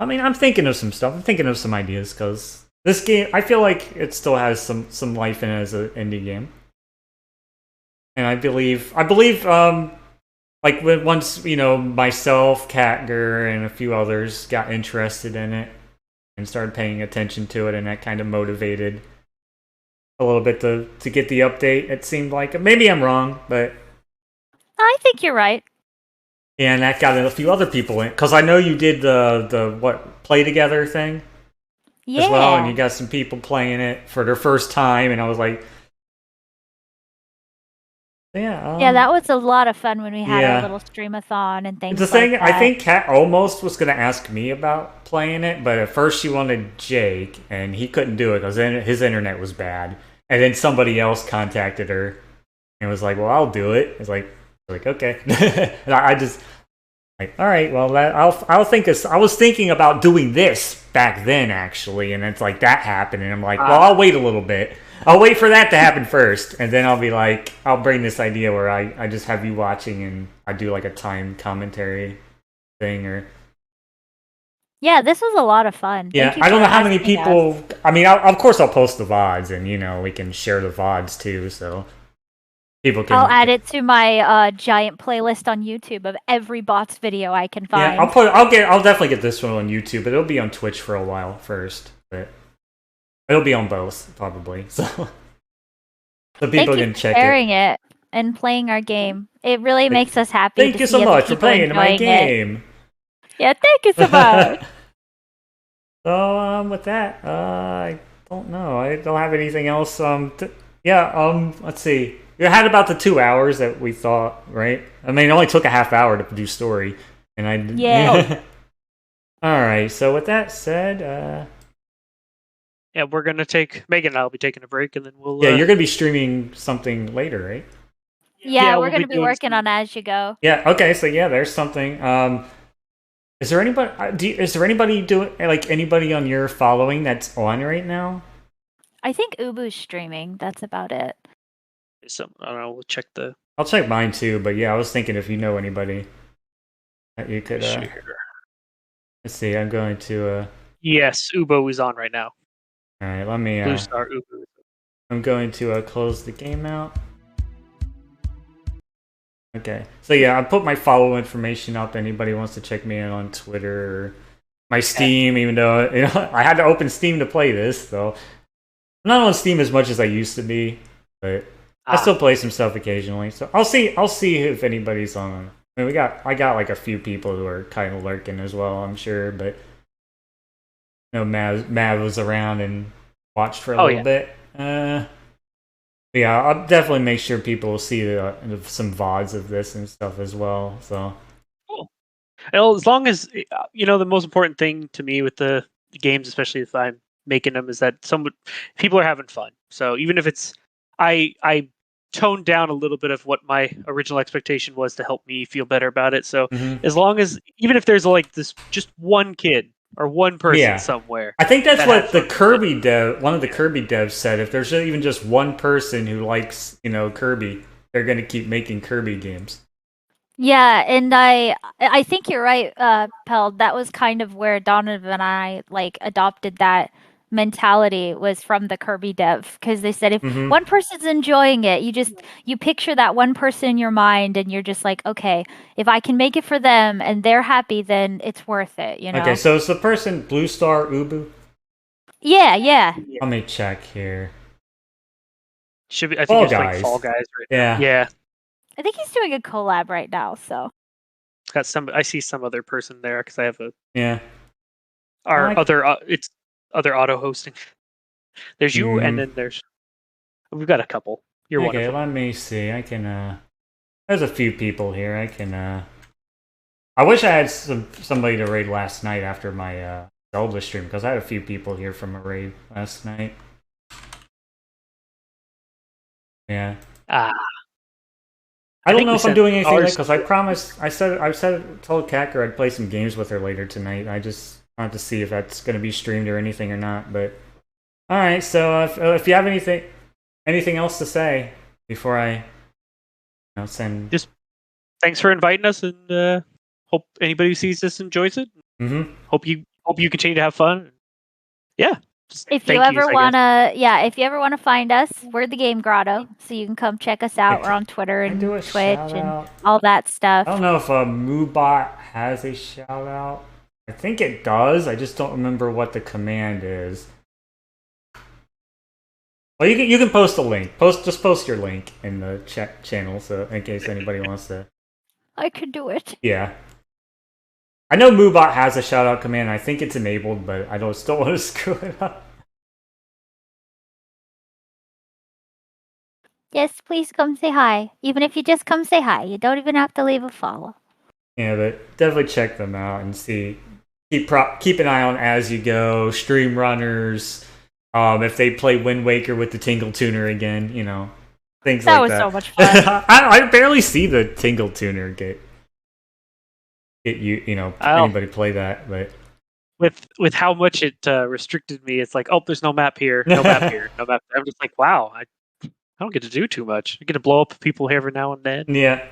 mean, I'm thinking of some stuff. I'm thinking of some ideas because this game, I feel like it still has some life in it as an indie game, and I believe, like once myself, Katger, and a few others got interested in it and started paying attention to it, and that kind of motivated a little bit to get the update. It seemed like maybe I'm wrong, but I think you're right. And that got a few other people in, because I know you did the play together thing as well, and you got some people playing it for their first time, and I was like, yeah, that was a lot of fun when we had our little streamathon and things. I think Kat almost was going to ask me about playing it, but at first she wanted Jake, and he couldn't do it because his internet was bad, and then somebody else contacted her and was like, "Well, I'll do it." It's like okay, and I just like, all right, well, I'll think this. I was thinking about doing this back then actually, and it's like that happened, and I'm like, well, I'll wait a little bit. I'll wait for that to happen first, and then I'll be like, I'll bring this idea where I just have you watching and I do like a time commentary thing or. Yeah, this was a lot of fun. Yeah, I don't know how many people. I mean, of course, I'll post the VODs, and we can share the VODs too, so people can. I'll add it to my giant playlist on YouTube of every B.O.T.S video I can find. Yeah, I'll definitely get this one on YouTube, but it'll be on Twitch for a while first, but it'll be on both probably. So people can check sharing it and playing our game. It really makes us happy. Thank you so much for playing my game. Yeah, thank you so much. So with that, I don't know. I don't have anything else. Let's see. You had about the 2 hours that we thought, right? I mean, it only took a half hour to do story, and I All right. So with that said, yeah, we're gonna take Megan and I'll be taking a break, and then we'll. Yeah, you're gonna be streaming something later, right? Yeah, we're gonna be working on As You Go. Yeah. Okay. So there's something. Is there anybody doing anybody on your following that's on right now? I think Ubu's streaming. That's about it. So I don't know. We'll check the. I'll check mine too, but I was thinking if you know anybody that you could. Let's see. I'm going to. Yes, Ubo is on right now. All right. Let me. Blue Star Ubo. I'm going to close the game out. Okay. So yeah, I put my follow information up. Anybody wants to check me out on Twitter or my Steam, even though I had to open Steam to play this, so I'm not on Steam as much as I used to be, but I still play some stuff occasionally. So I'll see if anybody's on. I mean, I got like a few people who are kind of lurking as well, I'm sure, but Mav was around and watched for a little bit. Yeah, I'll definitely make sure people will see some VODs of this and stuff as well. So, Cool. Well, as long as the most important thing to me with the games, especially if I'm making them, is that people are having fun. So even if it's, I toned down a little bit of what my original expectation was to help me feel better about it. So as long as, even if there's like this, just one kid or one person somewhere. I think that's what the Kirby one of the Kirby devs said. If there's even just one person who likes, Kirby, they're going to keep making Kirby games. Yeah, and I think you're right, Pell. That was kind of where Donovan and I adopted that mentality, was from the Kirby dev, because they said if one person's enjoying it, you picture that one person in your mind, and you're just like, okay, if I can make it for them and they're happy, then it's worth it. Okay, so is the person Blue Star Ubu? Yeah. Let me check here. Should be. I think it's like Fall Guys right now. Yeah. I think he's doing a collab right now, so. It's got I see some other person there because I have it's other auto hosting. There's you, and then we've got a couple. You're one of them. Let me see. I can. There's a few people here. I can. I wish I had somebody to raid last night after my Zelda stream, because I had a few people here from a raid last night. Yeah. I don't know if I'm doing anything because I promised. I told Kacker I'd play some games with her later tonight. I just wanted to see if that's going to be streamed or anything or not. But all right, so if you have anything else to say before I send, just thanks for inviting us, and hope anybody who sees this enjoys it. Hope you continue to have fun. Yeah. If you ever wanna find us, we're the Game Grotto, so you can come check us out. We're on Twitter and Twitch and all that stuff. I don't know if Moobot has a shout out. I think it does. I just don't remember what the command is. Well, you can post a link. Just post your link in the chat channel, so in case anybody wants to. I could do it. Yeah. I know Moobot has a shout out command. I think it's enabled, but I still want to screw it up. Yes, please come say hi. Even if you just come say hi, you don't even have to leave a follow. Yeah, but definitely check them out and see. Keep an eye on As You Go, Stream Runners. If they play Wind Waker with the Tingle Tuner again, things like that. That was so much fun. I barely see the Tingle Tuner get anybody play that, but with how much it restricted me, it's like, oh, there's no map here, no map here, no map. I'm just like, wow, I don't get to do too much. I get to blow up people here every now and then. Yeah.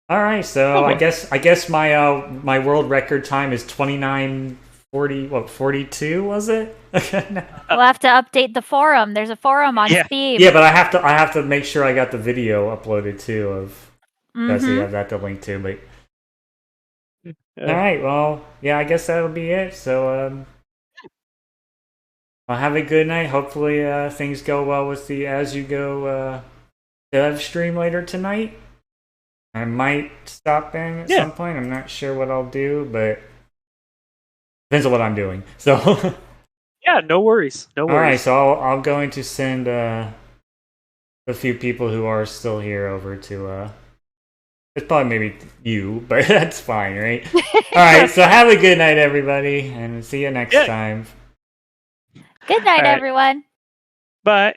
All right, so I guess my world record time is 29:40. What, 42 was it? Okay. We'll have to update the forum. There's a forum on Steam. Yeah, but I have to make sure I got the video uploaded too of. So you have that to link to, but. All right, well, yeah, I guess that'll be it. So, well, have a good night. Hopefully, things go well with the As You Go dev stream later tonight. I might stop in at some point. I'm not sure what I'll do, but depends on what I'm doing. So, yeah, no worries. No worries. All right, so I'm going to send a few people who are still here over to. It's probably maybe you, but that's fine, right? All right, so have a good night, everybody, and see you next time. Good night, everyone. Bye.